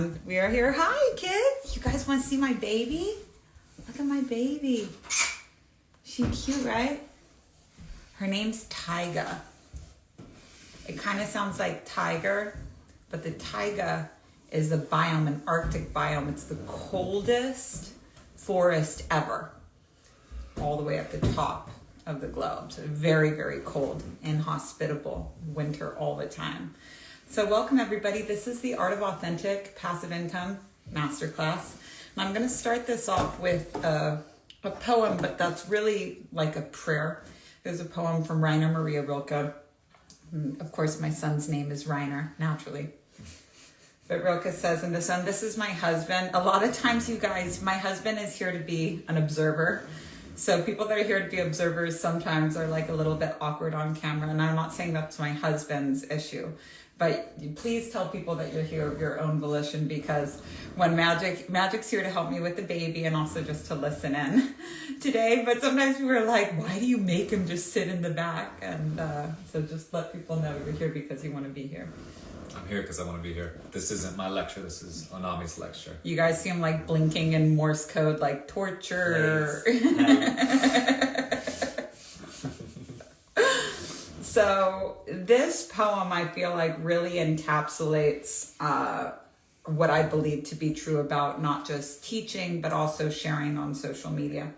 We are here. Hi, kids. You guys want to see my baby? Look at my baby. She cute, right? Her name's Tyga. It kind of sounds like tiger, but the taiga is a biome, an Arctic biome. It's the coldest forest ever, all the way at the top of the globe. So very, very cold, inhospitable, winter all the time. So welcome everybody. This is the Art of Authentic Passive Income Masterclass. And I'm going to start this off with a poem, but that's really like a prayer. There's a poem from Rainer Maria Rilke. Of course, my son's name is Rainer, naturally. But Rilke says in this one, this is my husband. A lot of times, you guys, my husband is here to be an observer. So people that are here to be observers sometimes are like a little bit awkward on camera. And I'm not saying that's my husband's issue. But please tell people that you're here of your own volition, because when Magic's here to help me with the baby and also just to listen in today. But sometimes we were like, why do you make him just sit in the back? And so just let people know you're here because you want to be here. I'm here because I want to be here. This isn't my lecture. This is Onami's lecture. You guys see him like blinking in Morse code, like torture. So this poem, I feel like, really encapsulates what I believe to be true about not just teaching, but also sharing on social media.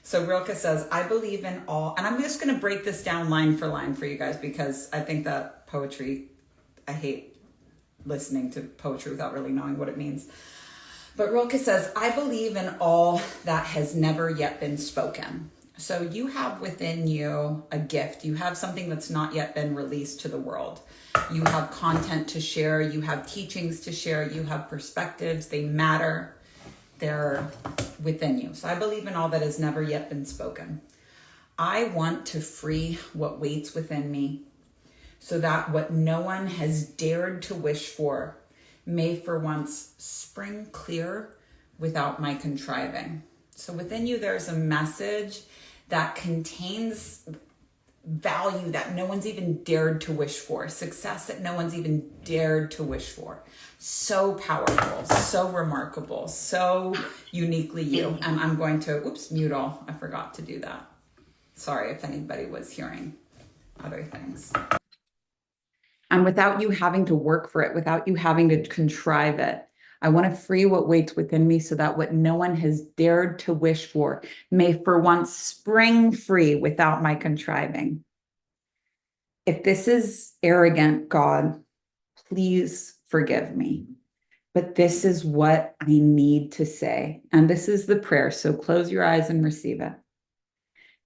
So Rilke says, I believe in all, and I'm just going to break this down line for line for you guys, because I think that poetry, I hate listening to poetry without really knowing what it means. But Rilke says, I believe in all that has never yet been spoken. So you have within you a gift. You have something that's not yet been released to the world. You have content to share. You have teachings to share. You have perspectives. They matter. They're within you. So I believe in all that has never yet been spoken. I want to free what waits within me, so that what no one has dared to wish for may for once spring clear without my contriving. So within you, there's a message that contains value that no one's even dared to wish for, success that no one's even dared to wish for. So powerful, so remarkable, so uniquely you. And I'm going to, mute all. I forgot to do that. Sorry if anybody was hearing other things. And without you having to work for it, without you having to contrive it, I want to free what waits within me, so that what no one has dared to wish for may for once spring free without my contriving. If this is arrogant, God, please forgive me. But this is what I need to say. And this is the prayer. So close your eyes and receive it.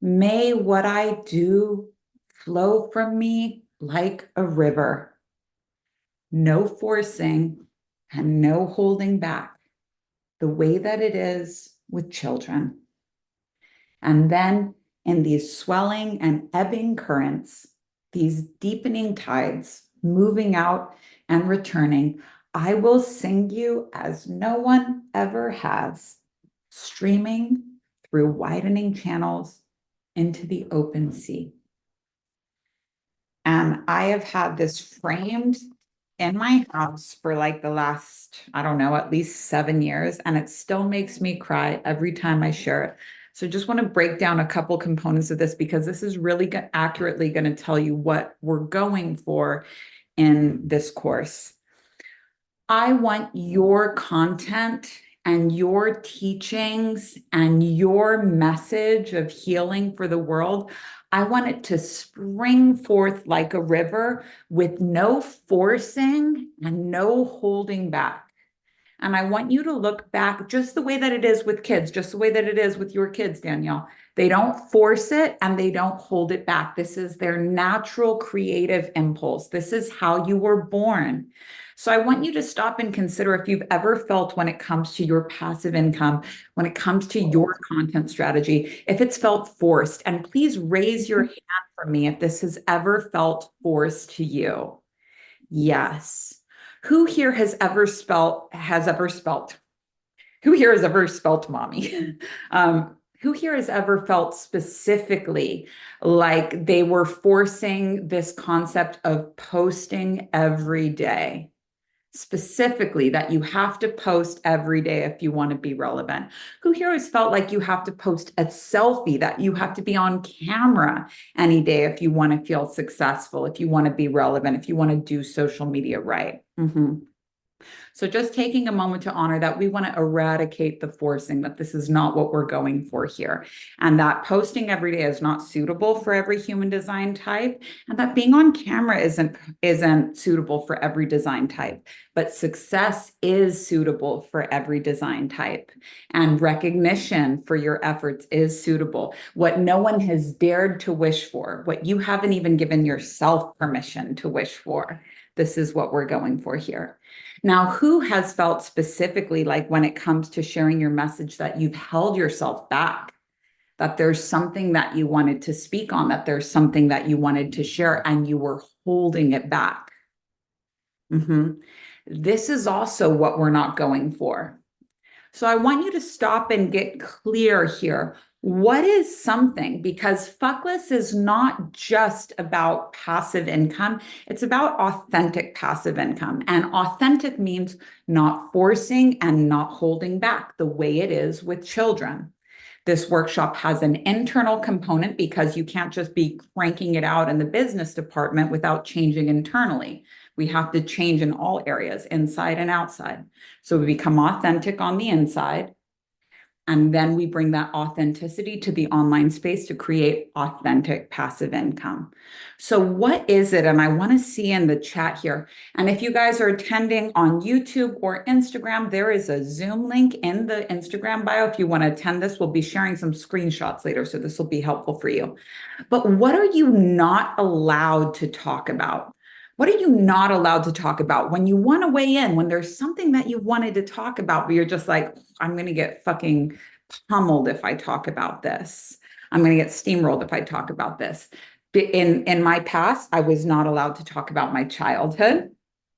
May what I do flow from me like a river. No forcing and no holding back, the way that it is with children. And then in these swelling and ebbing currents, these deepening tides, moving out and returning, I will sing you as no one ever has, streaming through widening channels into the open sea. And I have had this framed in my house for like the last, I don't know, at least 7 years. And it still makes me cry every time I share it. So just want to break down a couple components of this, because this is really accurately going to tell you what we're going for in this course. I want your content and your teachings and your message of healing for the world. I want it to spring forth like a river with no forcing and no holding back. And I want you to look back just the way that it is with kids, just the way that it is with your kids, Danielle. They don't force it and they don't hold it back. This is their natural creative impulse. This is how you were born. So I want you to stop and consider if you've ever felt, when it comes to your passive income, when it comes to your content strategy, if it's felt forced. And please raise your hand for me if this has ever felt forced to you. Yes. Who here has ever spelt mommy? Who here has ever felt specifically like they were forcing this concept of posting every day? specifically that you have to post every day if you want to be relevant? Who here has felt like you have to post a selfie, that you have to be on camera any day if you want to feel successful, if you want to be relevant, if you want to do social media right? So just taking a moment to honor that we want to eradicate the forcing, that this is not what we're going for here, and that posting every day is not suitable for every human design type, and that being on camera isn't suitable for every design type, but success is suitable for every design type, and recognition for your efforts is suitable. What no one has dared to wish for, what you haven't even given yourself permission to wish for, this is what we're going for here. Now, who has felt specifically like when it comes to sharing your message that you've held yourself back, that there's something that you wanted to speak on, that there's something that you wanted to share and you were holding it back? This is also what we're not going for. So I want you to stop and get clear here. What is something? Because fuckless is not just about passive income. It's about authentic passive income. And authentic means not forcing and not holding back the way it is with children. This workshop has an internal component because you can't just be cranking it out in the business department without changing internally. We have to change in all areas, inside and outside. So we become authentic on the inside, and then we bring that authenticity to the online space to create authentic passive income. So what is it? And I want to see in the chat here. And if you guys are attending on YouTube or Instagram, there is a Zoom link in the Instagram bio. If you want to attend this, we'll be sharing some screenshots later, so this will be helpful for you. But what are you not allowed to talk about? What are you not allowed to talk about when you want to weigh in, when there's something that you wanted to talk about, but you're just like, I'm going to get fucking pummeled if I talk about this. I'm going to get steamrolled if I talk about this. In my past, I was not allowed to talk about my childhood.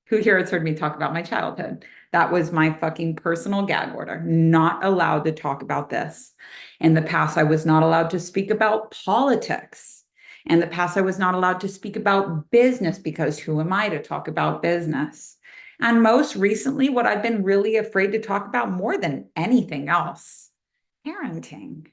Who here has heard me talk about my childhood? That was my fucking personal gag order. Not allowed to talk about this. In the past, I was not allowed to speak about politics. In the past, I was not allowed to speak about business because who am I to talk about business? And most recently, what I've been really afraid to talk about more than anything else, parenting.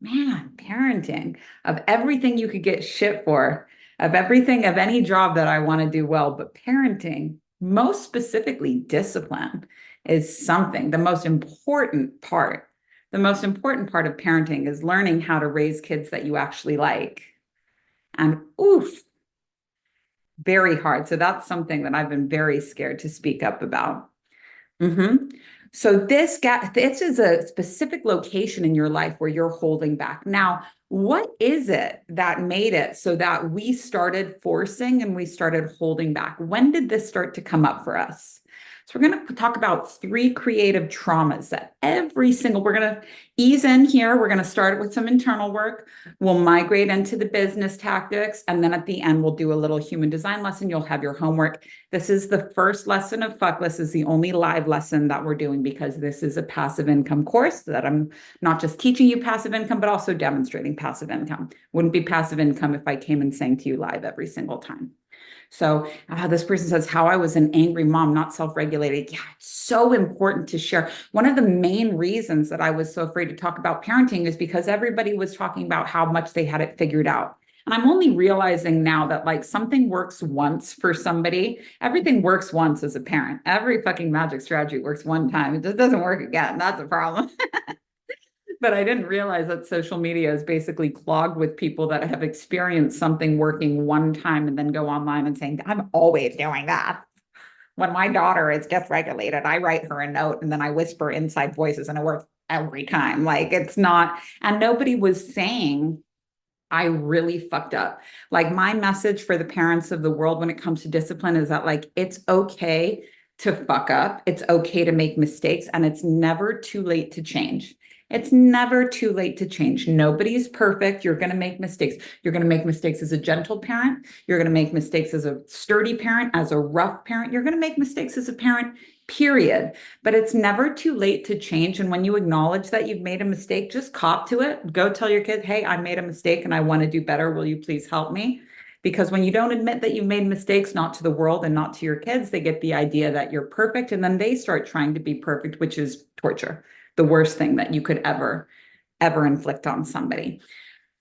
Man, parenting. Of everything you could get shit for, of everything, of any job that I want to do well, but parenting, most specifically discipline, is something, the most important part. The most important part of parenting is learning how to raise kids that you actually like. And oof, very hard. So that's something that I've been very scared to speak up about. So this is a specific location in your life where you're holding back. Now, what is it that made it so that we started forcing and we started holding back? When did this start to come up for us? So we're going to talk about 3 creative traumas that we're going to ease in here. We're going to start with some internal work. We'll migrate into the business tactics. And then at the end, we'll do a little human design lesson. You'll have your homework. This is the first lesson of Fuckless, is the only live lesson that we're doing because this is a passive income course that I'm not just teaching you passive income, but also demonstrating passive income. Wouldn't be passive income if I came and sang to you live every single time. So this person says, how I was an angry mom, not self-regulated. Yeah, it's so important to share. One of the main reasons that I was so afraid to talk about parenting is because everybody was talking about how much they had it figured out. And I'm only realizing now that like something works once for somebody. Everything works once as a parent. Every fucking magic strategy works one time. It just doesn't work again. That's a problem. But I didn't realize that social media is basically clogged with people that have experienced something working one time and then go online and saying, I'm always doing that. When my daughter is dysregulated, I write her a note and then I whisper inside voices and it works every time. Like it's not, and nobody was saying, I really fucked up. Like my message for the parents of the world when it comes to discipline is that like, it's okay to fuck up. It's okay to make mistakes and it's never too late to change. It's never too late to change. Nobody's perfect. You're going to make mistakes. You're going to make mistakes as a gentle parent. You're going to make mistakes as a sturdy parent, as a rough parent. You're going to make mistakes as a parent, period. But it's never too late to change. And when you acknowledge that you've made a mistake, just cop to it. Go tell your kid, hey, I made a mistake and I want to do better. Will you please help me? Because when you don't admit that you've made mistakes, not to the world and not to your kids, they get the idea that you're perfect. And then they start trying to be perfect, which is torture, the worst thing that you could ever inflict on somebody.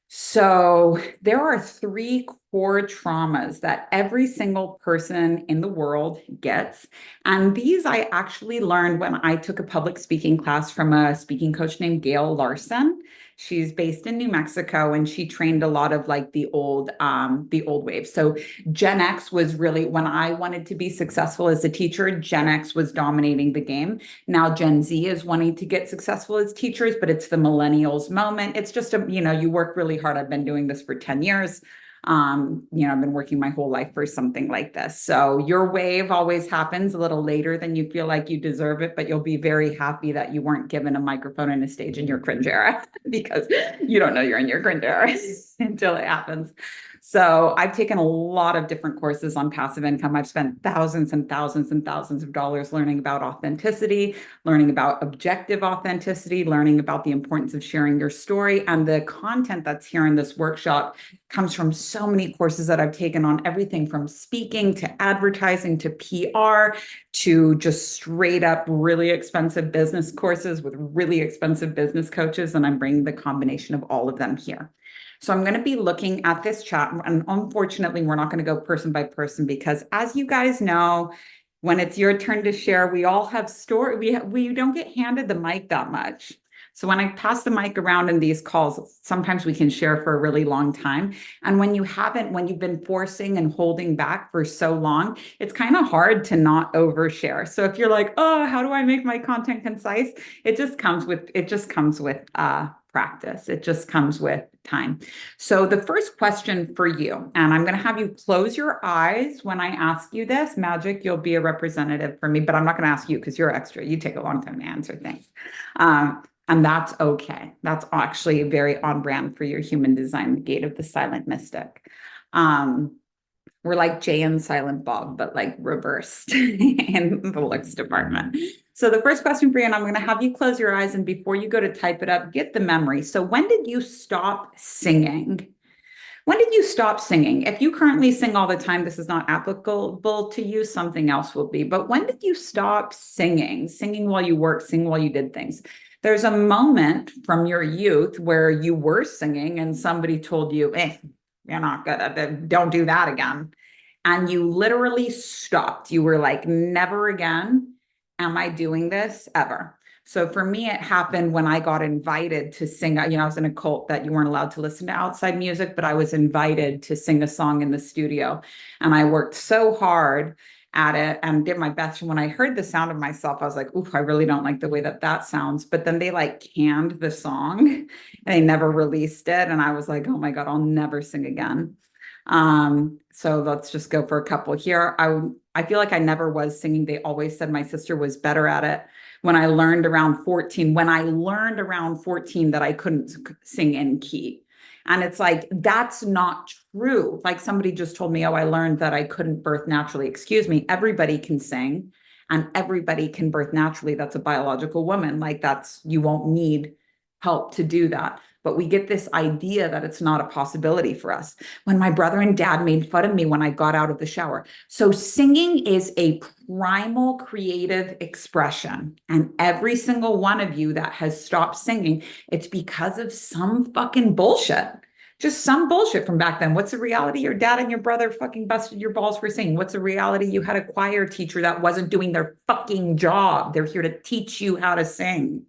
So there are three core traumas that every single person in the world gets. And these I actually learned when I took a public speaking class from a speaking coach named Gail Larson. She's based in New Mexico and she trained a lot of like the old wave. So Gen X was really, when I wanted to be successful as a teacher, Gen X was dominating the game. Now Gen Z is wanting to get successful as teachers, but it's the millennials moment. It's just you work really hard. I've been doing this for 10 years. I've been working my whole life for something like this. So your wave always happens a little later than you feel like you deserve it, but you'll be very happy that you weren't given a microphone and a stage in your cringe era because you don't know you're in your cringe era until it happens. So I've taken a lot of different courses on passive income. I've spent thousands and thousands and thousands of dollars learning about authenticity, learning about objective authenticity, learning about the importance of sharing your story. And the content that's here in this workshop comes from so many courses that I've taken on everything from speaking to advertising to PR to just straight up really expensive business courses with really expensive business coaches. And I'm bringing the combination of all of them here. So I'm going to be looking at this chat, and unfortunately, we're not going to go person by person because, as you guys know, when it's your turn to share, we all have story. We don't get handed the mic that much. So when I pass the mic around in these calls, sometimes we can share for a really long time. And when you've been forcing and holding back for so long, it's kind of hard to not overshare. So if you're like, oh, how do I make my content concise? It just comes with practice. It just comes with time. So the first question for you, and I'm going to have you close your eyes when I ask you this. Magic, you'll be a representative for me, but I'm not going to ask you because you're extra. You take a long time to answer things. And that's okay. That's actually very on brand for your human design, the gate of the silent mystic. We're like Jay and Silent Bob, but like reversed in the looks department. So the first question for you, and I'm going to have you close your eyes, and before you go to type it up, get the memory. So when did you stop singing? When did you stop singing? If you currently sing all the time, this is not applicable to you, something else will be. But when did you stop singing? Singing while you worked, singing while you did things. There's a moment from your youth where you were singing and somebody told you, you're not good at it, don't do that again. And you literally stopped. You were like, never again am I doing this ever. So for me, it happened when I got invited to sing. I was in a cult that you weren't allowed to listen to outside music, but I was invited to sing a song in the studio. And I worked so hard at it and did my best. And when I heard the sound of myself, I was like, oof, I really don't like the way that sounds. But then they like canned the song and they never released it. And I was like, oh my God, I'll never sing again. So let's just go for a couple here. I feel like I never was singing. They always said my sister was better at it. When I learned around 14 that I couldn't sing in key. And it's like, that's not true. Like somebody just told me, oh, I learned that I couldn't birth naturally. Excuse me, everybody can sing and everybody can birth naturally. That's a biological woman. Like you won't need help to do that. But we get this idea that it's not a possibility for us. When my brother and dad made fun of me when I got out of the shower. So singing is a primal creative expression. And every single one of you that has stopped singing, it's because of some fucking bullshit. Just some bullshit from back then. What's the reality? Your dad and your brother fucking busted your balls for singing. What's the reality? You had a choir teacher that wasn't doing their fucking job. They're here to teach you how to sing.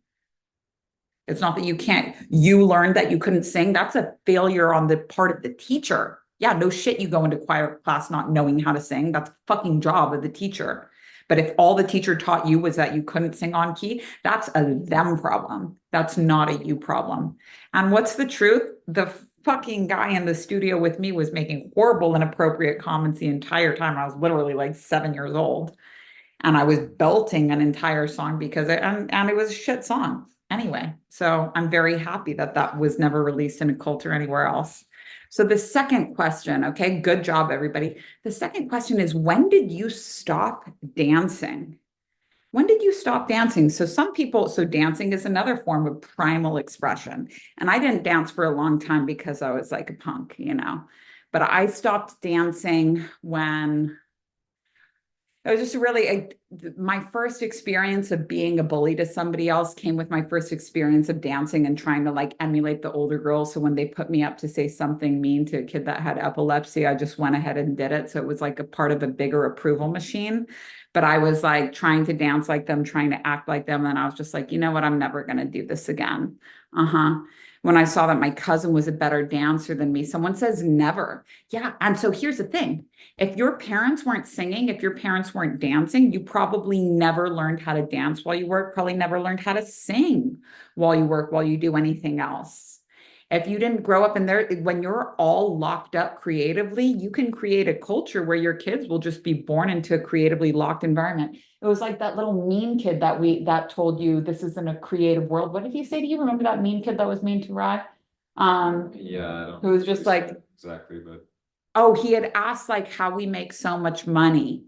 It's not that you learned that you couldn't sing. That's a failure on the part of the teacher. Yeah, no shit, you go into choir class not knowing how to sing. That's a fucking job of the teacher. But if all the teacher taught you was that you couldn't sing on key, that's a them problem. That's not a you problem. And what's the truth? The fucking guy in the studio with me was making horrible, inappropriate comments the entire time. I was literally like 7 years old. And I was belting an entire song because it was a shit song. Anyway, so I'm very happy that was never released in a cult or anywhere else. So the second question, okay, good job, everybody. The second question is, when did you stop dancing? When did you stop dancing? So dancing is another form of primal expression. And I didn't dance for a long time because I was like a punk, But I stopped dancing when it was just really my first experience of being a bully to somebody else came with my first experience of dancing and trying to like emulate the older girls. So when they put me up to say something mean to a kid that had epilepsy, I just went ahead and did it. So it was like a part of a bigger approval machine. But I was like trying to dance like them, trying to act like them. And I was just like, you know what? I'm never going to do this again. Uh-huh. When I saw that my cousin was a better dancer than me, someone says never. Yeah. And so here's the thing. If your parents weren't singing, if your parents weren't dancing, you probably never learned how to dance while you work, probably never learned how to sing while you work, while you do anything else. If you didn't grow up in there, when you're all locked up creatively, you can create a culture where your kids will just be born into a creatively locked environment. It was like that little mean kid that told you this isn't a creative world. What did he say to you? Remember that mean kid that was mean to Rod? Yeah, I don't Who was just like, exactly, but oh, he had asked like how we make so much money.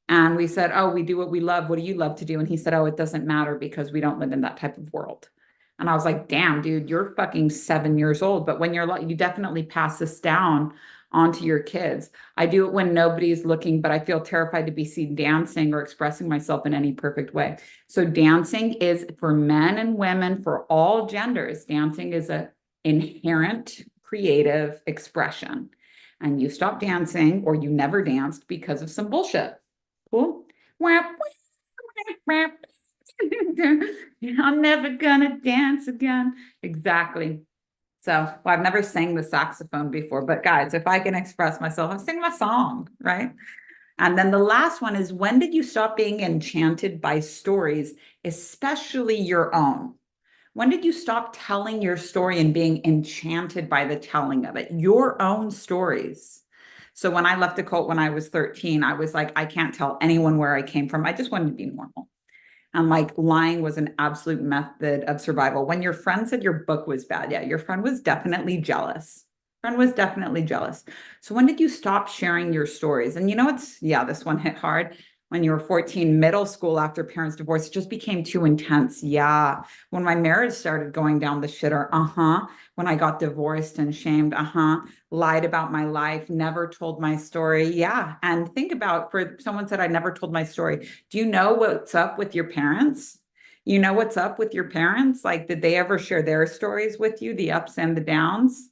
And we said, oh, we do what we love. What do you love to do? And he said, oh, it doesn't matter because we don't live in that type of world. And I was like, damn, dude, you're fucking 7 years old. But when you're like, you definitely pass this down onto your kids. I do it when nobody's looking, but I feel terrified to be seen dancing or expressing myself in any perfect way. So dancing is for men and women, for all genders. Dancing is an inherent creative expression. And you stop dancing or you never danced because of some bullshit. Cool. I'm never gonna dance again. Exactly. So, well, I've never sang the saxophone before, but guys, if I can express myself, I'll sing my song, right? And then the last one is, when did you stop being enchanted by stories, especially your own? When did you stop telling your story and being enchanted by the telling of it? Your own stories. So when I left the cult when I was 13, I was like, I can't tell anyone where I came from. I just wanted to be normal. And like lying was an absolute method of survival. When your friend said your book was bad, yeah, your friend was definitely jealous. Friend was definitely jealous. So when did you stop sharing your stories? And you know what's, yeah, this one hit hard. When you were 14, middle school after parents' divorce, it just became too intense. Yeah. When my marriage started going down the shitter, when I got divorced and shamed, lied about my life, never told my story. Yeah. And think about, for someone said I never told my story. Do you know what's up with your parents? You know what's up with your parents? Like, did they ever share their stories with you, the ups and the downs?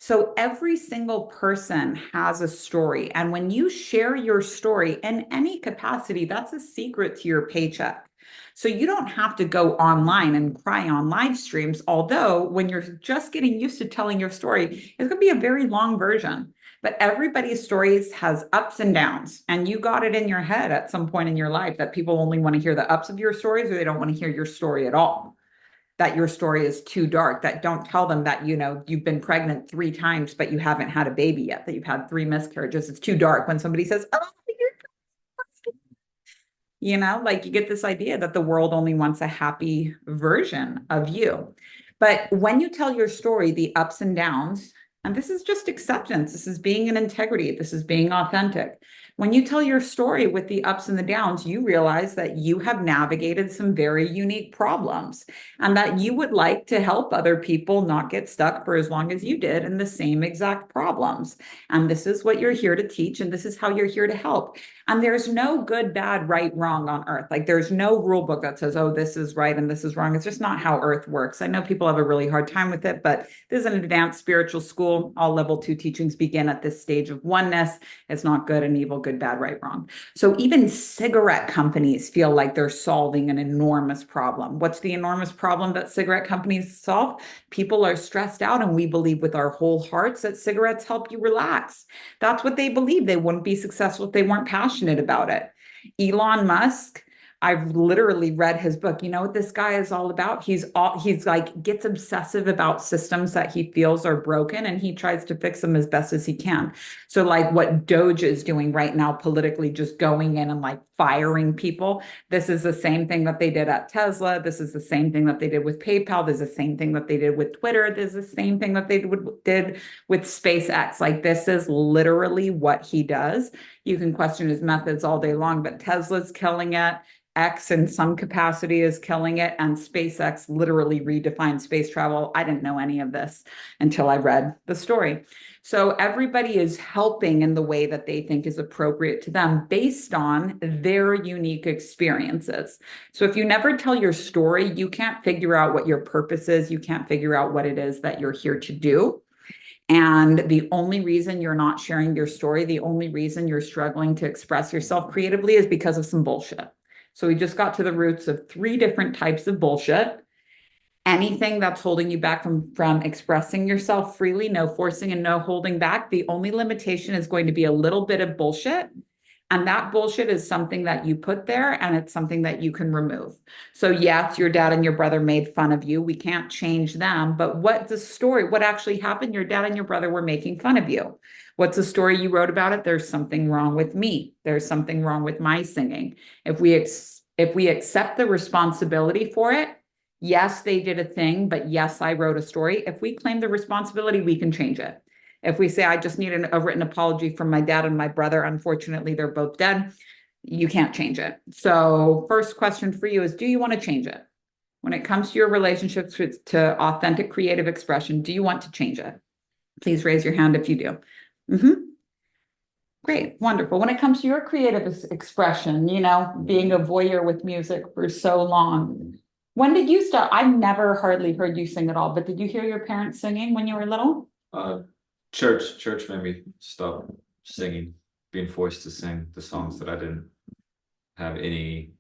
So every single person has a story. And when you share your story in any capacity, that's a secret to your paycheck. So you don't have to go online and cry on live streams. Although when you're just getting used to telling your story, it's going to be a very long version. But everybody's stories has ups and downs. And you got it in your head at some point in your life that people only want to hear the ups of your stories, or they don't want to hear your story at all, that your story is too dark, that don't tell them that, you know, you've been pregnant 3 times, but you haven't had a baby yet, that you've had 3 miscarriages. It's too dark. When somebody says, oh, you know, like you get this idea that the world only wants a happy version of you. But when you tell your story, the ups and downs, and this is just acceptance, this is being in integrity, this is being authentic. When you tell your story with the ups and the downs, you realize that you have navigated some very unique problems and that you would like to help other people not get stuck for as long as you did in the same exact problems. And this is what you're here to teach, and this is how you're here to help. And there's no good, bad, right, wrong on earth. Like there's no rule book that says, oh, this is right and this is wrong. It's just not how earth works. I know people have a really hard time with it, but this is an advanced spiritual school. All level 2 teachings begin at this stage of oneness. It's not good and evil, good, bad, right, wrong. So even cigarette companies feel like they're solving an enormous problem. What's the enormous problem that cigarette companies solve? People are stressed out, and we believe with our whole hearts that cigarettes help you relax. That's what they believe. They wouldn't be successful if they weren't passionate about it. Elon Musk, I've literally read his book. You know what this guy is all about? He's like gets obsessive about systems that he feels are broken, and he tries to fix them as best as he can. So like what Doge is doing right now politically, just going in and like firing people. This is the same thing that they did at Tesla. This is the same thing that they did with PayPal. This is the same thing that they did with Twitter. This is the same thing that they did with SpaceX. Like this is literally what he does. You can question his methods all day long, but Tesla's killing it. X in some capacity is killing it, and SpaceX literally redefined space travel. I didn't know any of this until I read the story. So everybody is helping in the way that they think is appropriate to them based on their unique experiences. So if you never tell your story, you can't figure out what your purpose is. You can't figure out what it is that you're here to do. And the only reason you're not sharing your story, the only reason you're struggling to express yourself creatively is because of some bullshit. So we just got to the roots of 3 different types of bullshit. Anything that's holding you back from expressing yourself freely, no forcing and no holding back. The only limitation is going to be a little bit of bullshit. And that bullshit is something that you put there, and it's something that you can remove. So yes, your dad and your brother made fun of you. We can't change them. But what's the story? What actually happened? Your dad and your brother were making fun of you. What's the story you wrote about it? There's something wrong with me. There's something wrong with my singing. If we accept the responsibility for it, yes, they did a thing, but yes, I wrote a story. If we claim the responsibility, we can change it. If we say, I just need a written apology from my dad and my brother, unfortunately, they're both dead, you can't change it. So first question for you is, do you want to change it? When it comes to your relationships to authentic creative expression, do you want to change it? Please raise your hand if you do. Great, wonderful. When it comes to your creative expression, being a voyeur with music for so long, when did you start? I've never hardly heard you sing at all, but did you hear your parents singing when you were little? Church made me stop singing, being forced to sing the songs that I didn't have any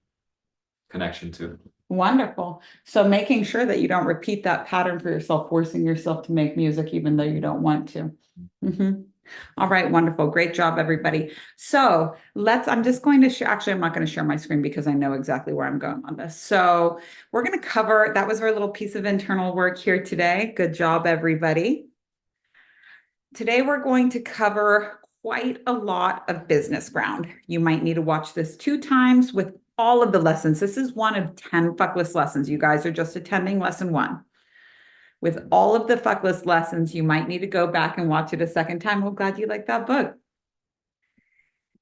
connection to. Wonderful. So making sure that you don't repeat that pattern for yourself, forcing yourself to make music even though you don't want to. All right, wonderful. Great job, everybody. So I'm just going to actually, I'm not going to share my screen because I know exactly where I'm going on this. So we're going to cover, that was our little piece of internal work here today. Good job, everybody. Today, we're going to cover quite a lot of business ground. You might need to watch this 2 times with all of the lessons. This is one of 10 fuckless lessons. You guys are just attending lesson 1. With all of the fuckless lessons, you might need to go back and watch it a second time. Well, glad you like that book.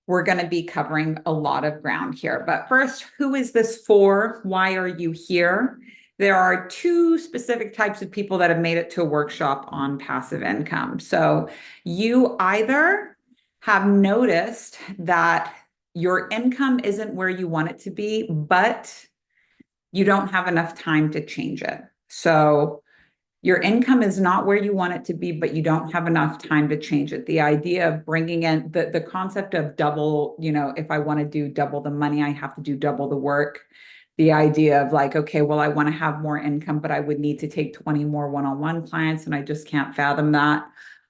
We're going to be covering a lot of ground here. But first, who is this for? Why are you here? There are 2 specific types of people that have made it to a workshop on passive income. So you either have noticed that your income isn't where you want it to be, but you don't have enough time to change it. So your income is not where you want it to be, but you don't have enough time to change it. The idea of bringing in the concept of double, if I want to do double the money, I have to do double the work. The idea of like, okay, well, I want to have more income, but I would need to take 20 more one-on-one clients, and I just can't fathom that.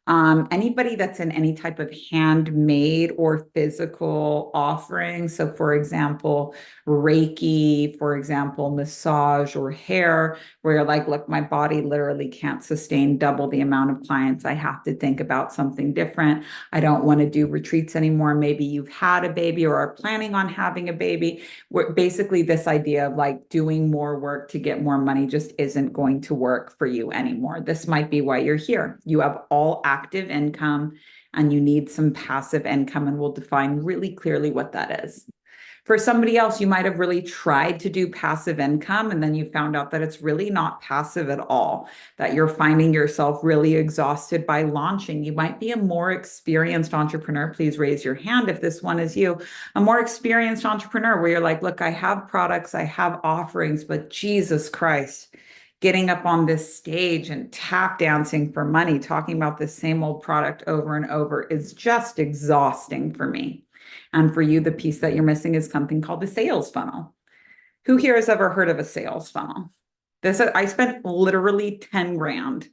Anybody that's in any type of handmade or physical offering. So for example, Reiki, for example, massage or hair, where you're like, look, my body literally can't sustain double the amount of clients. I have to think about something different. I don't want to do retreats anymore. Maybe you've had a baby or are planning on having a baby. Basically, this idea of like doing more work to get more money just isn't going to work for you anymore. This might be why you're here. You have all active income and you need some passive income, and we'll define really clearly what that is. For somebody else, you might have really tried to do passive income, and then you found out that it's really not passive at all, that you're finding yourself really exhausted by launching. You might be a more experienced entrepreneur. Please raise your hand if this one is you. A more experienced entrepreneur where you're like, look, I have products, I have offerings, but Jesus Christ, getting up on this stage and tap dancing for money, talking about the same old product over and over is just exhausting for me. And for you, the piece that you're missing is something called the sales funnel. Who here has ever heard of a sales funnel? I spent literally 10 grand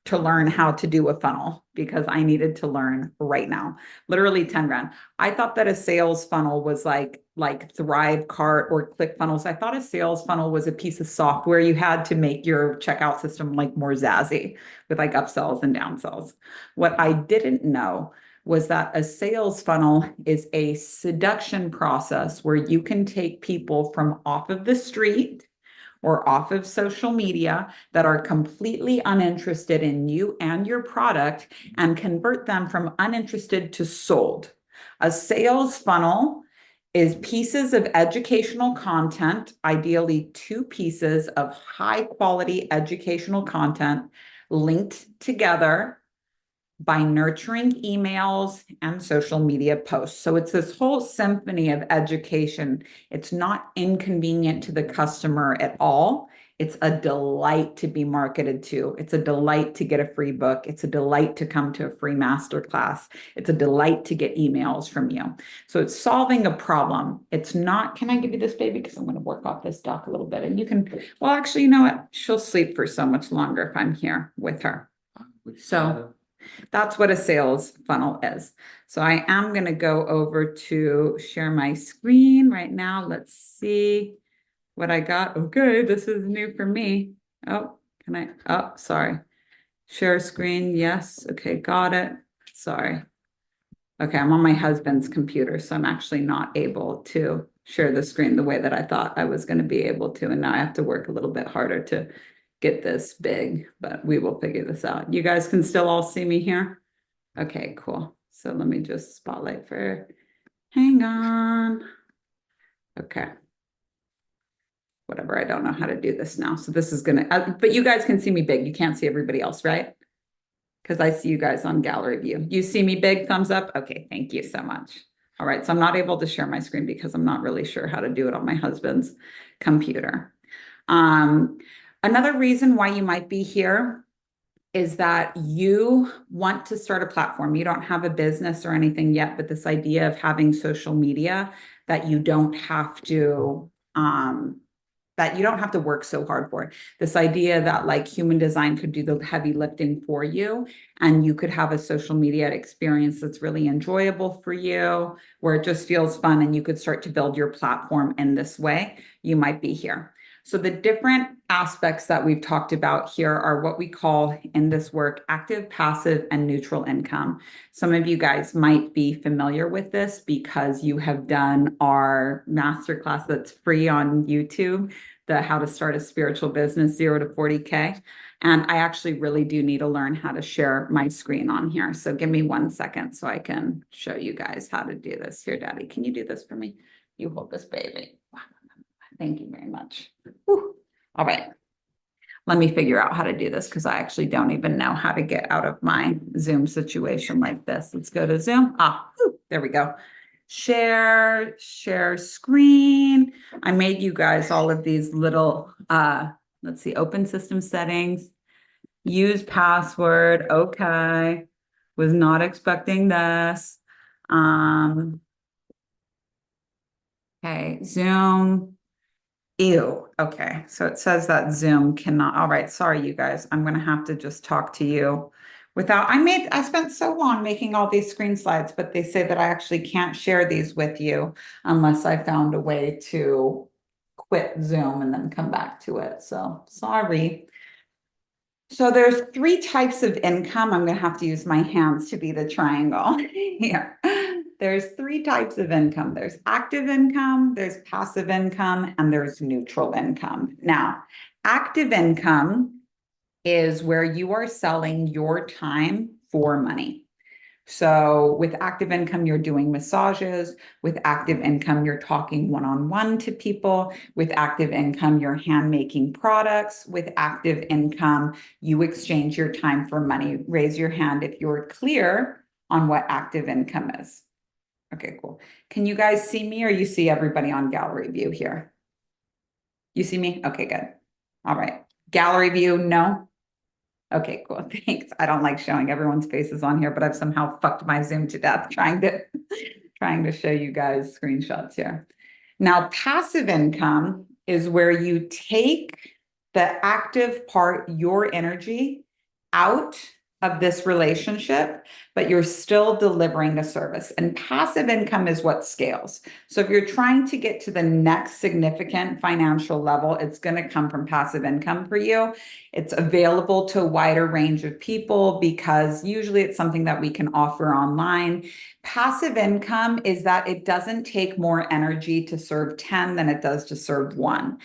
to learn how to do a funnel because I needed to learn right now. Literally 10 grand. I thought that a sales funnel was like Thrivecart or ClickFunnels. I thought a sales funnel was a piece of software you had to make your checkout system like more zazzy with like upsells and downsells. What I didn't know was that a sales funnel is a seduction process where you can take people from off of the street or off of social media that are completely uninterested in you and your product and convert them from uninterested to sold. A sales funnel is pieces of educational content, ideally 2 pieces of high quality educational content linked together by nurturing emails and social media posts. So it's this whole symphony of education. It's not inconvenient to the customer at all. It's a delight to be marketed to. It's a delight to get a free book. It's a delight to come to a free masterclass. It's a delight to get emails from you. So it's solving a problem. It's not, can I give you this baby? Because I'm going to work off this doc a little bit. And you can, well, actually, you know what? She'll sleep for so much longer if I'm here with her. So that's what a sales funnel is. So I am going to go over to share my screen right now. Let's see what I got. Okay, this is new for me. Oh, can I? Oh, sorry. Share screen. Yes. Okay, got it. Sorry. Okay, I'm on my husband's computer, so I'm actually not able to share the screen the way that I thought I was going to be able to. And now I have to work a little bit harder to get this big, but we will figure this out. You guys can still all see me here? Okay, cool. So let me just spotlight for, hang on. Okay. Whatever, I don't know how to do this now. So this is gonna, but you guys can see me big. You can't see everybody else, right? Because I see you guys on gallery view. You see me big, thumbs up? Okay, thank you so much. All right, so I'm not able to share my screen because I'm not really sure how to do it on my husband's computer. Another reason why you might be here is that you want to start a platform. You don't have a business or anything yet, but this idea of having social media that you don't have to work so hard for. This idea that like human design could do the heavy lifting for you, and you could have a social media experience that's really enjoyable for you, where it just feels fun, and you could start to build your platform in this way. You might be here. So the different aspects that we've talked about here are what we call in this work active, passive, and neutral income. Some of you guys might be familiar with this because you have done our masterclass that's free on YouTube, the How to Start a Spiritual Business 0 to 40K. And I actually really do need to learn how to share my screen on here. So give me 1 second so I can show you guys how to do this. Here, Daddy, can you do this for me? You hold this baby. Thank you very much. Whew. All right. Let me figure out how to do this because I actually don't even know how to get out of my Zoom situation like this. Let's go to Zoom. There we go. Share screen. I made you guys all of these little, let's see, open system settings, use password. Okay. Was not expecting this. Okay, Zoom. Ew. Okay. So it says that Zoom cannot. All right. Sorry, you guys. I'm going to have to just talk to you without. I spent so long making all these screen slides, but they say that I actually can't share these with you unless I found a way to quit Zoom and then come back to it. So sorry. So there's 3 types of income. I'm going to have to use my hands to be the triangle here. There's 3 types of income. There's active income, there's passive income, and there's neutral income. Now, active income is where you are selling your time for money. So with active income, you're doing massages. With active income, you're talking one-on-one to people. With active income, you're hand making products. With active income, you exchange your time for money. Raise your hand if you're clear on what active income is. Okay, cool. Can you guys see me or you see everybody on gallery view here? You see me? Okay, good. All right. Gallery view, no? Okay, cool. Thanks. I don't like showing everyone's faces on here, but I've somehow fucked my Zoom to death trying to show you guys screenshots here. Now, passive income is where you take the active part, your energy, out of this relationship, but you're still delivering a service. And passive income is what scales. So if you're trying to get to the next significant financial level, it's going to come from passive income for you. It's available to a wider range of people because usually it's something that we can offer online. Passive income is that it doesn't take more energy to serve 10 than it does to serve 1.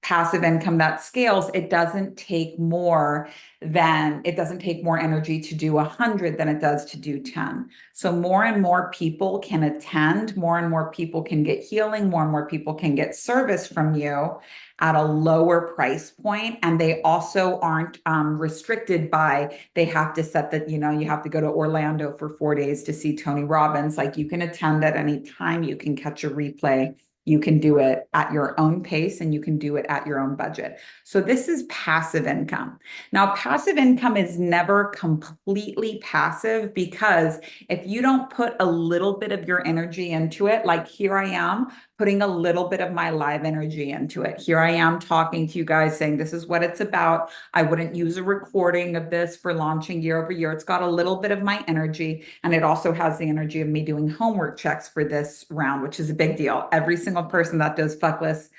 passive income that scales, it doesn't take more energy to do 100 than it does to do 10. So more and more people can attend, more and more people can get healing, more and more people can get service from you at a lower price point, and they also aren't restricted by, they have to set that, you have to go to Orlando for 4 days to see Tony Robbins. Like, you can attend at any time, you can catch a replay, you can do it at your own pace, and you can do it at your own budget. So this is passive income. Now, passive income is never completely passive, because if you don't put a little bit of your energy into it, like here I am putting a little bit of my live energy into it. Here I am talking to you guys saying, this is what it's about. I wouldn't use a recording of this for launching year over year. It's got a little bit of my energy, and it also has the energy of me doing homework checks for this round, which is a big deal. Every single person that does Fuckless,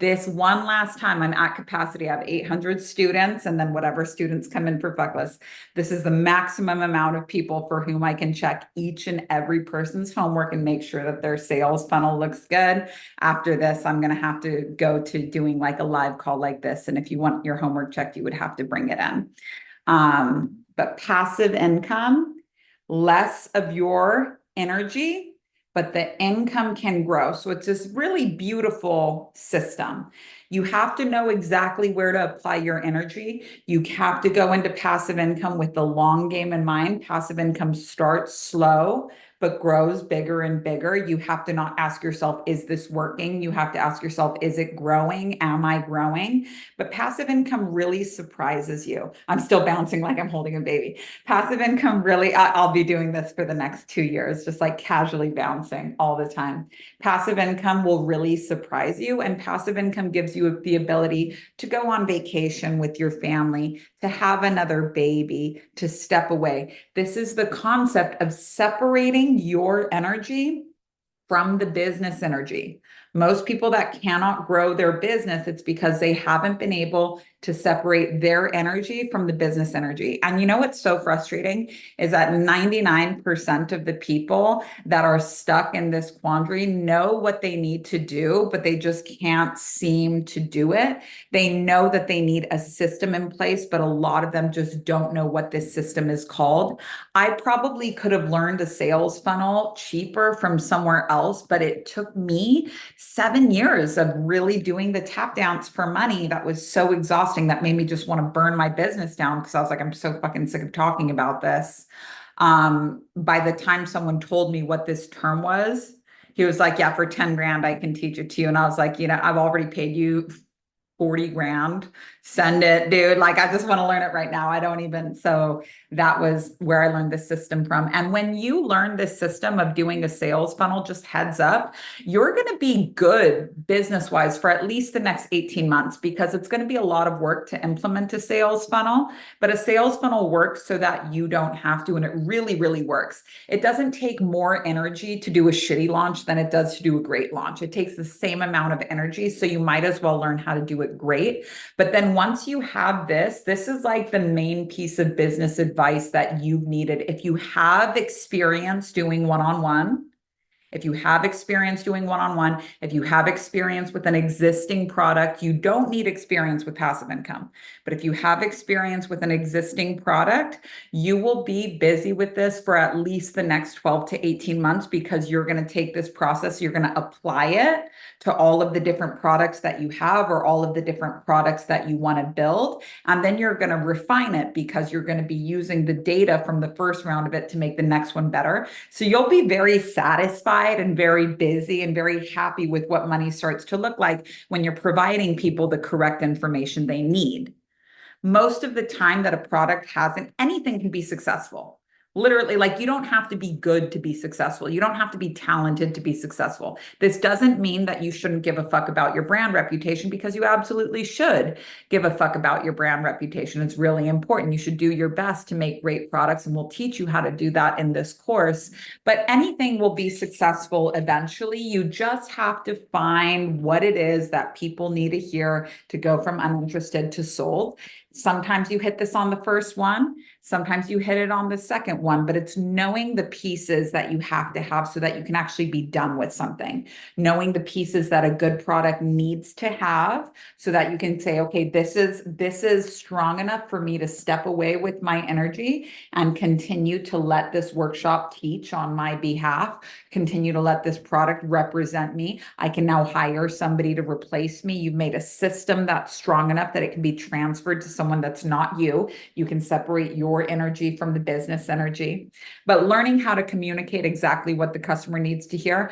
this one last time, I'm at capacity. I have 800 students, and then whatever students come in for Fuckless. This is the maximum amount of people for whom I can check each and every person's homework and make sure that their sales funnel looks good. After this, I'm going to have to go to doing like a live call like this. And if you want your homework checked, you would have to bring it in. But passive income, less of your energy, but the income can grow. So it's this really beautiful system. You have to know exactly where to apply your energy. You have to go into passive income with the long game in mind. Passive income starts slow, but grows bigger and bigger. You have to not ask yourself, is this working? You have to ask yourself, is it growing? Am I growing? But passive income really surprises you. I'm still bouncing like I'm holding a baby. Passive income really, I'll be doing this for the next 2 years, just like casually bouncing all the time. Passive income will really surprise you, and passive income gives you the ability to go on vacation with your family, to have another baby, to step away. This is the concept of separating your energy from the business energy. Most people that cannot grow their business, it's because they haven't been able to separate their energy from the business energy. And you know what's so frustrating is that 99% of the people that are stuck in this quandary know what they need to do, but they just can't seem to do it. They know that they need a system in place, but a lot of them just don't know what this system is called. I probably could have learned a sales funnel cheaper from somewhere else, but it took me 7 years of really doing the tap dance for money that was so exhausting, that made me just want to burn my business down, because I was like, I'm so fucking sick of talking about this. By the time someone told me what this term was, he was like, yeah, for 10 grand, I can teach it to you. And I was like, I've already paid you 40 grand. Send it, dude. Like, I just want to learn it right now. I don't even. So that was where I learned this system from. And when you learn this system of doing a sales funnel, just heads up, you're going to be good business wise for at least the next 18 months, because it's going to be a lot of work to implement a sales funnel. But a sales funnel works so that you don't have to. And it really, really works. It doesn't take more energy to do a shitty launch than it does to do a great launch. It takes the same amount of energy. So you might as well learn how to do it great. But then once you have this is like the main piece of business advice that you've needed. If you have experience doing one-on-one, if you have experience doing one-on-one, if you have experience with an existing product, you don't need experience with passive income. But if you have experience with an existing product, you will be busy with this for at least the next 12 to 18 months, because you're going to take this process, you're going to apply it to all of the different products that you have, or all of the different products that you want to build. And then you're going to refine it, because you're going to be using the data from the first round of it to make the next one better. So you'll be very satisfied and very busy and very happy with what money starts to look like when you're providing people the correct information they need. Most of the time that a product hasn't, anything can be successful. Literally, like, you don't have to be good to be successful. You don't have to be talented to be successful. This doesn't mean that you shouldn't give a fuck about your brand reputation, because you absolutely should give a fuck about your brand reputation. It's really important. You should do your best to make great products, and we'll teach you how to do that in this course. But anything will be successful eventually. You just have to find what it is that people need to hear to go from uninterested to sold. Sometimes you hit this on the first one, sometimes you hit it on the second one, but it's knowing the pieces that you have to have so that you can actually be done with something. Knowing the pieces that a good product needs to have so that you can say, okay, this is strong enough for me to step away with my energy and continue to let this workshop teach on my behalf, continue to let this product represent me. I can now hire somebody to replace me. You've made a system that's strong enough that it can be transferred to someone that's not you. You can separate your energy from the business energy. But learning how to communicate exactly what the customer needs to hear,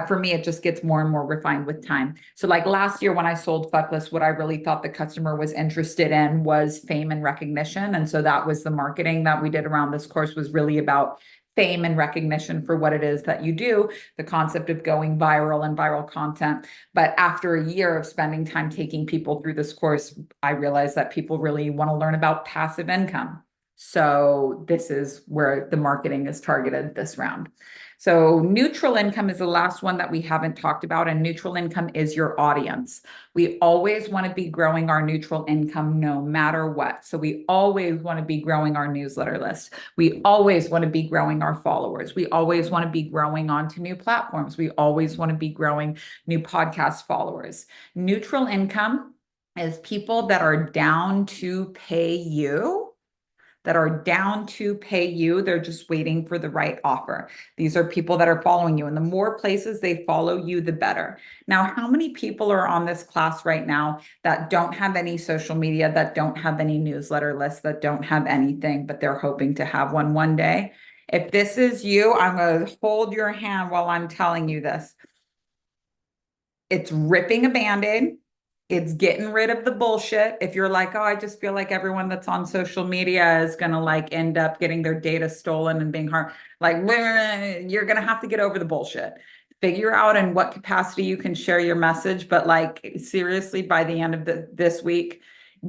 for me, it just gets more and more refined with time. So like last year when I sold Fuckless, what I really thought the customer was interested in was fame and recognition. And so that was the marketing that we did around this course, was really about fame and recognition for what it is that you do, the concept of going viral and viral content. But after a year of spending time taking people through this course, I realized that people really want to learn about passive income. So this is where the marketing is targeted this round. So neutral income is the last one that we haven't talked about, and neutral income is your audience. We always want to be growing our neutral income no matter what. So we always want to be growing our newsletter list. We always want to be growing our followers. We always want to be growing onto new platforms. We always want to be growing new podcast followers. Neutral income is people that are down to pay you, they're just waiting for the right offer. These are people that are following you, and the more places they follow you, the better. Now, how many people are on this class right now that don't have any social media, that don't have any newsletter lists, that don't have anything, but they're hoping to have one day? If this is you, I'm going to hold your hand while I'm telling you this. It's ripping a Band-Aid. It's getting rid of the bullshit. If you're like, oh, I just feel like everyone that's on social media is going to like end up getting their data stolen and being hard, like, you're going to have to get over the bullshit. Figure out in what capacity you can share your message. But like, seriously, by the end of this week,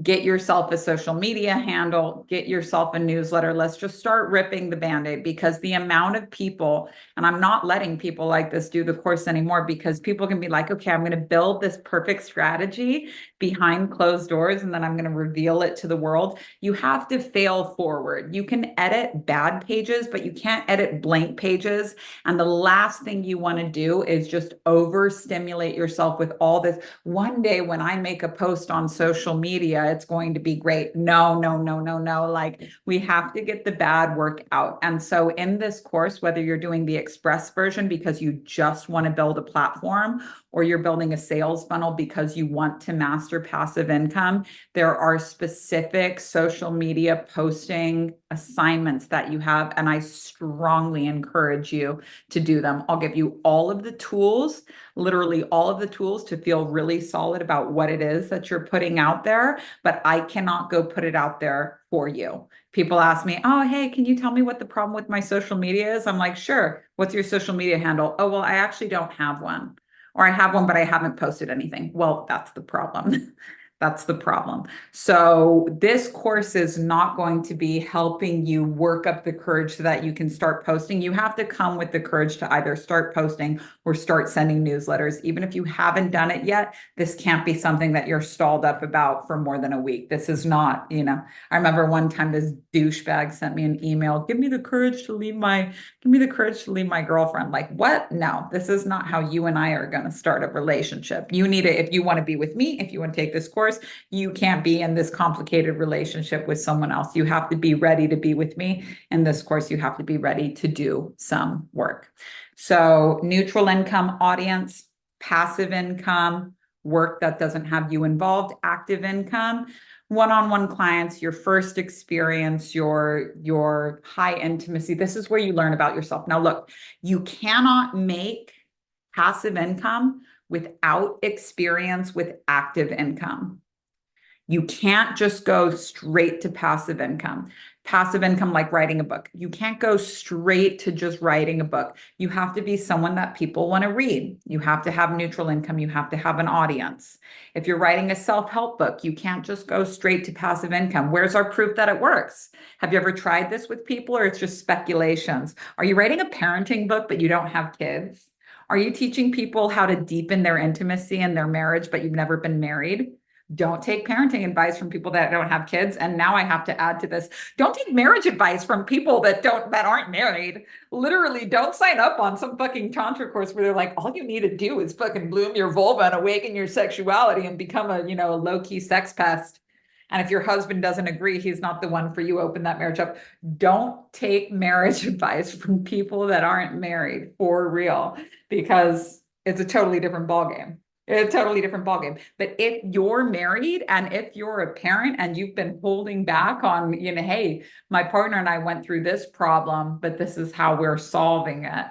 get yourself a social media handle, get yourself a newsletter. Let's just start ripping the Band-Aid, because the amount of people, and I'm not letting people like this do the course anymore, because people can be like, okay, I'm going to build this perfect strategy behind closed doors, and then I'm going to reveal it to the world. You have to fail forward. You can edit bad pages, but you can't edit blank pages. And the last thing you want to do is just overstimulate yourself with all this. One day when I make a post on social media, it's going to be great. No, no, no, no, no. Like, we have to get the bad work out. And so in this course, whether you're doing the express version because you just want to build a platform, or you're building a sales funnel because you want to master passive income, there are specific social media posting assignments that you have, and I strongly encourage you to do them. I'll give you all of the tools, literally all of the tools, to feel really solid about what it is that you're putting out there, but I cannot go put it out there for you. People ask me, oh, hey, can you tell me what the problem with my social media is? I'm like, sure. What's your social media handle? Oh, well, I actually don't have one. Or I have one, but I haven't posted anything. Well, that's the problem. That's the problem. So this course is not going to be helping you work up the courage so that you can start posting. You have to come with the courage to either start posting or start sending newsletters. Even if you haven't done it yet, this can't be something that you're stalled up about for more than a week. This is not, I remember one time this douchebag sent me an email, give me the courage to leave my girlfriend. Like, what? No, this is not how you and I are going to start a relationship. You need it. If you want to be with me, if you want to take this course, you can't be in this complicated relationship with someone else. You have to be ready to be with me. In this course, you have to be ready to do some work. So neutral income audience, passive income, work that doesn't have you involved, active income, one-on-one clients, your first experience, your high intimacy. This is where you learn about yourself. Now, look, you cannot make passive income without experience with active income. You can't just go straight to passive income. Passive income, like writing a book. You can't go straight to just writing a book. You have to be someone that people want to read. You have to have neutral income. You have to have an audience. If you're writing a self-help book, you can't just go straight to passive income. Where's our proof that it works? Have you ever tried this with people, or it's just speculations? Are you writing a parenting book, but you don't have kids? Are you teaching people how to deepen their intimacy and their marriage, but you've never been married? Don't take parenting advice from people that don't have kids. And now I have to add to this, don't take marriage advice from people that aren't married. Literally, don't sign up on some fucking tantra course where they're like, all you need to do is fucking bloom your vulva and awaken your sexuality and become a, a low-key sex pest. And if your husband doesn't agree, he's not the one for you. Open that marriage up. Don't take marriage advice from people that aren't married, for real, because it's a totally different ballgame. It's a totally different ballgame. But if you're married and if you're a parent and you've been holding back on, hey, my partner and I went through this problem, but this is how we're solving it.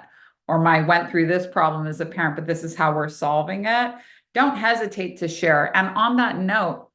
Or my went through this problem as a parent, but this is how we're solving it. Don't hesitate to share. And on that note,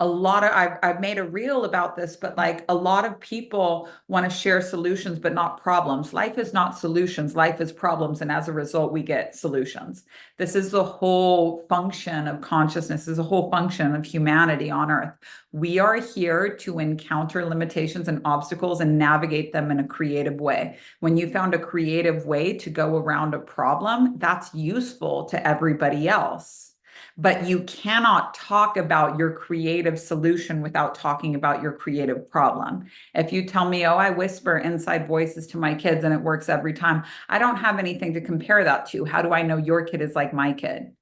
I've made a reel about this, but like a lot of people want to share solutions, but not problems. Life is not solutions, life is problems. And as a result, we get solutions. This is the whole function of consciousness, this is a whole function of humanity on earth. We are here to encounter limitations and obstacles and navigate them in a creative way. When you found a creative way to go around a problem, that's useful to everybody else. But you cannot talk about your creative solution without talking about your creative problem. If you tell me, oh, I whisper inside voices to my kids and it works every time, I don't have anything to compare that to. How do I know your kid is like my kid?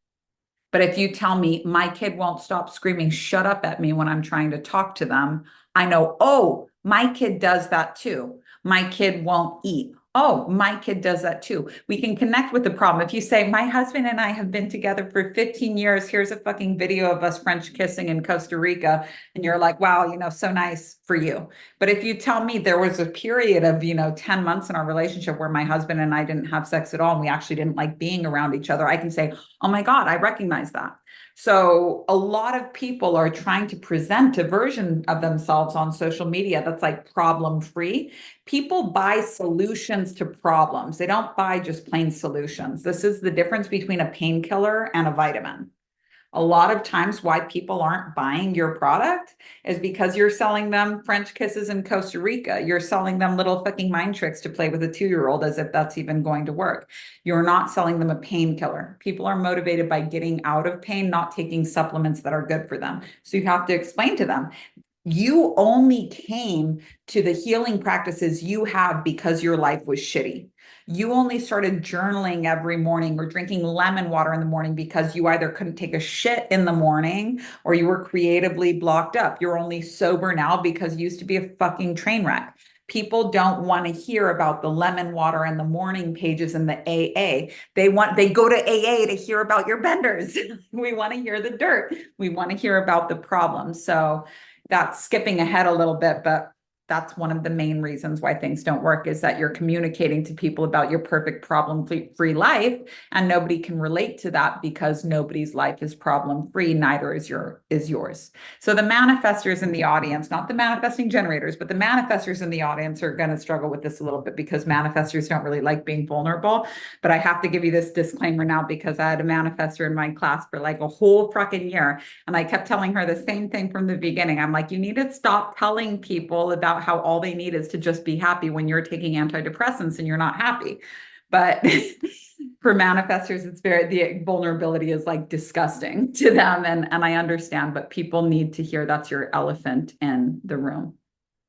But if you tell me my kid won't stop screaming, shut up at me when I'm trying to talk to them, I know, oh, my kid does that too. My kid won't eat. Oh, my kid does that too. We can connect with the problem. If you say, my husband and I have been together for 15 years, here's a fucking video of us French kissing in Costa Rica, and you're like, wow, so nice for you. But if you tell me there was a period of, 10 months in our relationship where my husband and I didn't have sex at all, and we actually didn't like being around each other, I can say, oh my God, I recognize that. So a lot of people are trying to present a version of themselves on social media that's like problem free. People buy solutions to problems. They don't buy just plain solutions. This is the difference between a painkiller and a vitamin. A lot of times why people aren't buying your product is because you're selling them French kisses in Costa Rica. You're selling them little fucking mind tricks to play with a 2-year-old as if that's even going to work. You're not selling them a painkiller. People are motivated by getting out of pain, not taking supplements that are good for them. So you have to explain to them, you only came to the healing practices you have because your life was shitty. You only started journaling every morning or drinking lemon water in the morning because you either couldn't take a shit in the morning or you were creatively blocked up. You're only sober now because you used to be a fucking train wreck. People don't want to hear about the lemon water and the morning pages in the AA. They go to AA to hear about your benders. We want to hear the dirt. We want to hear about the problems. So that's skipping ahead a little bit, but that's one of the main reasons why things don't work, is that you're communicating to people about your perfect problem-free life, and nobody can relate to that because nobody's life is problem-free, neither is yours. So the manifestors in the audience, not the manifesting generators, but the manifestors in the audience are going to struggle with this a little bit because manifestors don't really like being vulnerable. But I have to give you this disclaimer now because I had a manifestor in my class for like a whole fucking year, and I kept telling her the same thing from the beginning. I'm like, you need to stop telling people about how all they need is to just be happy when you're taking antidepressants and you're not happy. But for manifestors, the vulnerability is like disgusting to them. And I understand, but people need to hear that's your elephant in the room.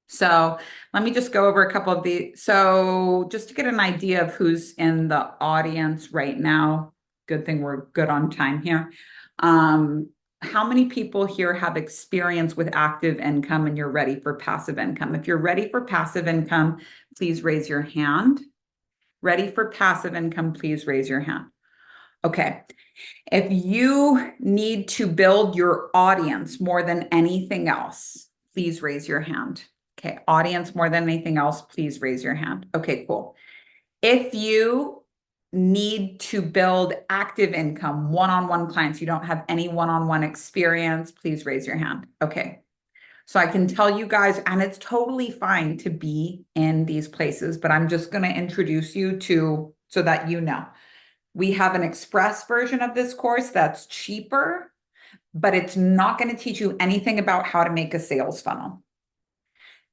So let me just go over a couple of these. So just to get an idea of who's in the audience right now, good thing we're good on time here. How many people here have experience with active income and you're ready for passive income? If you're ready for passive income, please raise your hand. Ready for passive income, please raise your hand. Okay. If you need to build your audience more than anything else, please raise your hand. Okay. Audience more than anything else, please raise your hand. Okay, cool. If you need to build active income, one-on-one clients, you don't have any one-on-one experience, please raise your hand. Okay. So I can tell you guys, and it's totally fine to be in these places, but I'm just going to introduce you to, so that you know. We have an express version of this course that's cheaper, but it's not going to teach you anything about how to make a sales funnel.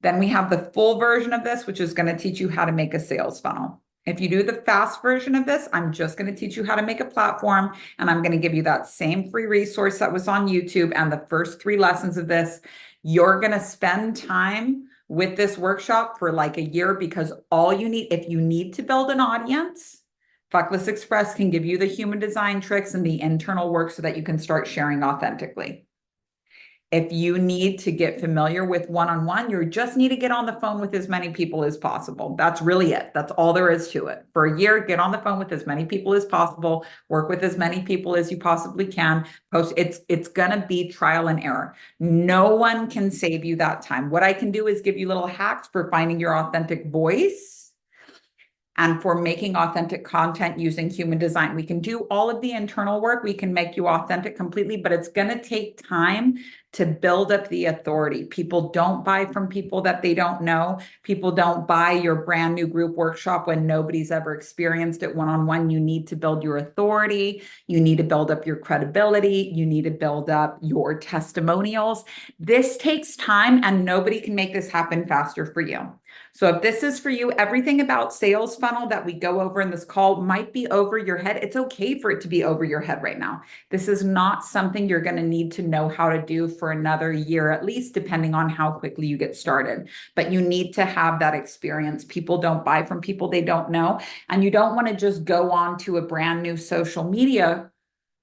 Then we have the full version of this, which is going to teach you how to make a sales funnel. If you do the fast version of this, I'm just going to teach you how to make a platform, and I'm going to give you that same free resource that was on YouTube and the first 3 lessons of this. You're going to spend time with this workshop for like a year, because all you need, if you need to build an audience, Fuckless Express can give you the human design tricks and the internal work so that you can start sharing authentically. If you need to get familiar with one-on-one, you just need to get on the phone with as many people as possible. That's really it. That's all there is to it. For a year, get on the phone with as many people as possible, work with as many people as you possibly can. It's gonna be trial and error. No one can save you that time. What I can do is give you little hacks for finding your authentic voice and for making authentic content using human design. We can do all of the internal work. We can make you authentic completely, but it's going to take time to build up the authority. People don't buy from people that they don't know. People don't buy your brand new group workshop when nobody's ever experienced it one-on-one. You need to build your authority. You need to build up your credibility. You need to build up your testimonials. This takes time, and nobody can make this happen faster for you. So if this is for you, everything about sales funnel that we go over in this call might be over your head. It's okay for it to be over your head right now. This is not something you're going to need to know how to do for another year, at least, depending on how quickly you get started. But you need to have that experience. People don't buy from people they don't know. And you don't want to just go on to a brand new social media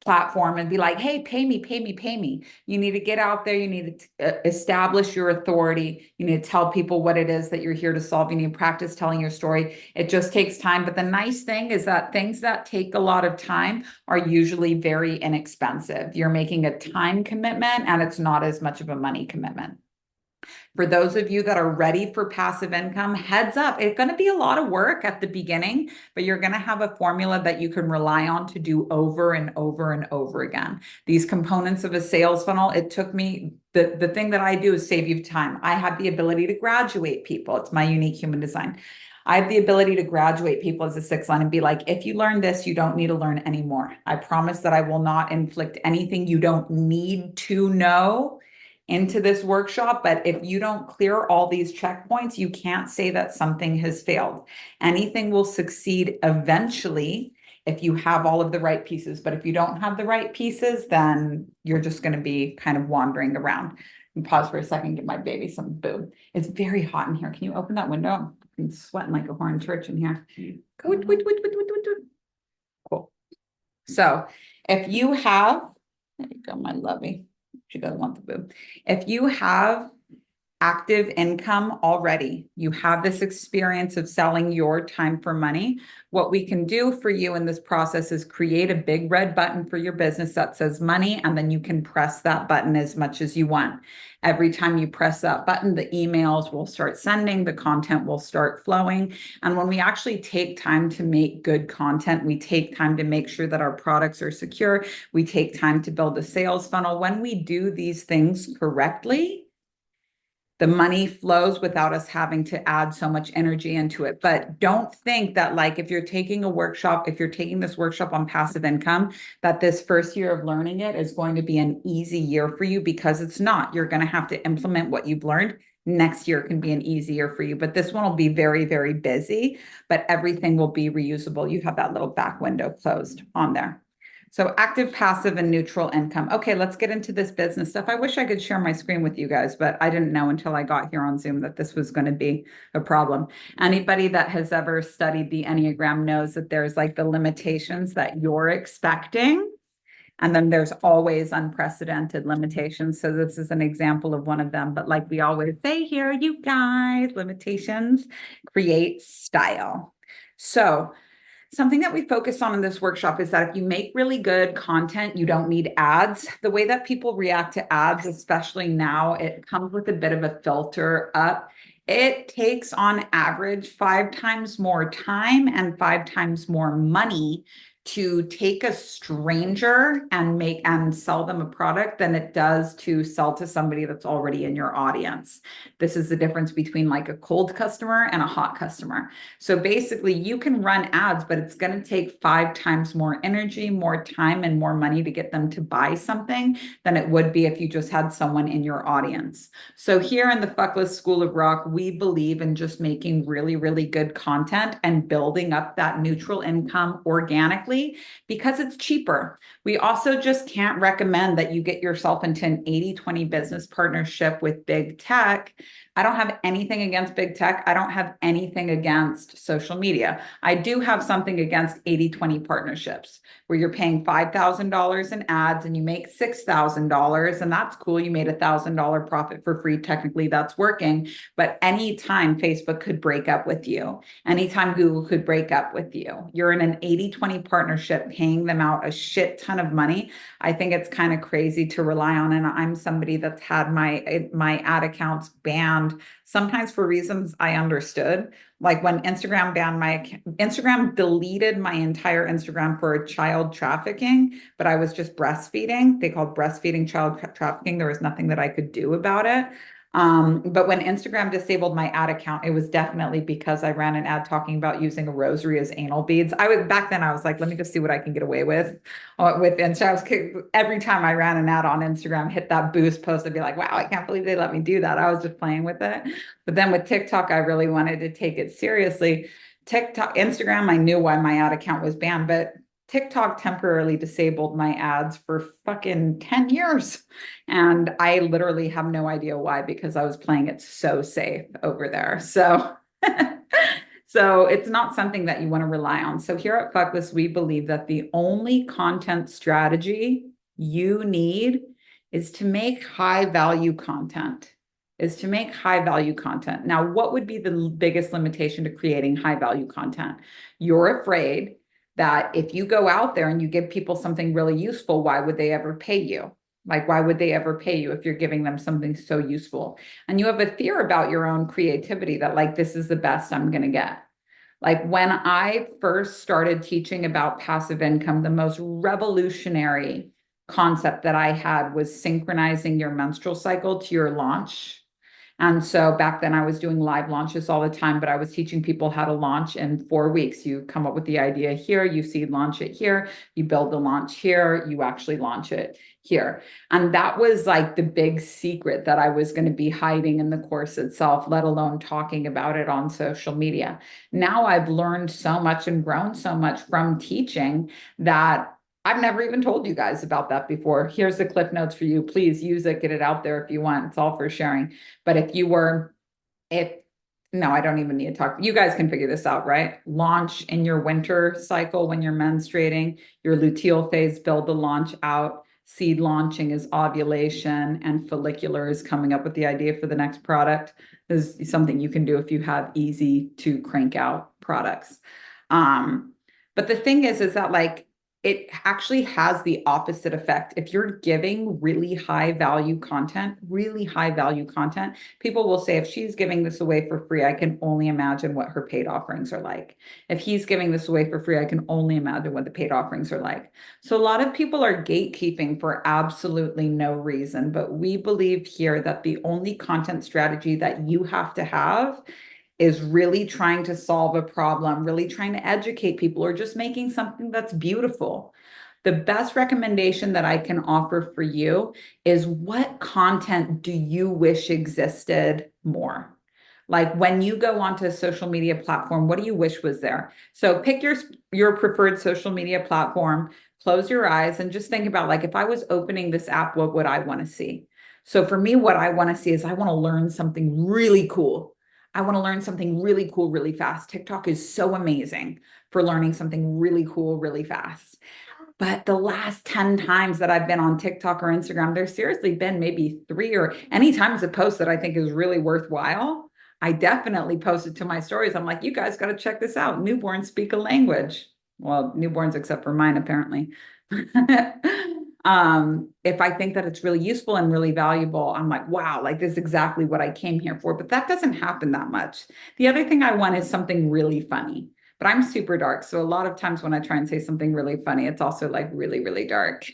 platform and be like, hey, pay me, pay me, pay me. You need to get out there. You need to establish your authority. You need to tell people what it is that you're here to solve. You need to practice telling your story. It just takes time. But the nice thing is that things that take a lot of time are usually very inexpensive. You're making a time commitment, and it's not as much of a money commitment. For those of you that are ready for passive income, heads up, it's going to be a lot of work at the beginning, but you're going to have a formula that you can rely on to do over and over and over again. These components of a sales funnel, it took me, the thing that I do is save you time. I have the ability to graduate people. It's my unique human design. I have the ability to graduate people as a 6 line and be like, if you learn this, you don't need to learn anymore. I promise that I will not inflict anything you don't need to know into this workshop. But if you don't clear all these checkpoints, you can't say that something has failed. Anything will succeed eventually if you have all of the right pieces. But if you don't have the right pieces, then you're just going to be kind of wandering around. And pause for a second, give my baby some boob. It's very hot in here. Can you open that window? I'm sweating like a whore in church in here. Cool. So if you have, there you go, my lovey. She doesn't want the boob. If you have active income already, you have this experience of selling your time for money, what we can do for you in this process is create a big red button for your business that says money, and then you can press that button as much as you want. Every time you press that button, the emails will start sending, the content will start flowing. And when we actually take time to make good content, we take time to make sure that our products are secure, we take time to build a sales funnel. When we do these things correctly, the money flows without us having to add so much energy into it. But don't think that, like, if you're taking a workshop, if you're taking this workshop on passive income, that this first year of learning it is going to be an easy year for you, because it's not. You're going to have to implement what you've learned. Next year can be an easy year for you, but this one will be very, very busy, but everything will be reusable. You have that little back window closed on there. So active, passive, and neutral income. Okay, let's get into this business stuff. I wish I could share my screen with you guys, but I didn't know until I got here on Zoom that this was going to be a problem. Anybody that has ever studied the Enneagram knows that there's like the limitations that you're expecting, and then there's always unprecedented limitations. So this is an example of one of them. But like we always say here, you guys, limitations create style. So something that we focus on in this workshop is that if you make really good content, you don't need ads. The way that people react to ads, especially now, it comes with a bit of a filter up. It takes on average 5 times more time and 5 times more money to take a stranger and sell them a product than it does to sell to somebody that's already in your audience. This is the difference between like a cold customer and a hot customer. So basically you can run ads, but it's going to take 5 times more energy, more time, and more money to get them to buy something than it would be if you just had someone in your audience. So here in the Fuckless School of Rock, we believe in just making really, really good content and building up that neutral income organically because it's cheaper. We also just can't recommend that you get yourself into an 80-20 business partnership with big tech. I don't have anything against big tech. I don't have anything against social media. I do have something against 80-20 partnerships where you're paying $5,000 in ads and you make $6,000, and that's cool. You made $1,000 profit for free. Technically, that's working. But anytime Facebook could break up with you, anytime Google could break up with you, you're in an 80-20 partnership paying them out a shit ton of money. I think it's kind of crazy to rely on. And I'm somebody that's had my ad accounts banned sometimes for reasons I understood. Like when Instagram Instagram deleted my entire Instagram for child trafficking, but I was just breastfeeding. They called breastfeeding child trafficking. There was nothing that I could do about it. But when Instagram disabled my ad account, it was definitely because I ran an ad talking about using a rosary as anal beads. Back then I was like, let me just see what I can get away with Instagram. Every time I ran an ad on Instagram, hit that boost post, I'd be like, wow, I can't believe they let me do that. I was just playing with it. But then with TikTok, I really wanted to take it seriously. Instagram, I knew why my ad account was banned, but TikTok temporarily disabled my ads for fucking 10 years. And I literally have no idea why, because I was playing it so safe over there. So, so it's not something that you want to rely on. So here at Fuckless, we believe that the only content strategy you need is to make high value content. Now, what would be the biggest limitation to creating high value content? You're afraid that if you go out there and you give people something really useful, why would they ever pay you? Like, why would they ever pay you if you're giving them something so useful? And you have a fear about your own creativity that, like, this is the best I'm going to get. Like, when I first started teaching about passive income, the most revolutionary concept that I had was synchronizing your menstrual cycle to your launch. And so back then I was doing live launches all the time, but I was teaching people how to launch in 4 weeks. You come up with the idea here, you seed launch it here, you build the launch here, you actually launch it here. And that was like the big secret that I was going to be hiding in the course itself, let alone talking about it on social media. Now I've learned so much and grown so much from teaching that I've never even told you guys about that before. Here's the cliff notes for you. Please use it, get it out there if you want. It's all for sharing. But no, I don't even need to talk. You guys can figure this out, right? Launch in your winter cycle when you're menstruating, your luteal phase, build the launch out. Seed launching is ovulation, and follicular is coming up with the idea for the next product. This is something you can do if you have easy to crank out products. But the thing is that like, it actually has the opposite effect. If you're giving really high value content, people will say, if she's giving this away for free, I can only imagine what her paid offerings are like. If he's giving this away for free, I can only imagine what the paid offerings are like. So a lot of people are gatekeeping for absolutely no reason, but we believe here that the only content strategy that you have to have is really trying to solve a problem, really trying to educate people, or just making something that's beautiful. The best recommendation that I can offer for you is, what content do you wish existed more? Like, when you go onto a social media platform, what do you wish was there? So pick your preferred social media platform, close your eyes, and just think about, like, if I was opening this app, what would I want to see? So for me, what I want to see is, I want to learn something really cool. I want to learn something really cool, really fast. TikTok is so amazing for learning something really cool, really fast. But the last 10 times that I've been on TikTok or Instagram, there's seriously been maybe 3, or any times a post that I think is really worthwhile. I definitely posted to my stories. I'm like, you guys got to check this out. Newborns speak a language. Well, newborns, except for mine, apparently. If I think that it's really useful and really valuable, I'm like, wow, like, this is exactly what I came here for. But that doesn't happen that much. The other thing I want is something really funny. but I'm super dark. So a lot of times when I try and say something really funny, it's also like really, really dark.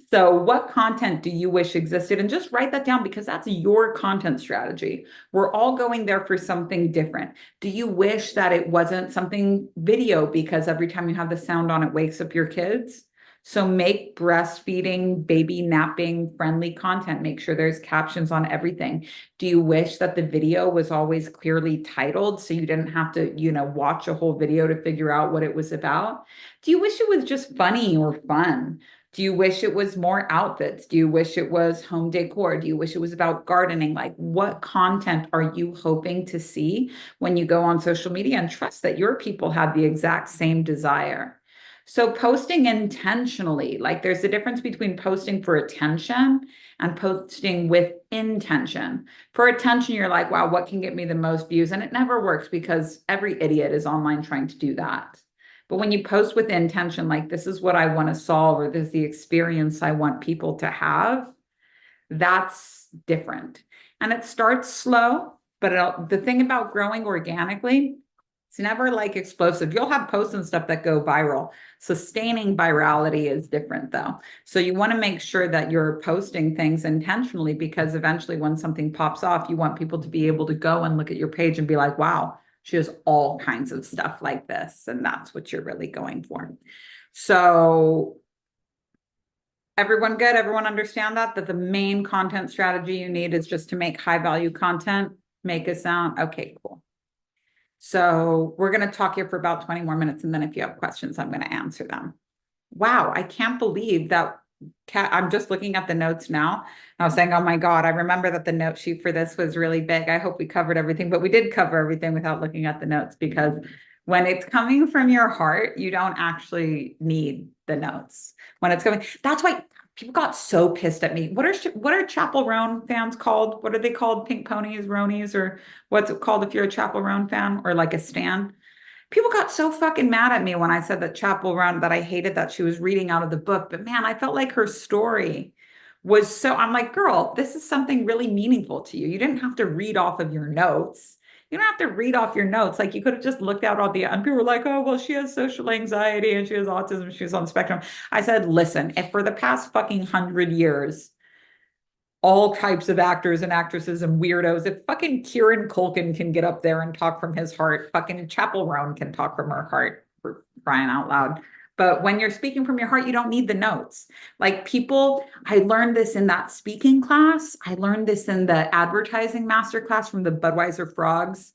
So what content do you wish existed? And just write that down because that's your content strategy. We're all going there for something different. Do you wish that it wasn't something video because every time you have the sound on, it wakes up your kids? So make breastfeeding, baby napping friendly content. Make sure there's captions on everything. Do you wish that the video was always clearly titled so you didn't have to, watch a whole video to figure out what it was about? Do you wish it was just funny or fun? Do you wish it was more outfits? Do you wish it was home decor? Do you wish it was about gardening? Like, what content are you hoping to see when you go on social media? And trust that your people have the exact same desire. So, posting intentionally, like, there's a difference between posting for attention and posting with intention. For attention, you're like, wow, what can get me the most views? And it never works because every idiot is online trying to do that. But when you post with intention, like this is what I want to solve, or this is the experience I want people to have, that's different. And it starts slow, but the thing about growing organically, it's never like explosive. You'll have posts and stuff that go viral. Sustaining virality is different though. So you want to make sure that you're posting things intentionally because eventually when something pops off, you want people to be able to go and look at your page and be like, wow, she has all kinds of stuff like this. And that's what you're really going for. So everyone good? Everyone understand that the main content strategy you need is just to make high value content, make a sound. Okay, cool. So we're going to talk here for about 20 more minutes. And then if you have questions, I'm going to answer them. Wow, I can't believe that. I'm just looking at the notes now. I was saying, oh my God, I remember that the note sheet for this was really big. I hope we covered everything, but we did cover everything without looking at the notes because when it's coming from your heart, you don't actually need the notes. When it's coming, that's why people got so pissed at me. What are Chapel Roan fans called? What are they called? Pink ponies, Ronies, or what's it called if you're a Chapel Roan fan or like a stan? People got so fucking mad at me when I said that Chapel Roan, that I hated that she was reading out of the book. But man, I felt like her story was so, I'm like, girl, this is something really meaningful to you. You didn't have to read off of your notes. You don't have to read off your notes. Like you could have just looked out all the, and people were like, oh, well, she has social anxiety and she has autism. She's on the spectrum. I said, listen, if for the past fucking 100 years, all types of actors and actresses and weirdos. If fucking Kieran Culkin can get up there and talk from his heart, fucking Chapel Roan can talk from her heart, for crying out loud. But when you're speaking from your heart, you don't need the notes. Like people, I learned this in that speaking class. I learned this in the advertising masterclass from the Budweiser Frogs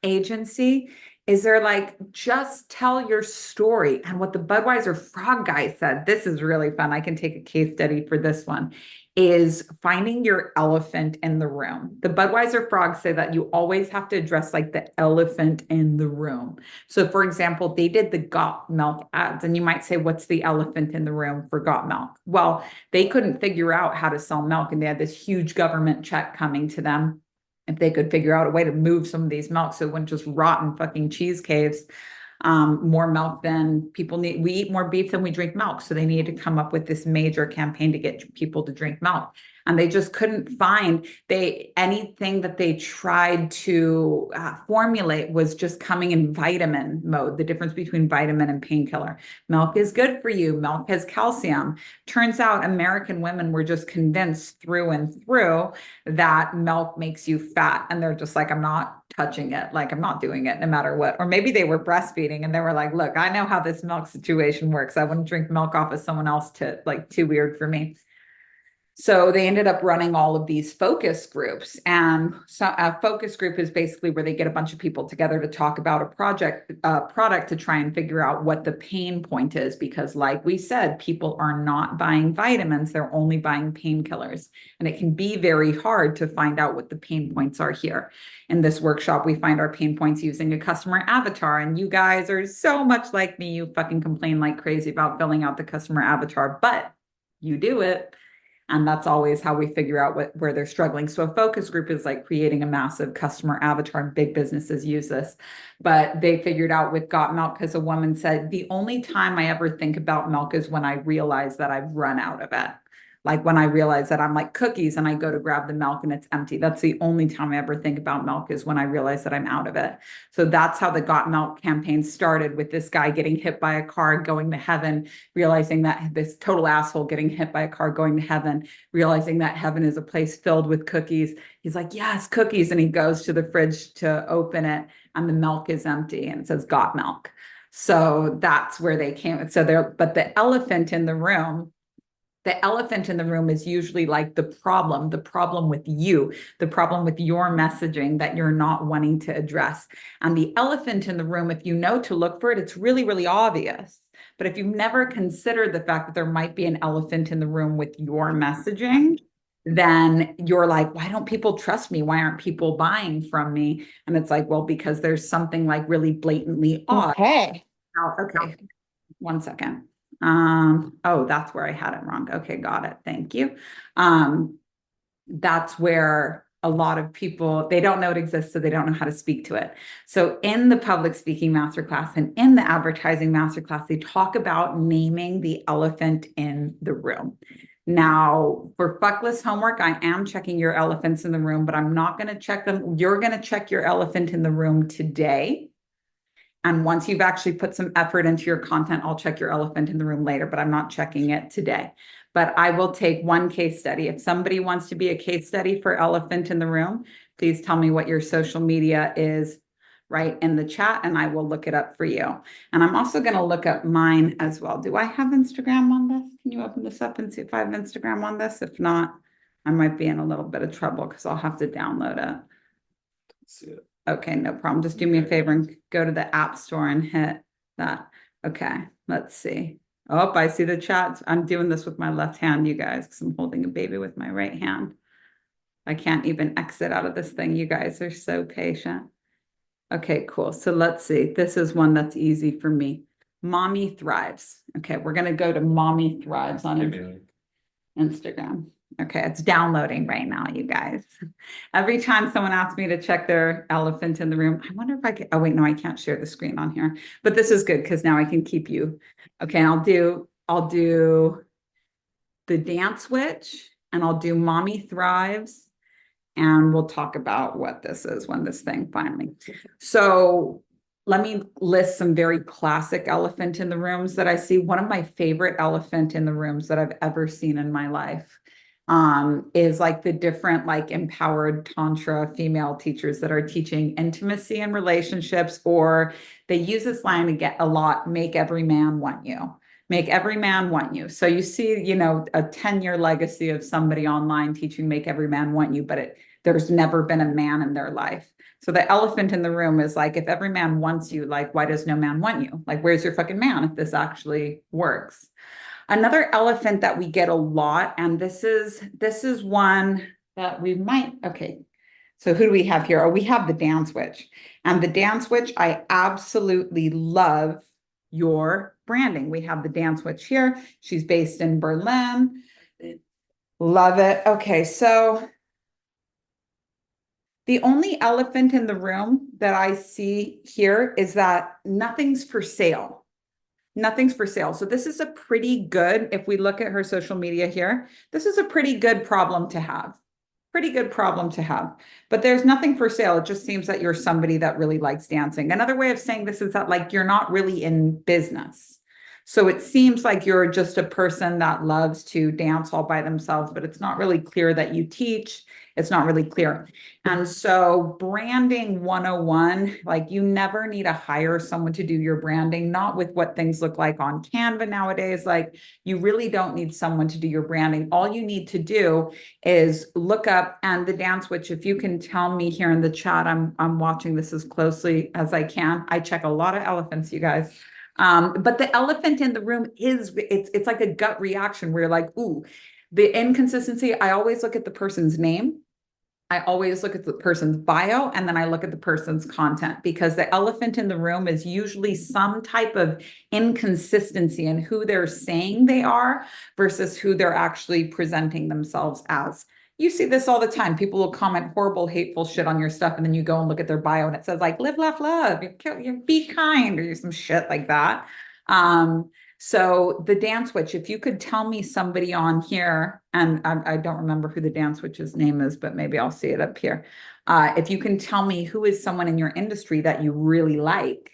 agency. Is there like, just tell your story. And what the Budweiser Frog guy said, this is really fun. I can take a case study for this one, is finding your elephant in the room. The Budweiser frogs say that you always have to address like the elephant in the room. So for example, they did the Got Milk ads, and you might say, what's the elephant in the room for Got Milk? Well, they couldn't figure out how to sell milk, and they had this huge government check coming to them if they could figure out a way to move some of these milks so it wouldn't just rot in fucking cheese caves. More milk than people need. We eat more beef than we drink milk. So they needed to come up with this major campaign to get people to drink milk. And they just couldn't find anything that they tried to formulate was just coming in vitamin mode, the difference between vitamin and painkiller. Milk is good for you. Milk has calcium. Turns out American women were just convinced through and through that milk makes you fat. And they're just like, I'm not touching it. Like, I'm not doing it no matter what. Or maybe they were breastfeeding and they were like, look, I know how this milk situation works. I wouldn't drink milk off of someone else, too weird for me. So they ended up running all of these focus groups. And so a focus group is basically where they get a bunch of people together to talk about a product to try and figure out what the pain point is. Because like we said, people are not buying vitamins, they're only buying painkillers. And it can be very hard to find out what the pain points are here. In this workshop, we find our pain points using a customer avatar. And you guys are so much like me. You fucking complain like crazy about filling out the customer avatar, but you do it. And that's always how we figure out where they're struggling. So a focus group is like creating a massive customer avatar. Big businesses use this, but they figured out with Got Milk because a woman said, the only time I ever think about milk is when I realize that I've run out of it. Like when I realize that I'm like cookies and I go to grab the milk and it's empty. That's the only time I ever think about milk, is when I realize that I'm out of it. So that's how the Got Milk campaign started, with this guy getting hit by a car, going to heaven, realizing that this total asshole getting hit by a car, going to heaven, realizing that heaven is a place filled with cookies. He's like, yes, cookies. And he goes to the fridge to open it and the milk is empty and it says Got Milk. So that's where they came. So there, but the elephant in the room is usually like the problem with you, the problem with your messaging that you're not wanting to address. And the elephant in the room, if you know to look for it, it's really, really obvious. But if you've never considered the fact that there might be an elephant in the room with your messaging, then you're like, why don't people trust me? Why aren't people buying from me? And it's like, well, because there's something like really blatantly odd. Okay. Oh, okay. 1 second. Oh, that's where I had it wrong. Okay, got it. Thank you. That's where a lot of people, they don't know it exists, so they don't know how to speak to it. So in the public speaking masterclass and in the advertising masterclass, they talk about naming the elephant in the room. Now, for fuckless homework, I am checking your elephants in the room, but I'm not going to check them. You're going to check your elephant in the room today. And once you've actually put some effort into your content, I'll check your elephant in the room later, but I'm not checking it today. But I will take one case study. If somebody wants to be a case study for elephant in the room, please tell me what your social media is right in the chat, and I will look it up for you. And I'm also going to look up mine as well. Do I have Instagram on this? Can you open this up and see if I have Instagram on this? If not, I might be in a little bit of trouble because I'll have to download it. See it. Okay, no problem. Just do me a favor and go to the App Store and hit that. Okay, let's see. Oh, I see the chats. I'm doing this with my left hand, you guys, because I'm holding a baby with my right hand. I can't even exit out of this thing. You guys are so patient. Okay, cool. So let's see. This is one that's easy for me. Mommy Thrives. Okay, we're going to go to Mommy Thrives on Instagram. Okay, it's downloading right now, you guys. Every time someone asks me to check their elephant in the room, I wonder if I can, oh wait, no, I can't share the screen on here, but this is good because now I can keep you. Okay, I'll do the dance witch and I'll do Mommy Thrives, and we'll talk about what this is when this thing finally. So let me list some very classic elephant in the rooms that I see. One of my favorite elephant in the rooms that I've ever seen in my life is like the different like empowered tantra female teachers that are teaching intimacy and relationships, or they use this line to get a lot, make every man want you. Make every man want you. So you see, you know, a 10-year legacy of somebody online teaching make every man want you, but there's never been a man in their life. So the elephant in the room is like, if every man wants you, like, why does no man want you? Like, where's your fucking man if this actually works? Another elephant that we get a lot, and this is one that we might, okay. So who do we have here? Oh, we have the dance witch. And the dance witch, I absolutely love your branding. We have the dance witch here. She's based in Berlin. Love it. Okay, so the only elephant in the room that I see here is that nothing's for sale. Nothing's for sale. So this is a pretty good, if we look at her social media here, this is a pretty good problem to have. Pretty good problem to have. But there's nothing for sale. It just seems that you're somebody that really likes dancing. Another way of saying this is that like you're not really in business. So it seems like you're just a person that loves to dance all by themselves, but it's not really clear that you teach. It's not really clear. And so branding 101, like you never need to hire someone to do your branding, not with what things look like on Canva nowadays. Like you really don't need someone to do your branding. All you need to do is look up, and the dance witch, if you can tell me here in the chat, I'm watching this as closely as I can. I check a lot of elephants, you guys. But the elephant in the room is, it's like a gut reaction where you're like, ooh, the inconsistency. I always look at the person's name. I always look at the person's bio, and then I look at the person's content, because the elephant in the room is usually some type of inconsistency in who they're saying they are versus who they're actually presenting themselves as. You see this all the time. People will comment horrible, hateful shit on your stuff, and then you go and look at their bio and it says like, live, laugh, love, you be kind, or some shit like that. So the dance witch, if you could tell me somebody on here, and I don't remember who the dance witch's name is, but maybe I'll see it up here. If you can tell me who is someone in your industry that you really like,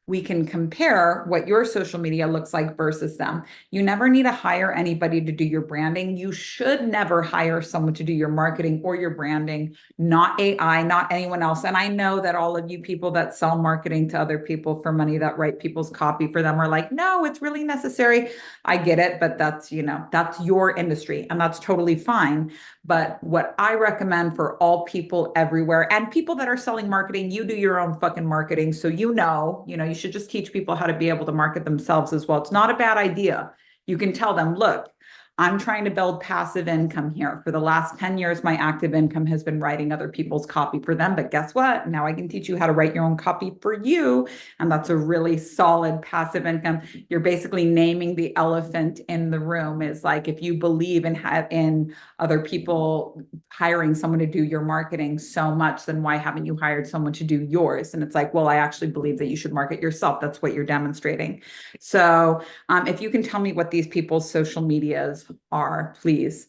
we can compare what your social media looks like versus them. You never need to hire anybody to do your branding. You should never hire someone to do your marketing or your branding, not AI, not anyone else. And I know that all of you people that sell marketing to other people for money, that write people's copy for them, are like, no, it's really necessary. I get it, but that's, that's your industry and that's totally fine. But what I recommend for all people everywhere and people that are selling marketing, you do your own fucking marketing. So, you should just teach people how to be able to market themselves as well. It's not a bad idea. You can tell them, look, I'm trying to build passive income here. For the last 10 years, my active income has been writing other people's copy for them. But guess what? Now I can teach you how to write your own copy for you. And that's a really solid passive income. You're basically naming the elephant in the room. Is like, if you believe in other people hiring someone to do your marketing so much, then why haven't you hired someone to do yours? And it's like, well, I actually believe that you should market yourself. That's what you're demonstrating. So if you can tell me what these people's social medias are, please.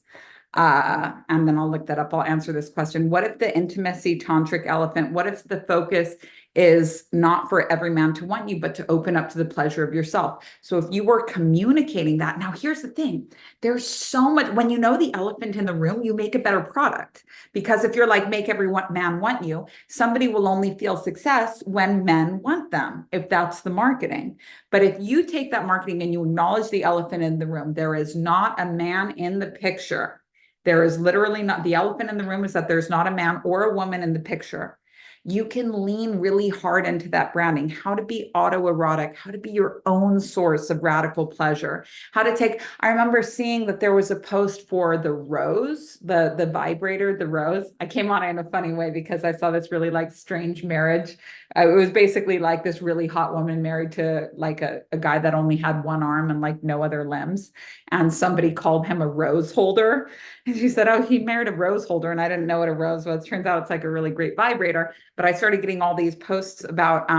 And then I'll look that up. I'll answer this question. What if the intimacy tantric elephant, what if the focus is not for every man to want you, but to open up to the pleasure of yourself? So if you were communicating that, now here's the thing, there's so much, when you know the elephant in the room, you make a better product. Because if you're like, make every man want you, somebody will only feel success when men want them, if that's the marketing. But if you take that marketing and you acknowledge the elephant in the room, there is not a man in the picture. There is literally not, the elephant in the room is that there's not a man or a woman in the picture. You can lean really hard into that branding, how to be autoerotic, how to be your own source of radical pleasure, how to take, I remember seeing that there was a post for the Rose, the vibrator, the Rose. I came on it in a funny way because I saw this really like strange marriage. It was basically like this really hot woman married to like a guy that only had one arm and like no other limbs. And somebody called him a rose holder. And she said, oh, he married a rose holder. And I didn't know what a rose was. Turns out it's like a really great vibrator. But I started getting all these posts about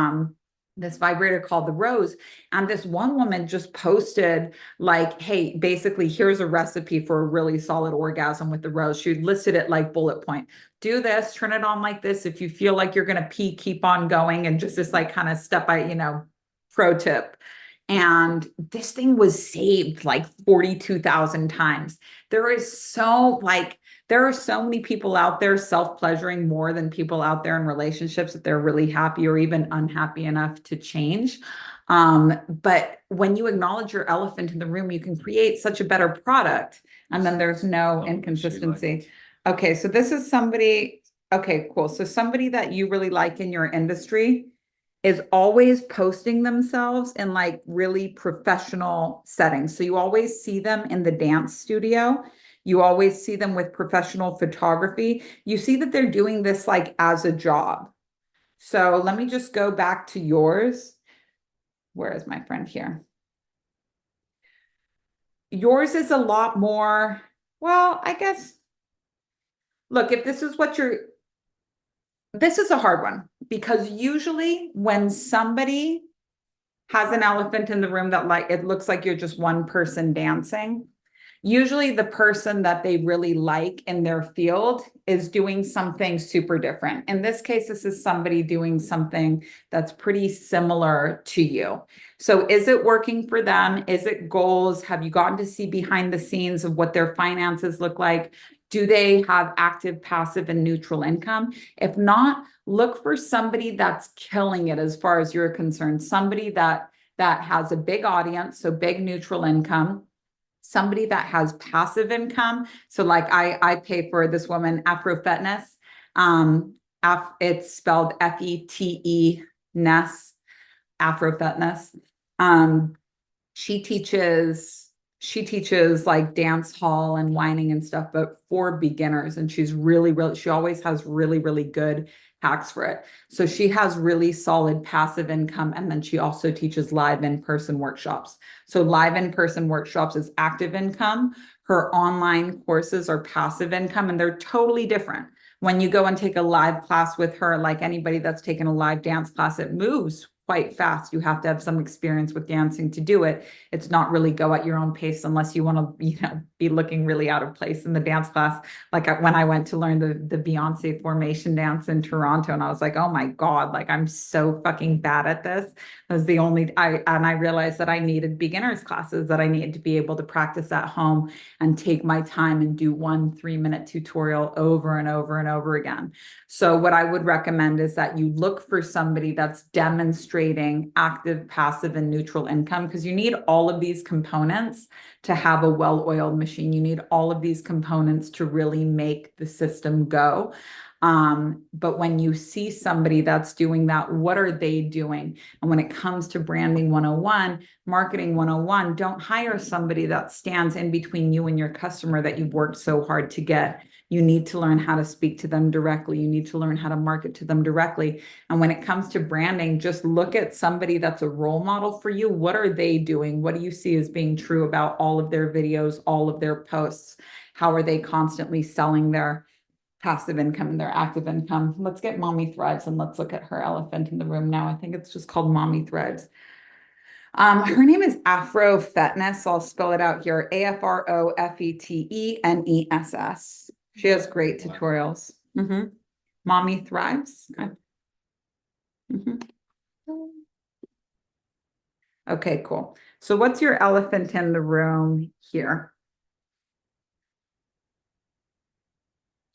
this vibrator called the Rose. And this one woman just posted like, hey, basically, here's a recipe for a really solid orgasm with the Rose. She listed it like bullet point. Do this, turn it on like this. If you feel like you're going to pee, keep on going. And just this like kind of step by, pro tip. And this thing was saved like 42,000 times. There are so many people out there self-pleasuring more than people out there in relationships that they're really happy or even unhappy enough to change. But when you acknowledge your elephant in the room, you can create such a better product. And then there's no inconsistency. Okay, so this is somebody, okay, cool. So somebody that you really like in your industry is always posting themselves in like really professional settings. So you always see them in the dance studio. You always see them with professional photography. You see that they're doing this like as a job. So let me just go back to yours. Where is my friend here? Yours is a lot more, well, I guess, look, if this is what this is a hard one because usually when somebody has an elephant in the room that like, it looks like you're just one person dancing, usually the person that they really like in their field is doing something super different. In this case, this is somebody doing something that's pretty similar to you. So is it working for them? Is it goals? Have you gotten to see behind the scenes of what their finances look like? Do they have active, passive, and neutral income? If not, look for somebody that's killing it as far as you're concerned. Somebody that has a big audience, so big neutral income. Somebody that has passive income. So like I pay for this woman, Afro Fitness. It's spelled Fete Ness, Afro Fitness. She teaches like dance hall and whining and stuff, but for beginners. And she's she always has really, really good hacks for it. So she has really solid passive income. And then she also teaches live in-person workshops. So live in-person workshops is active income. Her online courses are passive income, and they're totally different. When you go and take a live class with her, like anybody that's taken a live dance class, it moves quite fast. You have to have some experience with dancing to do it. It's not really go at your own pace unless you want to, be looking really out of place in the dance class. Like when I went to learn the Beyonce formation dance in Toronto, and I was like, oh my God, like I'm so fucking bad at this. That was the only, I realized that I needed beginners classes, that I needed to be able to practice at home and take my time and do 1 3-minute tutorial over and over and over again. So what I would recommend is that you look for somebody that's demonstrating active, passive, and neutral income, because you need all of these components to have a well-oiled machine. You need all of these components to really make the system go. But when you see somebody that's doing that, what are they doing? And when it comes to branding 101, marketing 101, don't hire somebody that stands in between you and your customer that you've worked so hard to get. You need to learn how to speak to them directly. You need to learn how to market to them directly. And when it comes to branding, just look at somebody that's a role model for you. What are they doing? What do you see as being true about all of their videos, all of their posts? How are they constantly selling their passive income and their active income? Let's get Mommy Thrives and let's look at her elephant in the room now. I think it's just called Mommy Thrives. Her name is Afro Fetness. I'll spell it out here. AFROFETENESS. She has great tutorials. Mommy Thrives. Okay, cool. So what's your elephant in the room here?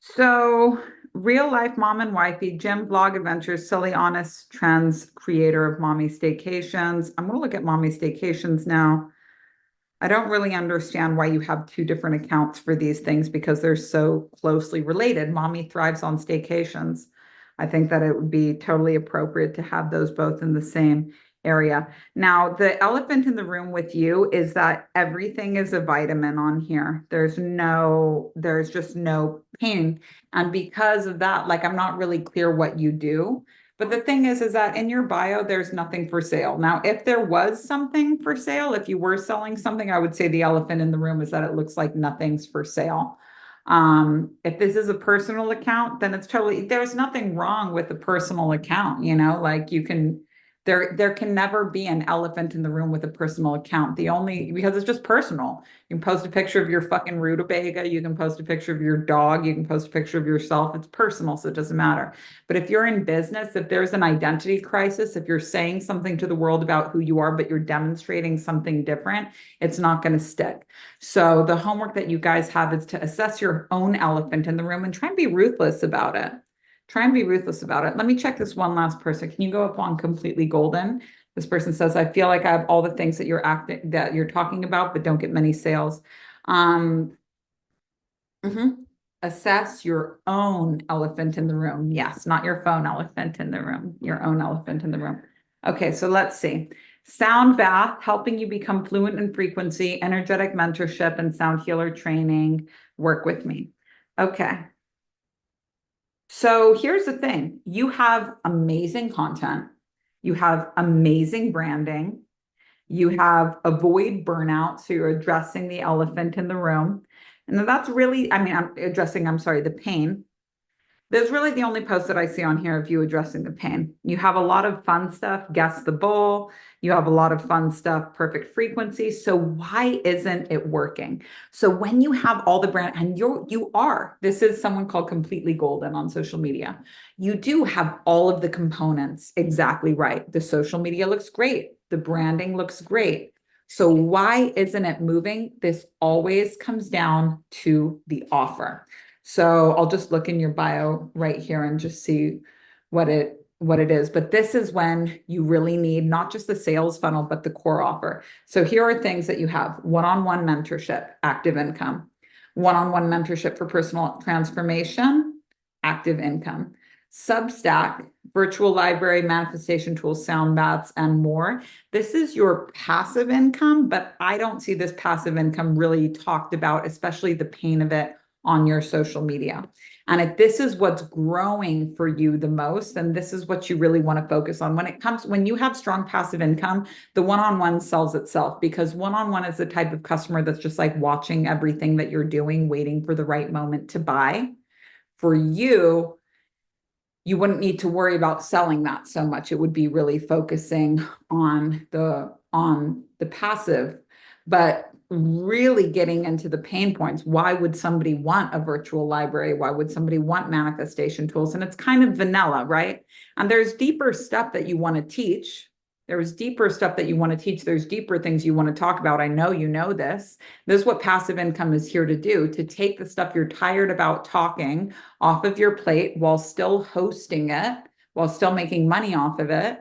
So real life mom and wifey, gym, vlog adventures, silly, honest trends, creator of Mommy Staycations. I'm going to look at Mommy Staycations now. I don't really understand why you have 2 different accounts for these things, because they're so closely related. Mommy Thrives on Staycations. I think that it would be totally appropriate to have those both in the same area. Now, the elephant in the room with you is that everything is a vitamin on here. There's just no pain. And because of that, like, I'm not really clear what you do. But the thing is that in your bio, there's nothing for sale. Now, if there was something for sale, if you were selling something, I would say the elephant in the room is that it looks like nothing's for sale. If this is a personal account, then there's nothing wrong with a personal account, like there can never be an elephant in the room with a personal account. Because it's just personal. You can post a picture of your fucking rutabaga. You can post a picture of your dog. You can post a picture of yourself. It's personal, so it doesn't matter. But if you're in business, if there's an identity crisis, if you're saying something to the world about who you are, but you're demonstrating something different, it's not going to stick. So the homework that you guys have is to assess your own elephant in the room and try and be ruthless about it. Try and be ruthless about it. Let me check this one last person. Can you go up on Completely Golden? This person says, I feel like I have all the things that you're talking about, but don't get many sales. Assess your own elephant in the room. Yes, not your phone elephant in the room, your own elephant in the room. Okay, so let's see. Sound bath, helping you become fluent in frequency, energetic mentorship, and sound healer training. Work with me. Okay. So here's the thing. You have amazing content. You have amazing branding. You have avoid burnout. So you're addressing the elephant in the room. And that's really, I'm sorry, the pain. There's really the only post that I see on here of you addressing the pain. You have a lot of fun stuff, guess the bowl. You have a lot of fun stuff, perfect frequency. So why isn't it working? So when you have all the brand, and this is someone called Completely Golden on social media. You do have all of the components exactly right. The social media looks great. The branding looks great. So why isn't it moving? This always comes down to the offer. So I'll just look in your bio right here and just see what it is. But this is when you really need not just the sales funnel, but the core offer. So here are things that you have: one-on-one mentorship, active income; one-on-one mentorship for personal transformation, active income; Substack, virtual library, manifestation tools, sound baths, and more. This is your passive income, but I don't see this passive income really talked about, especially the pain of it, on your social media. And if this is what's growing for you the most, then this is what you really want to focus on. When you have strong passive income, the one-on-one sells itself, because one-on-one is the type of customer that's just like watching everything that you're doing, waiting for the right moment to buy. For you, you wouldn't need to worry about selling that so much. It would be really focusing on the passive, but really getting into the pain points. Why would somebody want a virtual library? Why would somebody want manifestation tools? And it's kind of vanilla, right? And there's deeper stuff that you want to teach. There's deeper stuff that you want to teach. There's deeper things you want to talk about. I know you know this. This is what passive income is here to do, to take the stuff you're tired about talking off of your plate while still hosting it, while still making money off of it,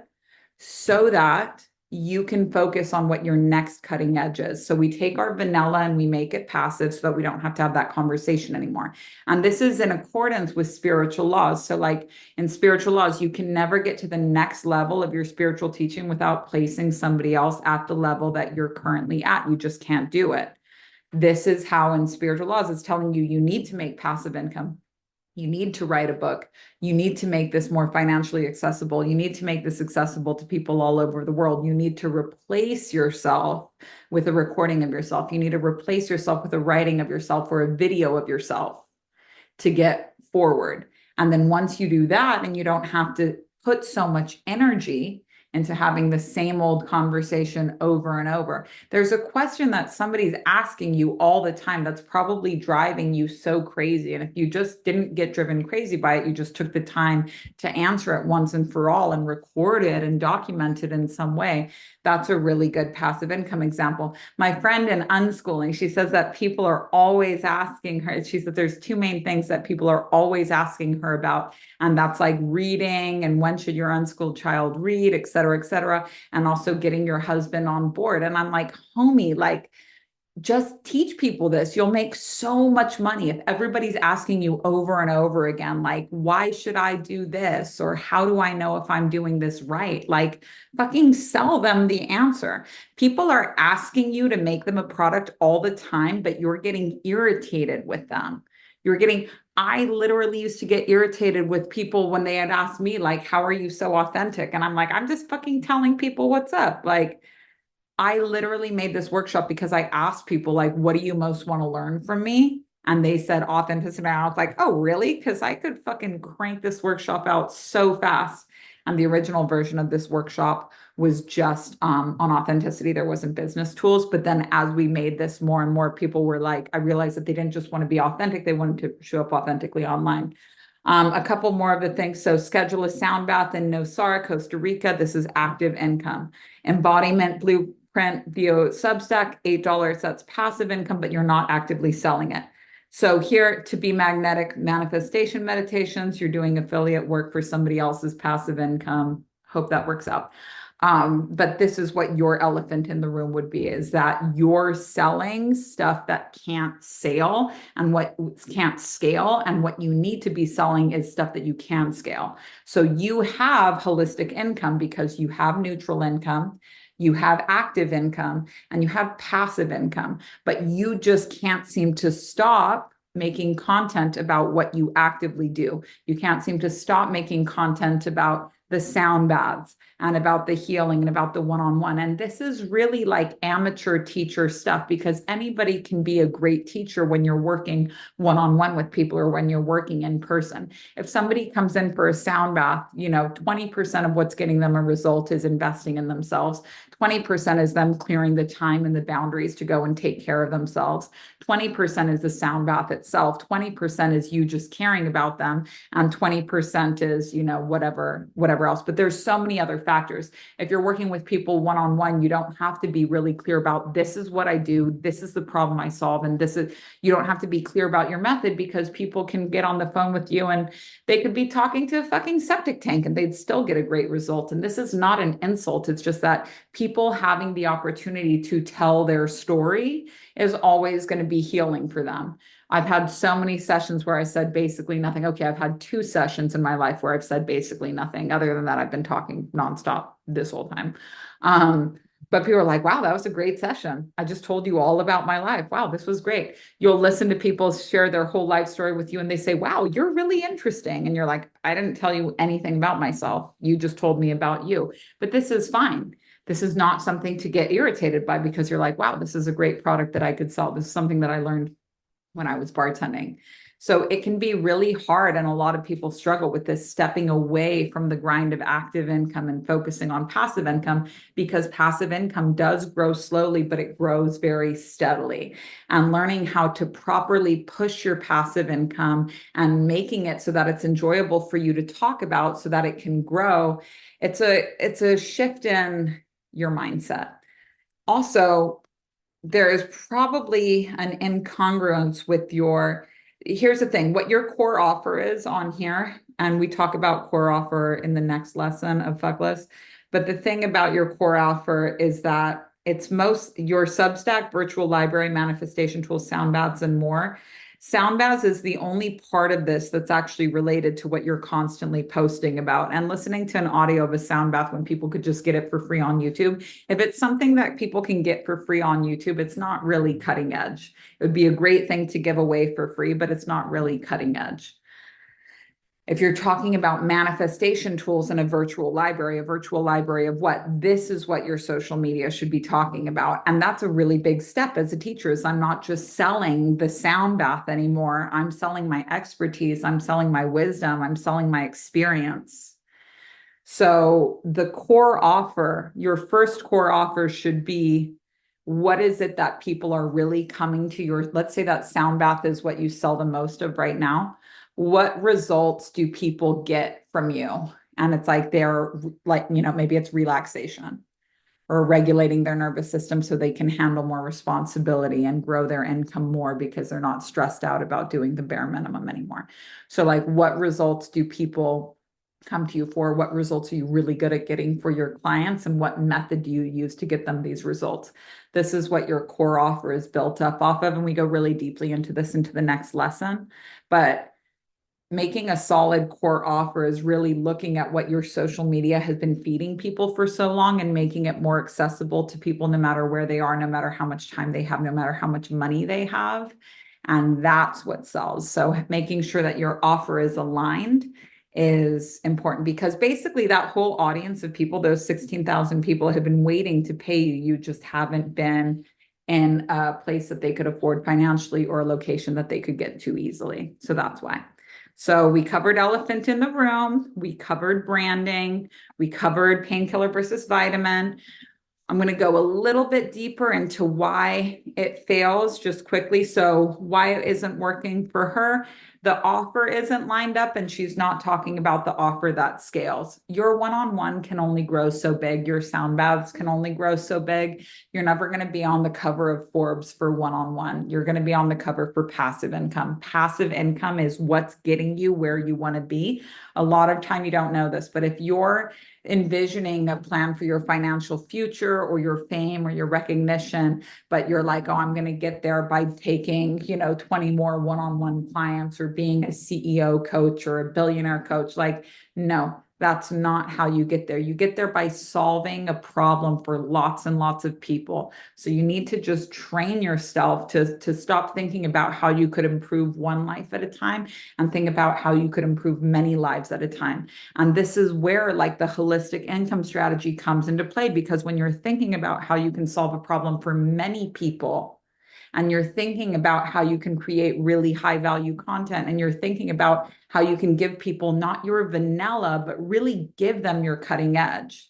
so that you can focus on what your next cutting edge is. So we take our vanilla and we make it passive so that we don't have to have that conversation anymore. And this is in accordance with spiritual laws. So like in spiritual laws, you can never get to the next level of your spiritual teaching without placing somebody else at the level that you're currently at. You just can't do it. This is how in spiritual laws, it's telling you, you need to make passive income. You need to write a book. You need to make this more financially accessible. You need to make this accessible to people all over the world. You need to replace yourself with a recording of yourself. You need to replace yourself with a writing of yourself or a video of yourself to get forward. And then once you do that, and you don't have to put so much energy into having the same old conversation over and over. There's a question that somebody's asking you all the time that's probably driving you so crazy. And if you just didn't get driven crazy by it, you just took the time to answer it once and for all and record it and document it in some way, that's a really good passive income example. My friend in unschooling, she says that people are always asking her, she said there's two main things that people are always asking her about. And that's like reading and when should your unschooled child read, et cetera, and also getting your husband on board. And I'm like, homie, like, just teach people this. You'll make so much money if everybody's asking you over and over again, like, why should I do this? Or how do I know if I'm doing this right? Like, fucking sell them the answer. People are asking you to make them a product all the time, but you're getting irritated with them. I literally used to get irritated with people when they had asked me, like, how are you so authentic? And I'm like, I'm just fucking telling people what's up. Like, I literally made this workshop because I asked people, like, what do you most want to learn from me? And they said authenticity. And I was like, oh, really? Because I could fucking crank this workshop out so fast. And the original version of this workshop was just on authenticity. There wasn't business tools. But then as we made this more and more, people were like, I realized that they didn't just want to be authentic. They wanted to show up authentically online. A couple more of the things. So schedule a sound bath in Nosara, Costa Rica. This is active income. Embodiment blueprint via Substack, $8. That's passive income, but you're not actively selling it. So here, to be magnetic manifestation meditations, you're doing affiliate work for somebody else's passive income. Hope that works out. But this is what your elephant in the room would be, is that you're selling stuff that can't sell and what can't scale, and what you need to be selling is stuff that you can scale. So you have holistic income because you have neutral income, you have active income, and you have passive income, but you just can't seem to stop making content about what you actively do. You can't seem to stop making content about the sound baths and about the healing and about the one-on-one. And this is really like amateur teacher stuff, because anybody can be a great teacher when you're working one-on-one with people or when you're working in person. If somebody comes in for a sound bath, 20% of what's getting them a result is investing in themselves. 20% is them clearing the time and the boundaries to go and take care of themselves. 20% is the sound bath itself. 20% is you just caring about them. And 20% is, whatever else. But there's so many other factors. If you're working with people one-on-one, you don't have to be really clear about, this is what I do, this is the problem I solve, and you don't have to be clear about your method, because people can get on the phone with you and they could be talking to a fucking septic tank and they'd still get a great result. And this is not an insult. It's just that people having the opportunity to tell their story is always going to be healing for them. I've had so many sessions where I said basically nothing. Okay, I've had 2 sessions in my life where I've said basically nothing. Other than that, I've been talking nonstop this whole time. But people are like, wow, that was a great session. I just told you all about my life. Wow, this was great. You'll listen to people share their whole life story with you and they say, wow, you're really interesting. And you're like, I didn't tell you anything about myself. You just told me about you. But this is fine. This is not something to get irritated by because you're like, wow, this is a great product that I could sell. This is something that I learned when I was bartending. So it can be really hard. And a lot of people struggle with this stepping away from the grind of active income and focusing on passive income because passive income does grow slowly, but it grows very steadily. And learning how to properly push your passive income and making it so that it's enjoyable for you to talk about so that it can grow. It's a shift in your mindset. Also, there is probably an incongruence with here's the thing, what your core offer is on here, and we talk about core offer in the next lesson of Fuckless, but the thing about your core offer is that it's your Substack, virtual library, manifestation tools, sound baths, and more. Sound baths is the only part of this that's actually related to what you're constantly posting about. And listening to an audio of a sound bath when people could just get it for free on YouTube, if it's something that people can get for free on YouTube, it's not really cutting edge. It would be a great thing to give away for free, but it's not really cutting edge. If you're talking about manifestation tools in a virtual library of what? This is what your social media should be talking about. And that's a really big step as a teacher is I'm not just selling the sound bath anymore. I'm selling my expertise. I'm selling my wisdom. I'm selling my experience. So the core offer, your first core offer should be, what is it that people are really coming to let's say that sound bath is what you sell the most of right now. What results do people get from you? And it's like they're like, maybe it's relaxation or regulating their nervous system so they can handle more responsibility and grow their income more because they're not stressed out about doing the bare minimum anymore. So like, what results do people come to you for? What results are you really good at getting for your clients? And what method do you use to get them these results? This is what your core offer is built up off of. And we go really deeply into this into the next lesson. But making a solid core offer is really looking at what your social media has been feeding people for so long and making it more accessible to people no matter where they are, no matter how much time they have, no matter how much money they have. And that's what sells. So making sure that your offer is aligned is important because basically that whole audience of people, those 16,000 people have been waiting to pay you. You just haven't been in a place that they could afford financially or a location that they could get to easily. So that's why. So we covered elephant in the room. We covered branding. We covered painkiller versus vitamin. I'm going to go a little bit deeper into why it fails just quickly. So why it isn't working for her. The offer isn't lined up and she's not talking about the offer that scales. Your one-on-one can only grow so big. Your sound baths can only grow so big. You're never going to be on the cover of Forbes for one-on-one. You're going to be on the cover for passive income. Passive income is what's getting you where you want to be. A lot of time you don't know this, but if you're envisioning a plan for your financial future or your fame or your recognition, but you're like, oh, I'm going to get there by taking, 20 more one-on-one clients or being a CEO coach or a billionaire coach. Like, no, that's not how you get there. You get there by solving a problem for lots and lots of people. So you need to just train yourself to stop thinking about how you could improve one life at a time and think about how you could improve many lives at a time. And this is where like the holistic income strategy comes into play, because when you're thinking about how you can solve a problem for many people, and you're thinking about how you can create really high value content, and you're thinking about how you can give people not your vanilla, but really give them your cutting edge.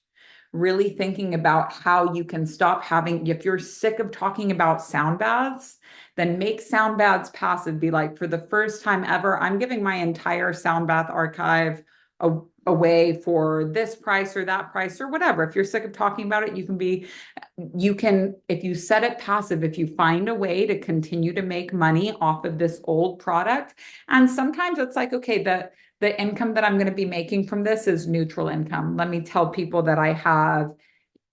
Really thinking about how you can stop having, if you're sick of talking about sound baths, then make sound baths passive. Be like, for the first time ever, I'm giving my entire sound bath archive away for this price or that price or whatever. If you're sick of talking about it, if you set it passive, if you find a way to continue to make money off of this old product. And sometimes it's like, okay, the income that I'm going to be making from this is neutral income. Let me tell people that I have,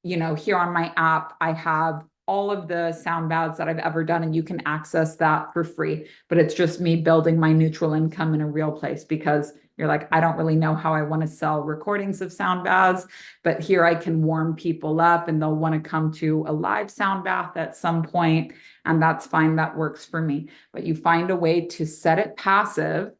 here on my app, I have all of the sound baths that I've ever done, and you can access that for free. But it's just me building my neutral income in a real place, because you're like, I don't really know how I want to sell recordings of sound baths, but here I can warm people up and they'll want to come to a live sound bath at some point, and that's fine. That works for me. But you find a way to set it passive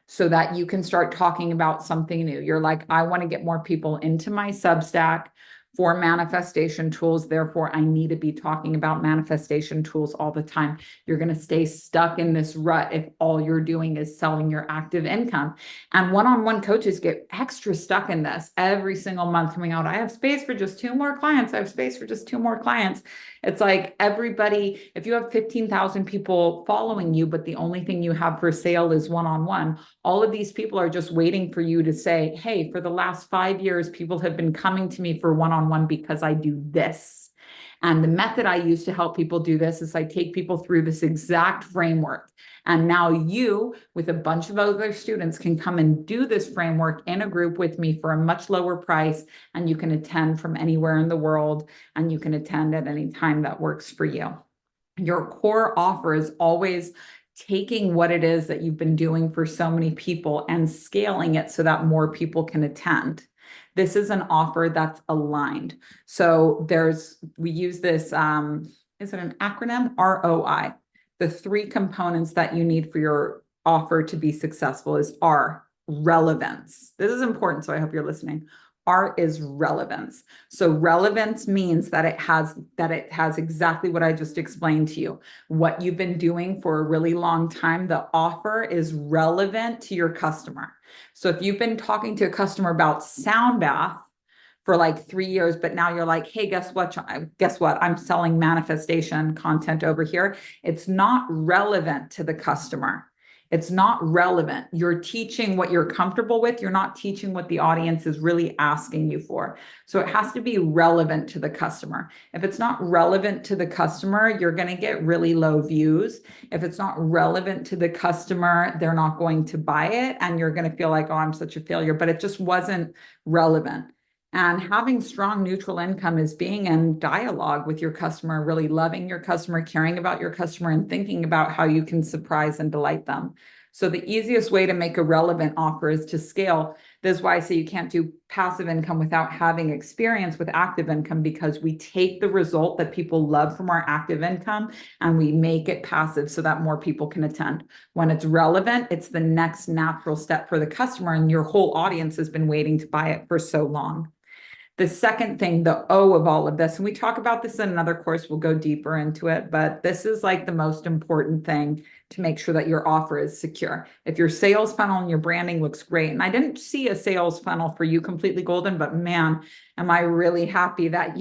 so that you can start talking about something new. You're like, I want to get more people into my Substack for manifestation tools. Therefore, I need to be talking about manifestation tools all the time. You're going to stay stuck in this rut if all you're doing is selling your active income. And one-on-one coaches get extra stuck in this every single month coming out. I have space for just 2 more clients. I have space for just 2 more clients. It's like everybody, if you have 15,000 people following you, but the only thing you have for sale is one-on-one, all of these people are just waiting for you to say, hey, for the last 5 years, people have been coming to me for one-on-one because I do this. And the method I use to help people do this is I take people through this exact framework. And now you, with a bunch of other students, can come and do this framework in a group with me for a much lower price. And you can attend from anywhere in the world, and you can attend at any time that works for you. Your core offer is always taking what it is that you've been doing for so many people and scaling it so that more people can attend. This is an offer that's aligned. So we use this, is it an acronym? ROI. The 3 components that you need for your offer to be successful is R, relevance. This is important, so I hope you're listening. R is relevance. So relevance means that it has exactly what I just explained to you. What you've been doing for a really long time, the offer is relevant to your customer. So if you've been talking to a customer about sound bath for like 3 years, but now you're like, hey, guess what? I'm selling manifestation content over here. It's not relevant to the customer. It's not relevant. You're teaching what you're comfortable with. You're not teaching what the audience is really asking you for. So it has to be relevant to the customer. If it's not relevant to the customer, you're going to get really low views. If it's not relevant to the customer, they're not going to buy it. And you're going to feel like, oh, I'm such a failure, but it just wasn't relevant. And having strong neutral income is being in dialogue with your customer, really loving your customer, caring about your customer, and thinking about how you can surprise and delight them. So the easiest way to make a relevant offer is to scale. This is why I say you can't do passive income without having experience with active income, because we take the result that people love from our active income and we make it passive so that more people can attend. When it's relevant, it's the next natural step for the customer, and your whole audience has been waiting to buy it for so long. The second thing, the O of all of this, and we talk about this in another course, we'll go deeper into it, but this is like the most important thing to make sure that your offer is secure. If your sales funnel and your branding looks great, and I didn't see a sales funnel for you completely golden, but man, am I really happy that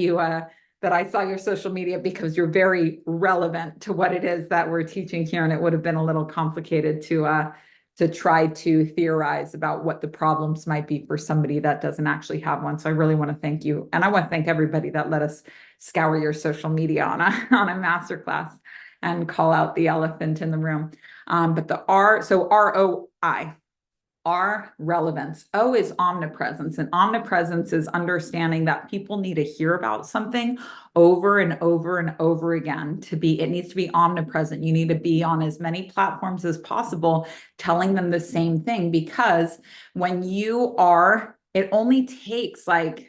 that I saw your social media, because you're very relevant to what it is that we're teaching here. And it would have been a little complicated to try to theorize about what the problems might be for somebody that doesn't actually have one. So I really want to thank you. And I want to thank everybody that let us scour your social media on a masterclass and call out the elephant in the room. But the R, so ROI. R, relevance. O is omnipresence. And omnipresence is understanding that people need to hear about something over and over and over again. It needs to be omnipresent. You need to be on as many platforms as possible, telling them the same thing, because when it only takes like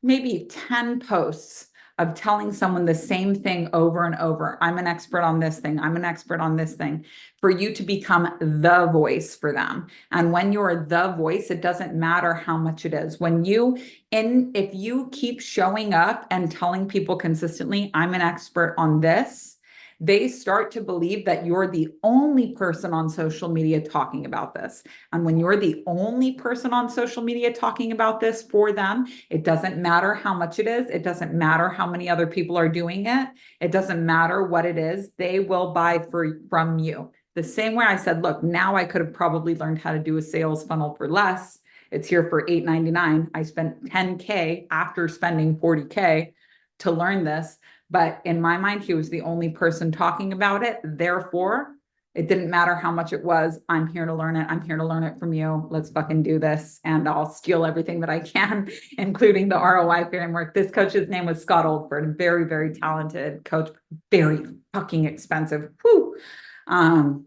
maybe 10 posts of telling someone the same thing over and over. I'm an expert on this thing. I'm an expert on this thing, for you to become the voice for them. And when you're the voice, it doesn't matter how much it is. If you keep showing up and telling people consistently, I'm an expert on this, they start to believe that you're the only person on social media talking about this. And when you're the only person on social media talking about this for them, it doesn't matter how much it is. It doesn't matter how many other people are doing it. It doesn't matter what it is. They will buy from you. The same way I said, look, now I could have probably learned how to do a sales funnel for less. It's here for $8.99. I spent $10K after spending $40K to learn this. But in my mind, he was the only person talking about it. Therefore, It didn't matter how much it was. I'm here to learn it. I'm here to learn it from you. Let's fucking do this. And I'll steal everything that I can, including the ROI framework. This coach's name was Scott Oldford, very, very talented coach, very fucking expensive. Whew.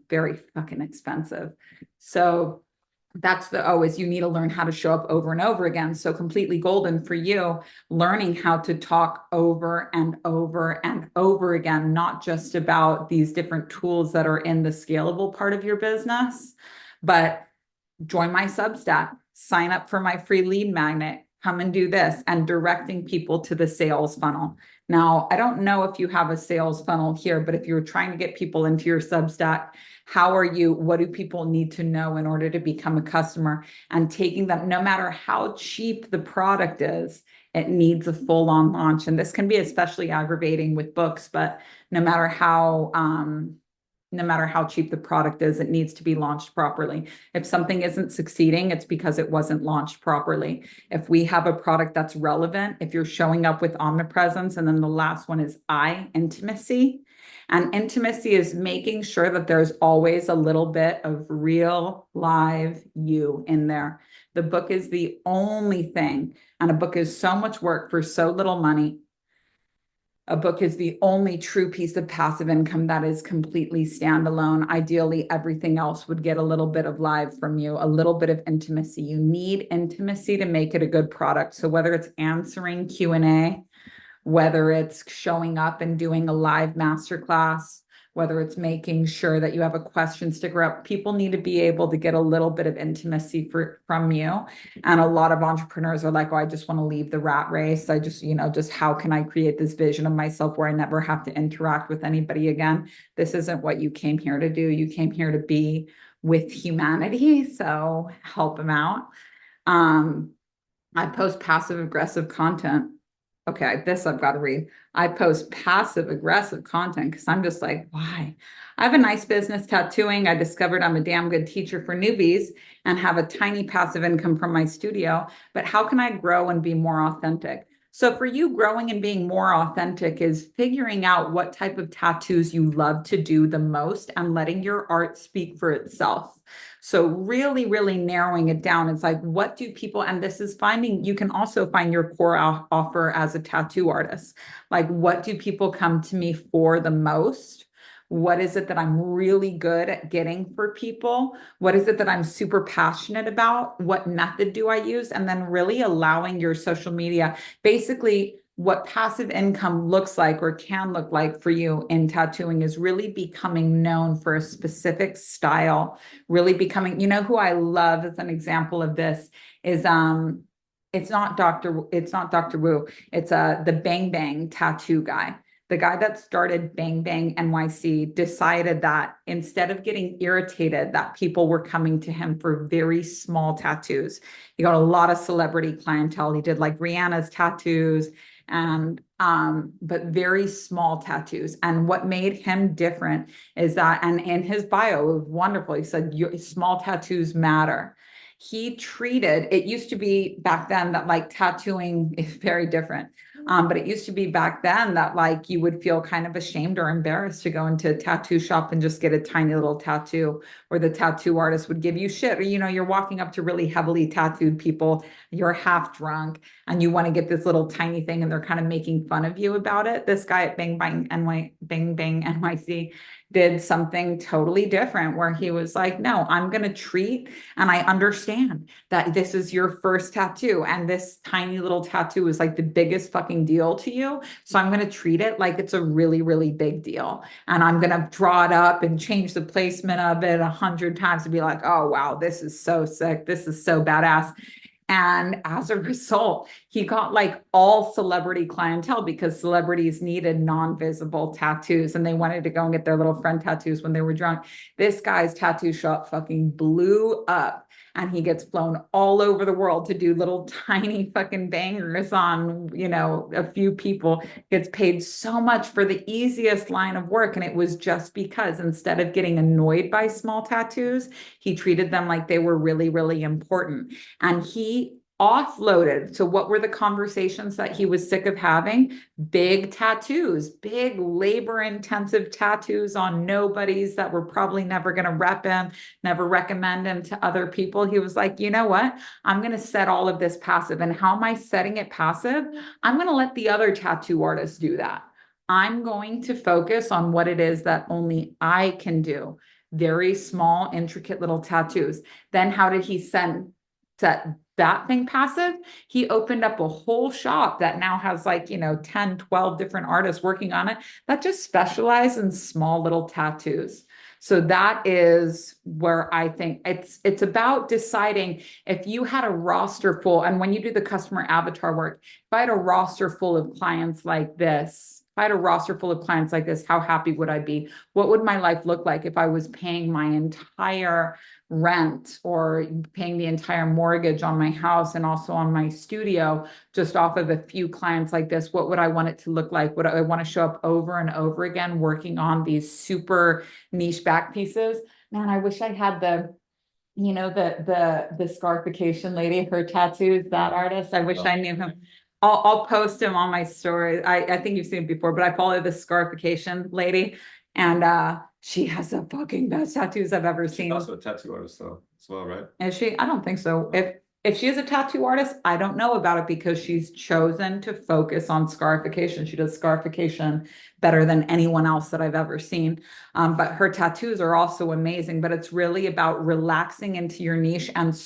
Very fucking expensive. So that's the is you need to learn how to show up over and over again. So completely golden for you, learning how to talk over and over and over again, not just about these different tools that are in the scalable part of your business, but join my Substack, sign up for my free lead magnet, come and do this, and directing people to the sales funnel. Now, I don't know if you have a sales funnel here, but if you're trying to get people into your Substack, what do people need to know in order to become a customer? And taking them, no matter how cheap the product is, it needs a full-on launch. And this can be especially aggravating with books, but no matter how cheap the product is, it needs to be launched properly. If something isn't succeeding, it's because it wasn't launched properly. If we have a product that's relevant, if you're showing up with omnipresence, and then the last one is intimacy. And intimacy is making sure that there's always a little bit of real live you in there. The book is the only thing, and a book is so much work for so little money. A book is the only true piece of passive income that is completely standalone. Ideally, everything else would get a little bit of live from you, a little bit of intimacy. You need intimacy to make it a good product. So whether it's answering Q&A, whether it's showing up and doing a live masterclass, whether it's making sure that you have a question sticker up, people need to be able to get a little bit of intimacy from you. And a lot of entrepreneurs are like, oh, I just want to leave the rat race. I just, just how can I create this vision of myself where I never have to interact with anybody again? This isn't what you came here to do. You came here to be with humanity. So help them out. I post passive aggressive content. Okay, this I've got to read. I post passive aggressive content because I'm just like, why? I have a nice business tattooing. I discovered I'm a damn good teacher for newbies and have a tiny passive income from my studio. But how can I grow and be more authentic? So for you, growing and being more authentic is figuring out what type of tattoos you love to do the most and letting your art speak for itself. So really, really narrowing it down. It's like, what do people, and this is you can also find your core offer as a tattoo artist. Like, what do people come to me for the most? What is it that I'm really good at getting for people? What is it that I'm super passionate about? What method do I use? And then really allowing your social media, basically what passive income looks like or can look like for you in tattooing is really becoming known for a specific style, really becoming, who I love as an example of this is, it's not Dr. Wu, it's the Bang Bang tattoo guy. The guy that started Bang Bang NYC decided that instead of getting irritated that people were coming to him for very small tattoos, he got a lot of celebrity clientele. He did like Rihanna's tattoos and but very small tattoos. And what made him different is that, and in his bio, it was wonderful. He said, small tattoos matter. It used to be back then that like tattooing is very different. But it used to be back then that like you would feel kind of ashamed or embarrassed to go into a tattoo shop and just get a tiny little tattoo, or the tattoo artist would give you shit, or you're walking up to really heavily tattooed people, you're half drunk and you want to get this little tiny thing and they're kind of making fun of you about it. This guy at Bang Bang NYC did something totally different where he was like, no, I'm going to treat, and I understand that this is your first tattoo and this tiny little tattoo is like the biggest fucking deal to you. So I'm going to treat it like it's a really, really big deal. And I'm going to draw it up and change the placement of it 100 times to be like, oh, wow, this is so sick. This is so badass. And as a result, he got like all celebrity clientele because celebrities needed non-visible tattoos and they wanted to go and get their little friend tattoos when they were drunk. This guy's tattoo shop fucking blew up. And he gets flown all over the world to do little tiny fucking bangers on, a few people, gets paid so much for the easiest line of work. And it was just because instead of getting annoyed by small tattoos, he treated them like they were really, really important. And he offloaded. So what were the conversations that he was sick of having? Big tattoos, big labor intensive tattoos on nobodies that were probably never going to rep him, never recommend him to other people. He was like, you know what? I'm going to set all of this passive. And how am I setting it passive? I'm going to let the other tattoo artists do that. I'm going to focus on what it is that only I can do. Very small, intricate little tattoos. Then how did he set that thing passive? He opened up a whole shop that now has like, 10, 12 different artists working on it that just specialize in small little tattoos. So that is where I think it's about deciding if you had a roster full, and when you do the customer avatar work, if I had a roster full of clients like this, if I had a roster full of clients like this, how happy would I be? What would my life look like if I was paying my entire rent or paying the entire mortgage on my house and also on my studio just off of a few clients like this? What would I want it to look like? Would I want to show up over and over again working on these super niche back pieces? Man, I wish I had the scarification lady, her tattoos, that artist. I wish I knew him. I'll post him on my story. I think you've seen it before, but I follow this scarification lady, and she has the fucking best tattoos I've ever She's seen. also a tattoo artist though, as well, right? Is she? I don't think so. If she is a tattoo artist, I don't know about it because she's chosen to focus on scarification. She does scarification better than anyone else that I've ever seen. But her tattoos are also amazing. But it's really about relaxing into your niche and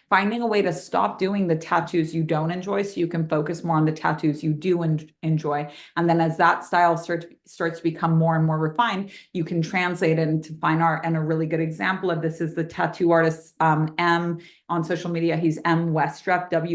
finding a way to stop doing the tattoos you don't enjoy so you can focus more on the tattoos you do enjoy. And then as that style starts to become more and more refined, you can translate it into fine art. And a really good example of this is the tattoo artist M on social media. He's M Westrup, Westrup.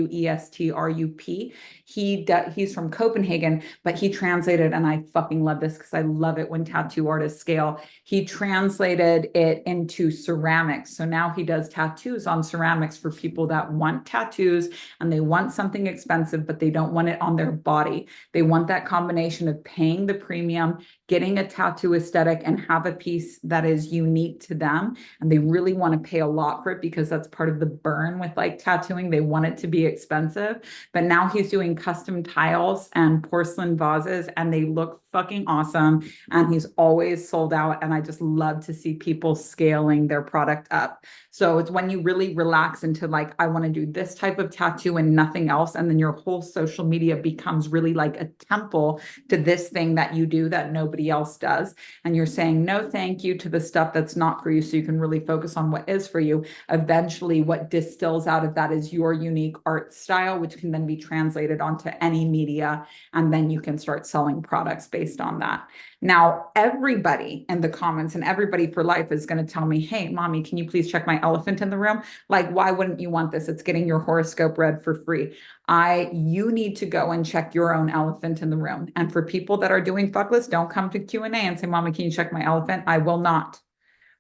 He's from Copenhagen, but he translated, and I fucking love this because I love it when tattoo artists scale. He translated it into ceramics. So now he does tattoos on ceramics for people that want tattoos and they want something expensive, but they don't want it on their body. They want that combination of paying the premium, getting a tattoo aesthetic, and have a piece that is unique to them. And they really want to pay a lot for it because that's part of the burn with like tattooing. They want it to be expensive. But now he's doing custom tiles and porcelain vases, and they look fucking awesome. And he's always sold out. And I just love to see people scaling their product up. So it's when you really relax into like, I want to do this type of tattoo and nothing else. And then your whole social media becomes really like a temple to this thing that you do that nobody else does. And you're saying no thank you to the stuff that's not for you so you can really focus on what is for you. Eventually, what distills out of that is your unique art style, which can then be translated onto any media. And then you can start selling products based on that. Now, everybody in the comments and everybody for life is going to tell me, hey, mommy, can you please check my elephant in the room? Like, why wouldn't you want this? It's getting your horoscope read for free. You need to go and check your own elephant in the room. And for people that are doing fuckless, don't come to Q&A and say, mommy, can you check my elephant? I will not.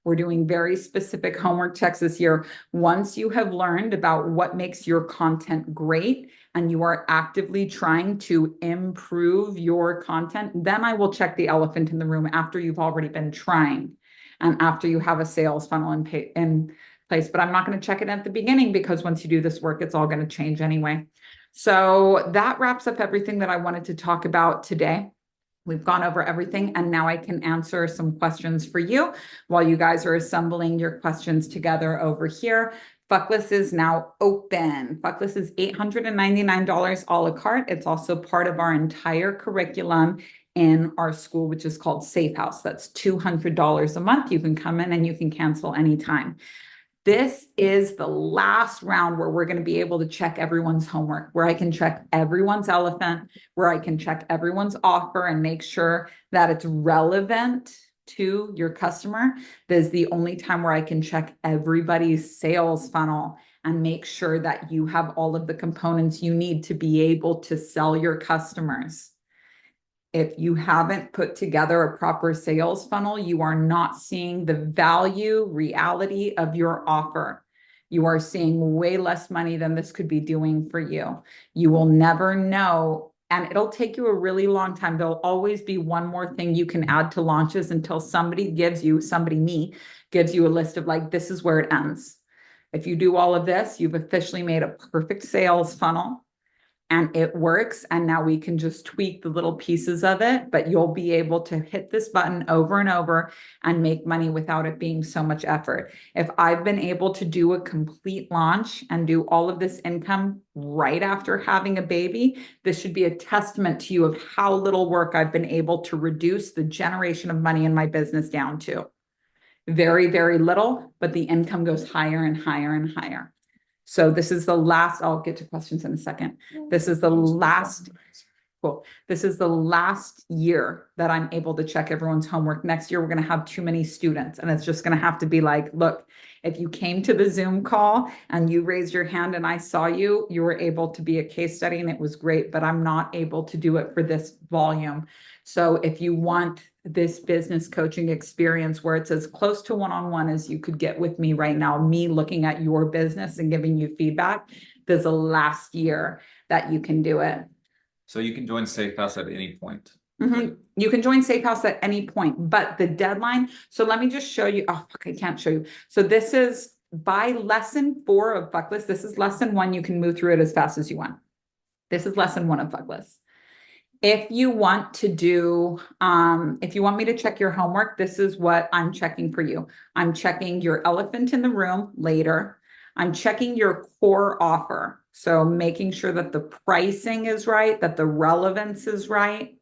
We're doing very specific homework checks this year. Once you have learned about what makes your content great and you are actively trying to improve your content, then I will check the elephant in the room after you've already been trying and after you have a sales funnel in place. But I'm not going to check it at the beginning because once you do this work, it's all going to change anyway. So that wraps up everything that I wanted to talk about today. We've gone over everything, and now I can answer some questions for you while you guys are assembling your questions together over here. Fuckless is now open. Fuckless is $899 a la carte. It's also part of our entire curriculum in our school, which is called Safe House. That's $200 a month. You can come in and you can cancel anytime. This is the last round where we're going to be able to check everyone's homework, where I can check everyone's elephant, where I can check everyone's offer and make sure that it's relevant to your customer. This is the only time where I can check everybody's sales funnel and make sure that you have all of the components you need to be able to sell your customers. If you haven't put together a proper sales funnel, you are not seeing the value reality of your offer. You are seeing way less money than this could be doing for you. You will never know, and it'll take you a really long time. There'll always be one more thing you can add to launches until me, gives you a list of like, this is where it ends. If you do all of this, you've officially made a perfect sales funnel and it works. And now we can just tweak the little pieces of it, but you'll be able to hit this button over and over and make money without it being so much effort. If I've been able to do a complete launch and do all of this income right after having a baby, this should be a testament to you of how little work I've been able to reduce the generation of money in my business down to. Very, very little, but the income goes higher and higher and higher. So this is the last, I'll get to questions in a second. This is the last, cool. This is the last year that I'm able to check everyone's homework. Next year, we're going to have too many students and it's just going to have to be like, look, if you came to the Zoom call and you raised your hand and I saw you, you were able to be a case study and it was great, but I'm not able to do it for this volume. So if you want this business coaching experience where it's as close to one-on-one as you could get with me right now, me looking at your business and giving you feedback, there's a last year that you can do it. So you can join Safe House at any point. Mm-hmm. You can join Safe House at any point, but the deadline. So let me just show you. Oh, fuck, I can't show you. So this is by lesson 4 of Buckless. This is lesson 1. You can move through it as fast as you want. This is lesson 1 of Buckless. If you want to do, if you want me to check your homework, this is what I'm checking for you. I'm checking your elephant in the room later. I'm checking your core offer. So making sure that the pricing is right, that the relevance is right,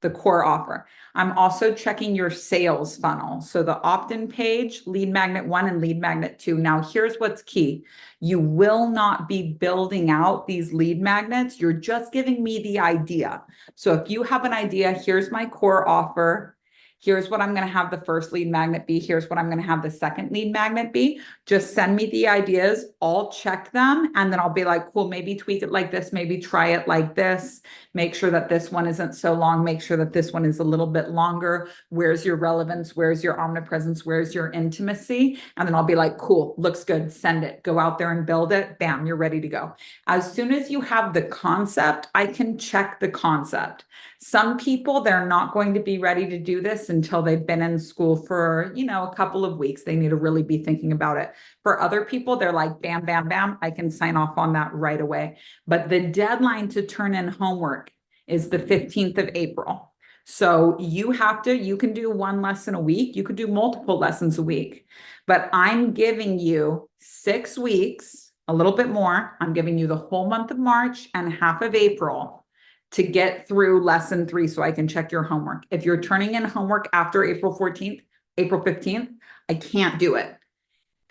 the core offer. I'm also checking your sales funnel. So the opt-in page, lead magnet 1 and lead magnet 2. Now here's what's key. You will not be building out these lead magnets. You're just giving me the idea. So if you have an idea, here's my core offer. Here's what I'm going to have the first lead magnet be. Here's what I'm going to have the second lead magnet be. Just send me the ideas. I'll check them. And then I'll be like, cool, maybe tweak it like this. Maybe try it like this. Make sure that this one isn't so long. Make sure that this one is a little bit longer. Where's your relevance? Where's your omnipresence? Where's your intimacy? And then I'll be like, cool, looks good. Send it. Go out there and build it. Bam, you're ready to go. As soon as you have the concept, I can check the concept. Some people, they're not going to be ready to do this until they've been in school for, a couple of weeks. They need to really be thinking about it. For other people, they're like, bam, bam, bam, I can sign off on that right away. But the deadline to turn in homework is the 15th of April. So you can do 1 lesson a week. You could do multiple lessons a week, but I'm giving you 6 weeks, a little bit more. I'm giving you the whole month of March and half of April to get through lesson 3 so I can check your homework. If you're turning in homework after April 14th, April 15th, I can't do it.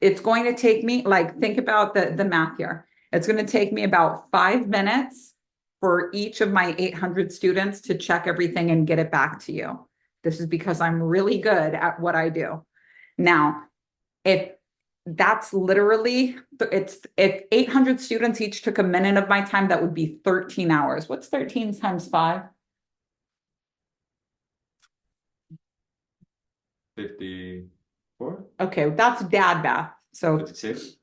It's going to take me, think about the math here. It's going to take me about 5 minutes for each of my 800 students to check everything and get it back to you. This is because I'm really good at what I do. Now, if that's literally, if 800 students each took a minute of my time, that would be 13 hours. What's 13 times 5? 54. Okay, that's dad math. So 56.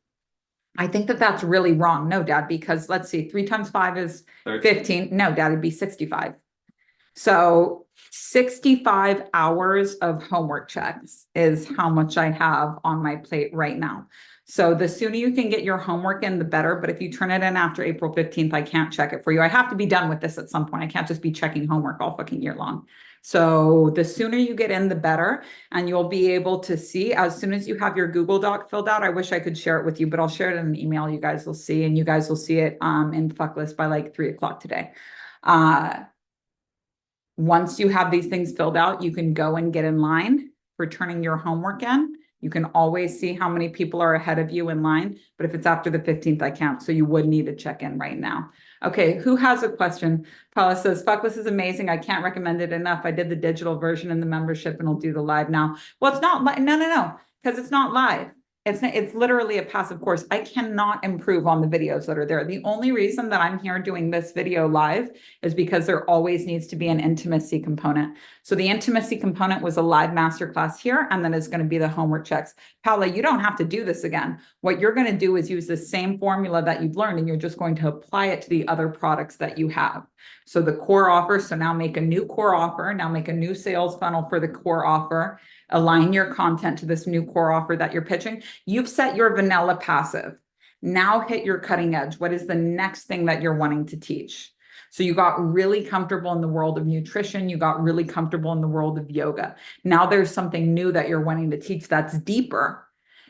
I think that's really wrong. No, Dad, because let's see, 3 times 5 is 15. No, Dad, it'd be 65. So 65 hours of homework checks is how much I have on my plate right now. So the sooner you can get your homework in, the better. But if you turn it in after April 15th, I can't check it for you. I have to be done with this at some point. I can't just be checking homework all fucking year long. So the sooner you get in, the better. And you'll be able to see as soon as you have your Google Doc filled out. I wish I could share it with you, but I'll share it in an email. You guys will see, and you guys will see it in Fucklist by like 3 o'clock today. Once you have these things filled out, you can go and get in line for turning your homework in. You can always see how many people are ahead of you in line, but if it's after the 15th, I can't. So you would need to check in right now. Okay, who has a question? Paula says, Fuckless is amazing. I can't recommend it enough. I did the digital version in the membership and I'll do the live now. Well, it's not live. No, because it's not live. It's literally a passive course. I cannot improve on the videos that are there. The only reason that I'm here doing this video live is because there always needs to be an intimacy component. So the intimacy component was a live masterclass here, and then it's going to be the homework checks. Paula, you don't have to do this again. What you're going to do is use the same formula that you've learned, and you're just going to apply it to the other products that you have. So the core offer, so now make a new core offer, now make a new sales funnel for the core offer, align your content to this new core offer that you're pitching. You've set your vanilla passive. Now hit your cutting edge. What is the next thing that you're wanting to teach? So you got really comfortable in the world of nutrition. You got really comfortable in the world of yoga. Now there's something new that you're wanting to teach that's deeper.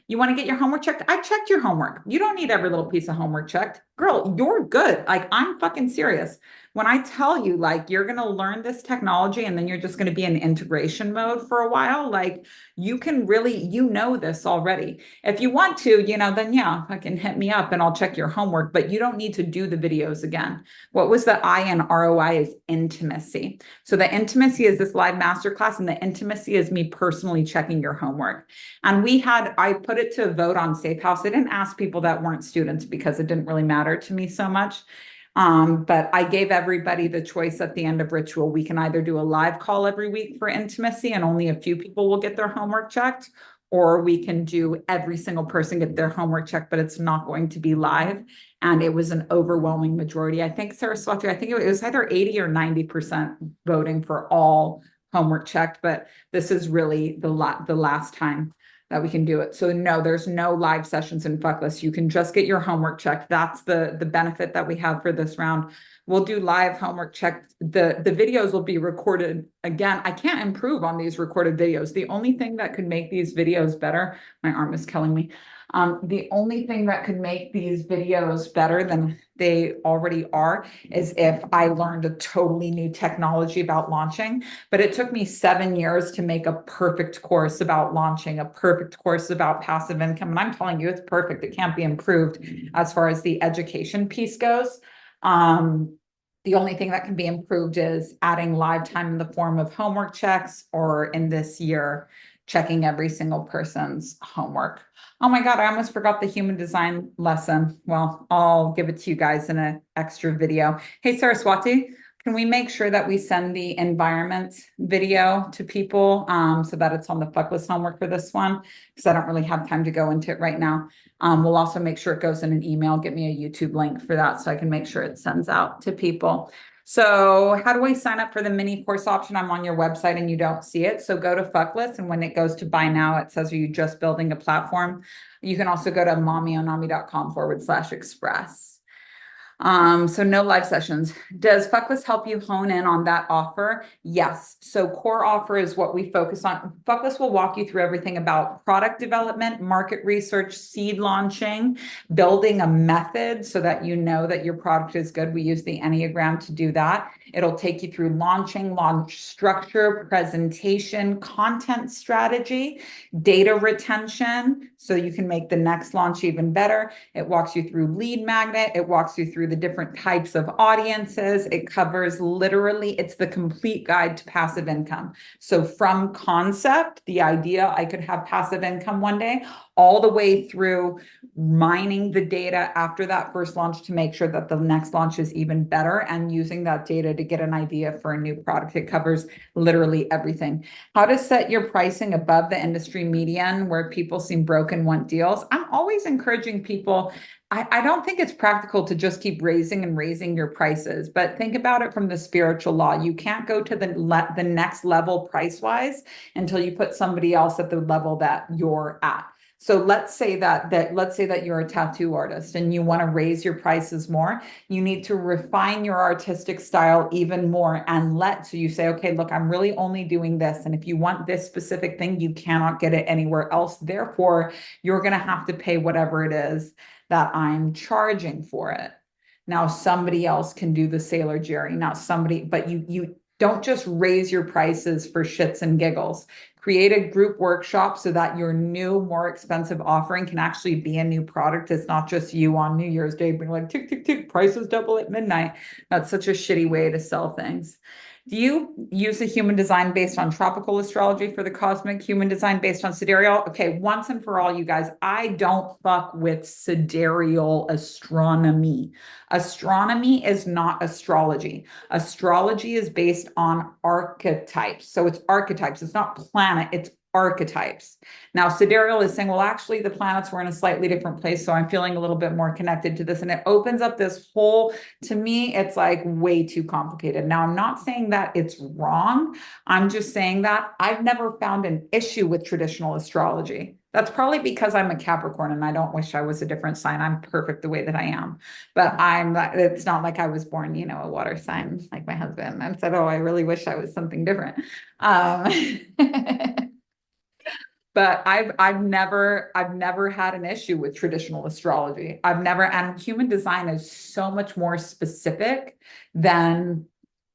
You want to get your homework checked? I checked your homework. You don't need every little piece of homework checked. Girl, you're good. Like, I'm fucking serious. When I tell you, like, you're going to learn this technology and then you're just going to be in integration mode for a while, like, you can really, you know, this already. If you want to, then yeah, fucking hit me up and I'll check your homework, but you don't need to do the videos again. What was the I in ROI is intimacy. So the intimacy is this live masterclass, and the intimacy is me personally checking your homework. And I put it to a vote on Safe House. I didn't ask people that weren't students because it didn't really matter to me so much. But I gave everybody the choice at the end of ritual. We can either do a live call every week for intimacy and only a few people will get their homework checked, or we can do every single person get their homework checked, but it's not going to be live. And it was an overwhelming majority. I think Saraswati, I think it was either 80 or 90% voting for all homework checked, but this is really the last time that we can do it. So no, there's no live sessions in Fuckless. You can just get your homework checked. That's the benefit that we have for this round. We'll do live homework check. The videos will be recorded. Again, I can't improve on these recorded videos. The only thing that could make these videos better, my arm is killing me. The only thing that could make these videos better than they already are is if I learned a totally new technology about launching. But it took me 7 years to make a perfect course about launching, a perfect course about passive income. And I'm telling you, it's perfect. It can't be improved as far as the education piece goes. The only thing that can be improved is adding live time in the form of homework checks, or in this year, checking every single person's homework. Oh my God, I almost forgot the human design lesson. Well, I'll give it to you guys in an extra video. Hey, Saraswati, can we make sure that we send the environment video to people so that it's on the Fuckless homework for this one? Because I don't really have time to go into it right now. We'll also make sure it goes in an email. Get me a YouTube link for that so I can make sure it sends out to people. So how do I sign up for the mini course option? I'm on your website and you don't see it. So go to Fuckless, and when it goes to buy now, it says, are you just building a platform? You can also go to mommyonami.com/express. So no live sessions. Does Fuckless help you hone in on that offer? Yes. So core offer is what we focus on. Fuckless will walk you through everything about product development, market research, seed launching, building a method so that you know that your product is good. We use the Enneagram to do that. It'll take you through launching, launch structure, presentation, content strategy, data retention, so you can make the next launch even better. It walks you through lead magnet. It walks you through the different types of audiences. It covers literally, it's the complete guide to passive income. So from concept, the idea I could have passive income one day, all the way through mining the data after that first launch to make sure that the next launch is even better, and using that data to get an idea for a new product. It covers literally everything. How to set your pricing above the industry median where people seem broken, want deals. I'm always encouraging people. I don't think it's practical to just keep raising and raising your prices, but think about it from the spiritual law. You can't go to the next level price-wise until you put somebody else at the level that you're at. So let's say that you're a tattoo artist and you want to raise your prices more. You need to refine your artistic style even more, so you say, okay, look, I'm really only doing this. And if you want this specific thing, you cannot get it anywhere else. Therefore, you're going to have to pay whatever it is that I'm charging for it. Now, somebody else can do the Sailor Jerry. But you don't just raise your prices for shits and giggles. Create a group workshop so that your new, more expensive offering can actually be a new product. It's not just you on New Year's Day being like, tick, tick, tick, prices double at midnight. That's such a shitty way to sell things. Do you use a human design based on tropical astrology for the cosmic, human design based on sidereal? Okay, once and for all, you guys, I don't fuck with sidereal astronomy. Astronomy is not astrology. Astrology is based on archetypes. So it's archetypes. It's not planet, it's archetypes. Now, sidereal is saying, well, actually, the planets were in a slightly different place, so I'm feeling a little bit more connected to this. And it opens up this whole, to me, it's like way too complicated. Now, I'm not saying that it's wrong. I'm just saying that I've never found an issue with traditional astrology. That's probably because I'm a Capricorn and I don't wish I was a different sign. I'm perfect the way that I am. But it's not like I was born, a water sign like my husband and said, oh, I really wish I was something different. Um, but I've never had an issue with traditional astrology. And human design is so much more specific than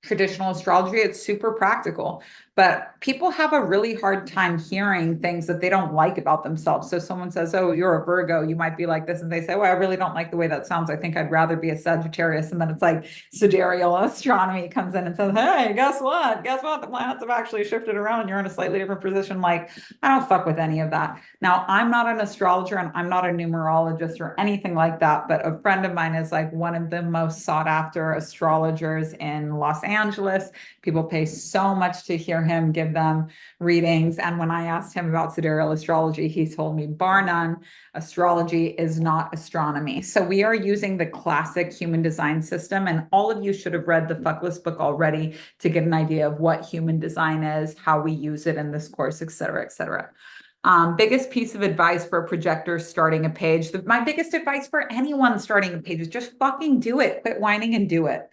traditional astrology. It's super practical, but people have a really hard time hearing things that they don't like about themselves. So someone says, oh, you're a Virgo, you might be like this, and they say, well, I really don't like the way that sounds. I think I'd rather be a Sagittarius. And then it's like sidereal astronomy comes in and says, hey, guess what the planets have actually shifted around and you're in a slightly different position. Like, I don't fuck with any of that. Now, I'm not an astrologer and I'm not a numerologist or anything like that, but a friend of mine is like one of the most sought after astrologers in Los Angeles. People pay so much to hear him give them readings. And when I asked him about sidereal astrology, he told me, bar none, astrology is not astronomy. So we are using the classic human design system. And all of you should have read the Fuckless book already to get an idea of what human design is, how we use it in this course, et cetera, et cetera. Biggest piece of advice for a projector starting a page. My biggest advice for anyone starting a page is just fucking do it. Quit whining and do it.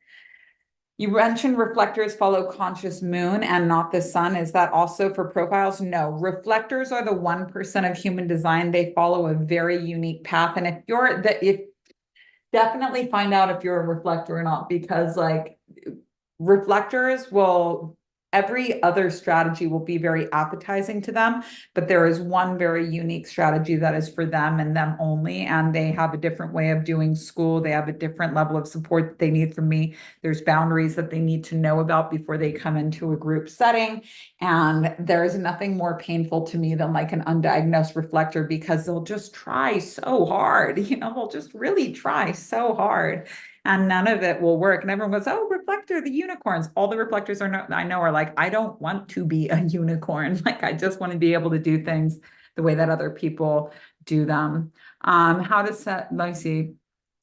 You mentioned reflectors follow conscious moon and not the sun. Is that also for profiles? No, reflectors are the 1% of human design. They follow a very unique path. And if definitely find out if you're a reflector or not, because like reflectors will, every other strategy will be very appetizing to them, but there is one very unique strategy that is for them and them only. And they have a different way of doing school. They have a different level of support that they need from me. There's boundaries that they need to know about before they come into a group setting. And there is nothing more painful to me than like an undiagnosed reflector, because they'll just try so hard, they'll just really try so hard and none of it will work. And everyone goes, oh, reflector, the unicorns. All the reflectors I know are like, I don't want to be a unicorn. Like, I just want to be able to do things the way that other people do them. Let me see.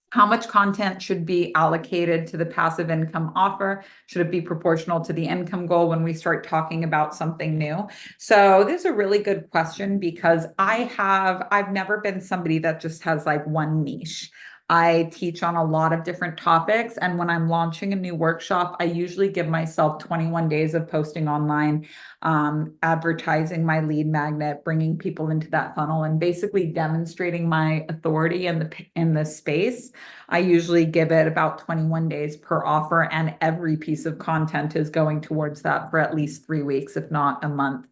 How much content should be allocated to the passive income offer? Should it be proportional to the income goal when we start talking about something new? So this is a really good question, because I've never been somebody that just has like one niche. I teach on a lot of different topics. And when I'm launching a new workshop, I usually give myself 21 days of posting online, advertising my lead magnet, bringing people into that funnel, and basically demonstrating my authority in the space. I usually give it about 21 days per offer, and every piece of content is going towards that for at least 3 weeks, if not a month.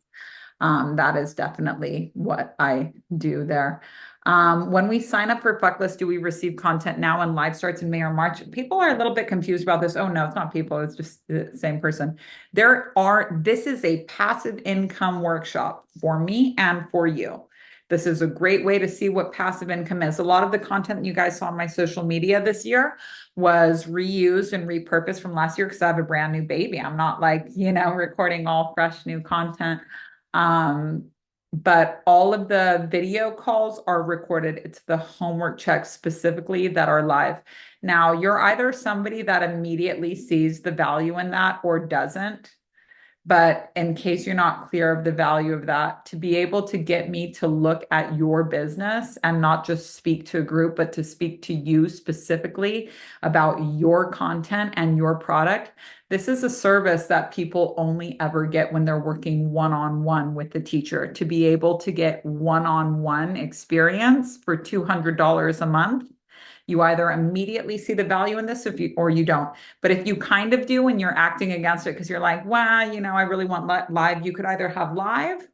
That is definitely what I do there. When we sign up for Fuckless, do we receive content now and live starts in May or March? People are a little bit confused about this. Oh, no, it's not people. It's just the same person. This is a passive income workshop for me and for you. This is a great way to see what passive income is. A lot of the content you guys saw on my social media this year was reused and repurposed from last year, because I have a brand new baby. I'm not like, recording all fresh new content. But all of the video calls are recorded. It's the homework checks specifically that are live. Now, you're either somebody that immediately sees the value in that or doesn't. But in case you're not clear of the value of that, to be able to get me to look at your business and not just speak to a group, but to speak to you specifically about your content and your product, this is a service that people only ever get when they're working one-on-one with the teacher. To be able to get one-on-one experience for $200 a month, you either immediately see the value in this or you don't. But if you kind of do and you're acting against it because you're like, wow, I really want live, you could either have live,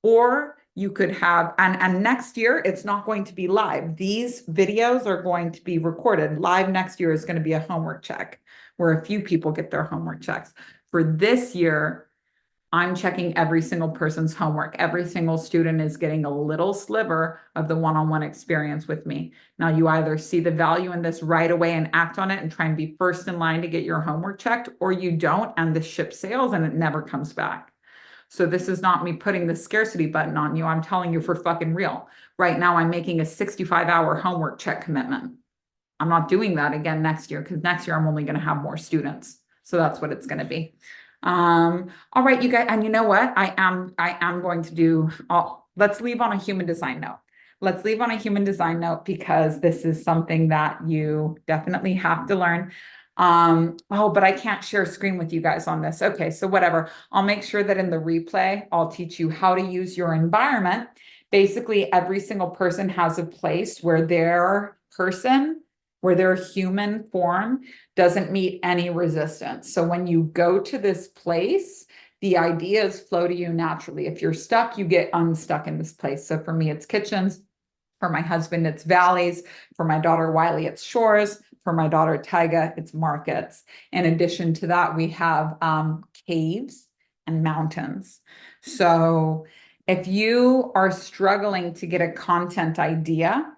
or you could have, and next year it's not going to be live. These videos are going to be recorded. Live next year is going to be a homework check where a few people get their homework checks. For this year, I'm checking every single person's homework. Every single student is getting a little sliver of the one-on-one experience with me. Now, you either see the value in this right away and act on it and try and be first in line to get your homework checked, or you don't, and the ship sails and it never comes back. So this is not me putting the scarcity button on you. I'm telling you for fucking real. Right now, I'm making a 65-hour homework check commitment. I'm not doing that again next year, because next year I'm only going to have more students. So that's what it's going to be. All right, you guys, and you know what? I am going to do let's leave on a human design note. Let's leave on a human design note because this is something that you definitely have to learn. Oh, but I can't share a screen with you guys on this. Okay, so whatever. I'll make sure that in the replay, I'll teach you how to use your environment. Basically, every single person has a place where their person, where their human form doesn't meet any resistance. So when you go to this place, the ideas flow to you naturally. If you're stuck, you get unstuck in this place. So for me, it's kitchens. For my husband, it's valleys. For my daughter, Wiley, it's shores. For my daughter, Tyga, it's markets. In addition to that, we have caves and mountains. So if you are struggling to get a content idea,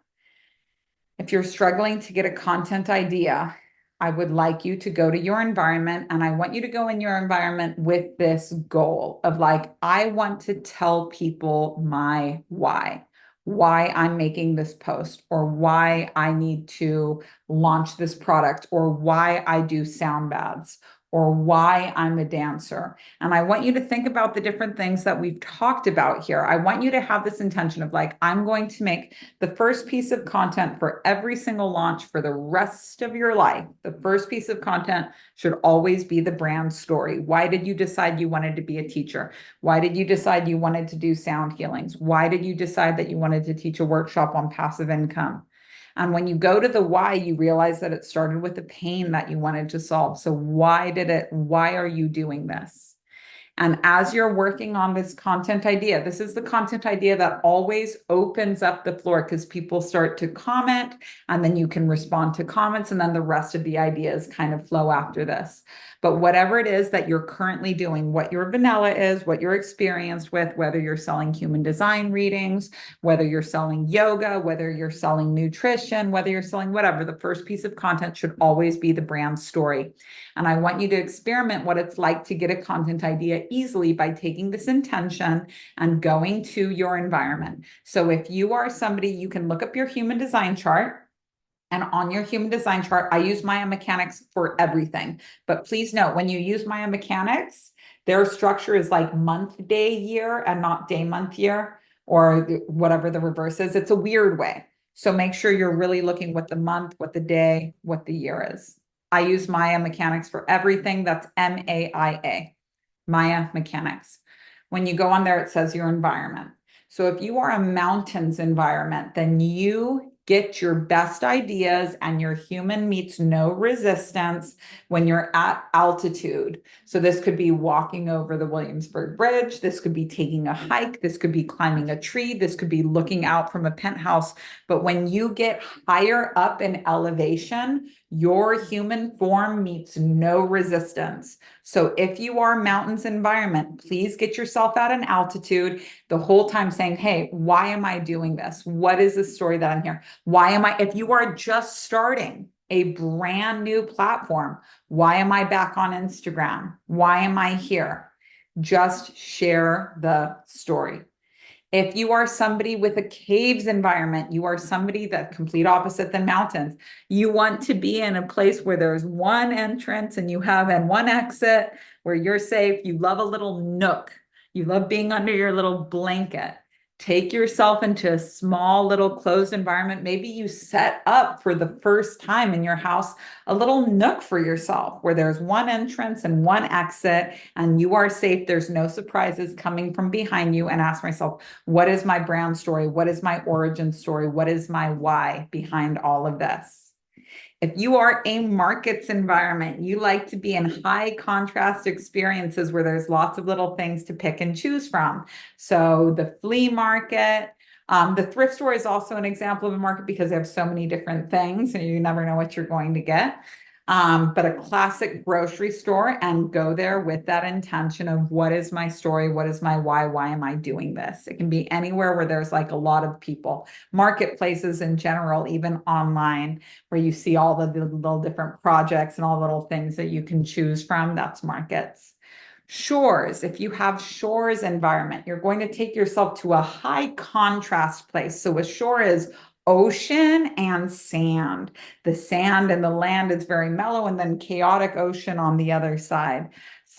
if you're struggling to get a content idea, I would like you to go to your environment, and I want you to go in your environment with this goal of like, I want to tell people my why I'm making this post, or why I need to launch this product, or why I do sound baths, or why I'm a dancer. And I want you to think about the different things that we've talked about here. I want you to have this intention of like, I'm going to make the first piece of content for every single launch for the rest of your life. The first piece of content should always be the brand story. Why did you decide you wanted to be a teacher? Why did you decide you wanted to do sound healings? Why did you decide that you wanted to teach a workshop on passive income? And when you go to the why, you realize that it started with the pain that you wanted to solve. So why are you doing this? And as you're working on this content idea, this is the content idea that always opens up the floor because people start to comment, and then you can respond to comments, and then the rest of the ideas kind of flow after this. But whatever it is that you're currently doing, what your vanilla is, what you're experienced with, whether you're selling human design readings, whether you're selling yoga, whether you're selling nutrition, whether you're selling whatever, the first piece of content should always be the brand story. And I want you to experiment what it's like to get a content idea easily by taking this intention and going to your environment. So if you are somebody, you can look up your human design chart. And on your human design chart, I use Maya Mechanics for everything. But please note, when you use Maya Mechanics, their structure is like month, day, year, and not day, month, year, or whatever the reverse is. It's a weird way. So make sure you're really looking what the month, what the day, what the year is. I use Maya Mechanics for everything. That's MAIA, Maya Mechanics. When you go on there, it says your environment. So if you are a mountains environment, then you get your best ideas and your human meets no resistance when you're at altitude. So this could be walking over the Williamsburg Bridge. This could be taking a hike. This could be climbing a tree. This could be looking out from a penthouse. But when you get higher up in elevation, your human form meets no resistance. So if you are a mountains environment, please get yourself at an altitude the whole time saying, hey, why am I doing this? What is the story that I'm here? Why am I, if you are just starting a brand new platform, why am I back on Instagram? Why am I here? Just share the story. If you are somebody with a caves environment, you are somebody that's complete opposite than mountains. You want to be in a place where there's one entrance and you have and one exit where you're safe. You love a little nook. You love being under your little blanket. Take yourself into a small little closed environment. Maybe you set up for the first time in your house a little nook for yourself where there's one entrance and one exit and you are safe. There's no surprises coming from behind you. And ask myself, what is my brand story? What is my origin story? What is my why behind all of this? If you are a markets environment, you like to be in high contrast experiences where there's lots of little things to pick and choose from. So the flea market, the thrift store is also an example of a market because they have so many different things and you never know what you're going to get. But a classic grocery store, and go there with that intention of what is my story? What is my why am I doing this? It can be anywhere where there's like a lot of people, marketplaces in general, even online, where you see all the little different projects and all the little things that you can choose from. That's markets. Shores, if you have shores environment, you're going to take yourself to a high contrast place. So a shore is ocean and sand. The sand and the land is very mellow, and then chaotic ocean on the other side.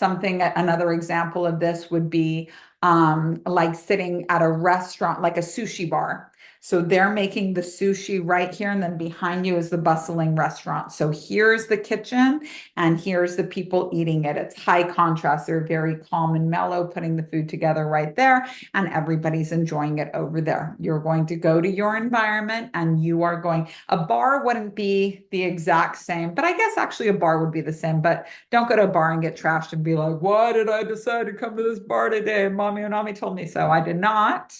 Another example of this would be like sitting at a restaurant, like a sushi bar. So they're making the sushi right here, and then behind you is the bustling restaurant. So here's the kitchen, and here's the people eating it. It's high contrast. They're very calm and mellow, putting the food together right there, and everybody's enjoying it over there. You're going to go to your environment, and you are going, a bar wouldn't be the exact same, but I guess actually a bar would be the same. But don't go to a bar and get trashed and be like, why did I decide to come to this bar today? Mommy and Nami told me so. I did not.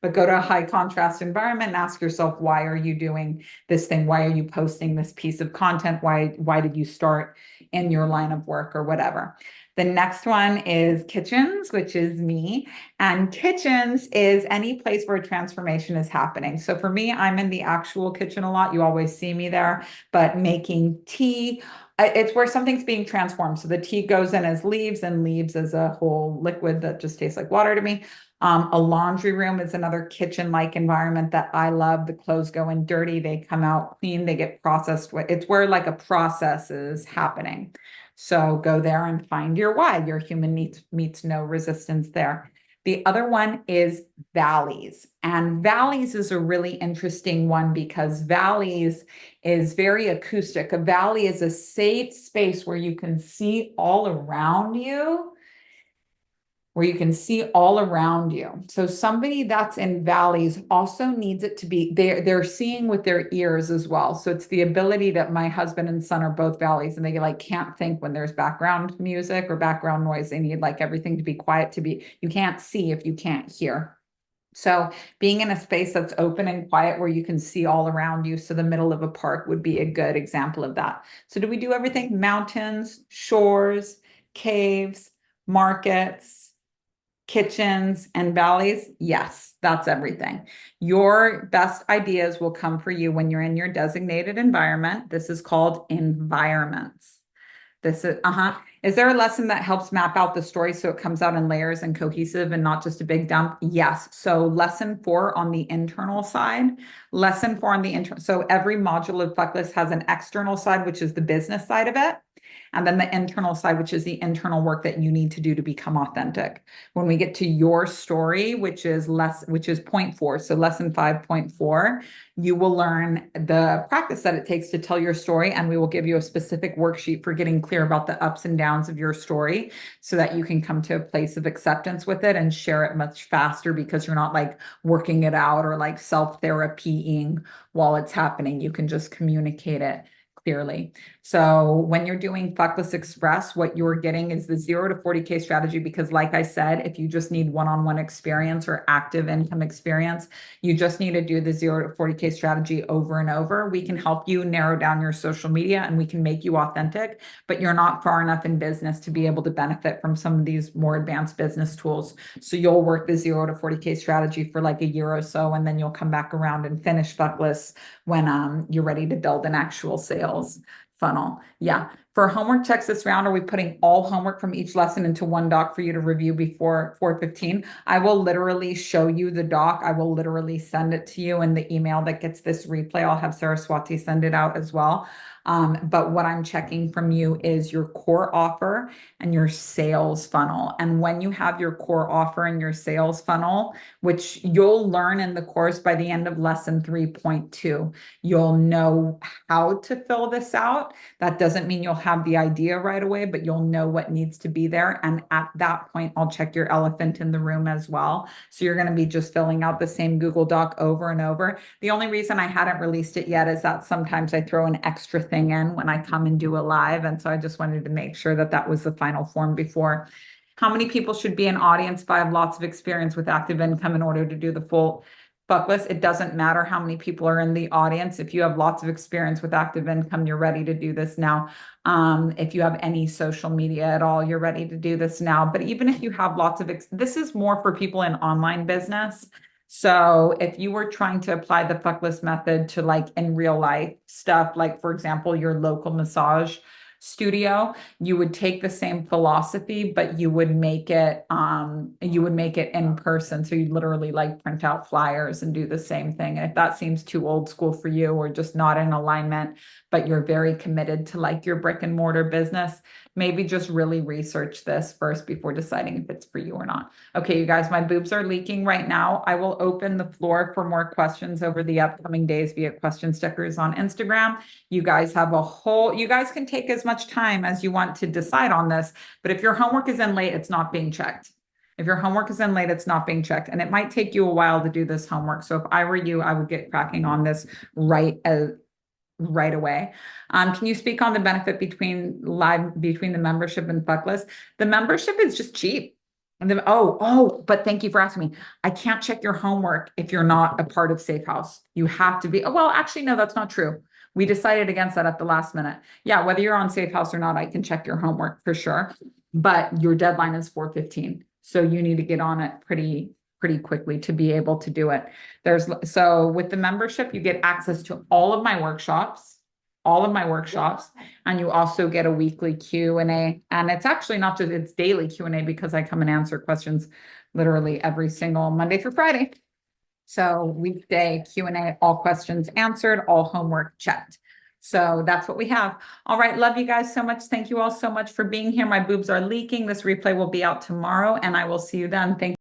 But go to a high contrast environment and ask yourself, why are you doing this thing? Why are you posting this piece of content? Why did you start in your line of work or whatever? The next one is kitchens, which is me. And kitchens is any place where a transformation is happening. So for me, I'm in the actual kitchen a lot. You always see me there, but making tea. It's where something's being transformed. So the tea goes in as leaves, and leaves as a whole liquid that just tastes like water to me. A laundry room is another kitchen-like environment that I love. The clothes go in dirty, they come out clean, they get processed. It's where like a process is happening. So go there and find your why. Your human needs meets no resistance there. The other one is valleys. And valleys is a really interesting one because valleys is very acoustic. A valley is a safe space where you can see all around you, So somebody that's in valleys also needs it to be, they're seeing with their ears as well. So it's the ability that my husband and son are both valleys, and they like can't think when there's background music or background noise. They need like everything to be quiet, you can't see if you can't hear. So being in a space that's open and quiet where you can see all around you. So the middle of a park would be a good example of that. So do we do everything? Mountains, shores, caves, markets, kitchens, and valleys? Yes, that's everything. Your best ideas will come for you when you're in your designated environment. This is called environments. This is, Is there a lesson that helps map out the story so it comes out in layers and cohesive and not just a big dump? Yes. So lesson 4 on the internal side, lesson 4 on the internal. So every module of Fuckless has an external side, which is the business side of it. And then the internal side, which is the internal work that you need to do to become authentic. When we get to your story, which is point 4, so lesson 5.4, you will learn the practice that it takes to tell your story, and we will give you a specific worksheet for getting clear about the ups and downs of your story so that you can come to a place of acceptance with it and share it much faster, because you're not like working it out or like self-therapying while it's happening. You can just communicate it clearly. So when you're doing Fuckless Express, what you're getting is the 0 to 40K strategy, because like I said, if you just need one-on-one experience or active income experience, you just need to do the 0 to 40K strategy over and over. We can help you narrow down your social media and we can make you authentic, but you're not far enough in business to be able to benefit from some of these more advanced business tools. So you'll work the 0 to 40K strategy for like a year or so, and then you'll come back around and finish Fuckless when you're ready to build an actual sales funnel. Yeah. For homework checks this round, are we putting all homework from each lesson into one doc for you to review before 4:15? I will literally show you the doc. I will literally send it to you in the email that gets this replay. I'll have Saraswati send it out as well. But what I'm checking from you is your core offer and your sales funnel. And when you have your core offer and your sales funnel, which you'll learn in the course by the end of lesson 3.2, you'll know how to fill this out. That doesn't mean you'll have the idea right away, but you'll know what needs to be there. And at that point, I'll check your elephant in the room as well. So you're going to be just filling out the same Google Doc over and over. The only reason I hadn't released it yet is that sometimes I throw an extra thing in when I come and do a live. And so I just wanted to make sure that that was the final form before. How many people should be an audience if I have lots of experience with active income in order to do the full Fuckless? It doesn't matter how many people are in the audience. If you have lots of experience with active income, you're ready to do this now. If you have any social media at all, you're ready to do this now. But even if you have lots of, this is more for people in online business. So if you were trying to apply the Fuckless method to like in real life stuff, like for example, your local massage studio, you would take the same philosophy, but you would make it in person. So you literally like print out flyers and do the same thing. And if that seems too old school for you or just not in alignment, but you're very committed to like your brick and mortar business, maybe just really research this first before deciding if it's for you or not. Okay, you guys, my boobs are leaking right now. I will open the floor for more questions over the upcoming days via question stickers on Instagram. You guys can take as much time as you want to decide on this, but if your homework is in late, it's not being checked. If your homework is in late, it's not being checked. And it might take you a while to do this homework. So if I were you, I would get cracking on this right away. Can you speak on the benefit between the membership and Fuckless? The membership is just cheap. And then, but thank you for asking me. I can't check your homework if you're not a part of Safe House. You have to be. Oh, well, actually, no, that's not true. We decided against that at the last minute. Yeah, whether you're on Safe House or not, I can check your homework for sure. But your deadline is 4:15. So you need to get on it pretty quickly to be able to do it. So with the membership, you get access to all of my workshops, and you also get a weekly Q&A. And it's actually not just, it's daily Q&A because I come and answer questions literally every single Monday through Friday. So weekday Q&A, all questions answered, all homework checked. So that's what we have. All right. Love you guys so much. Thank you all so much for being here. My boobs are leaking. This replay will be out tomorrow and I will see you then. Thank you.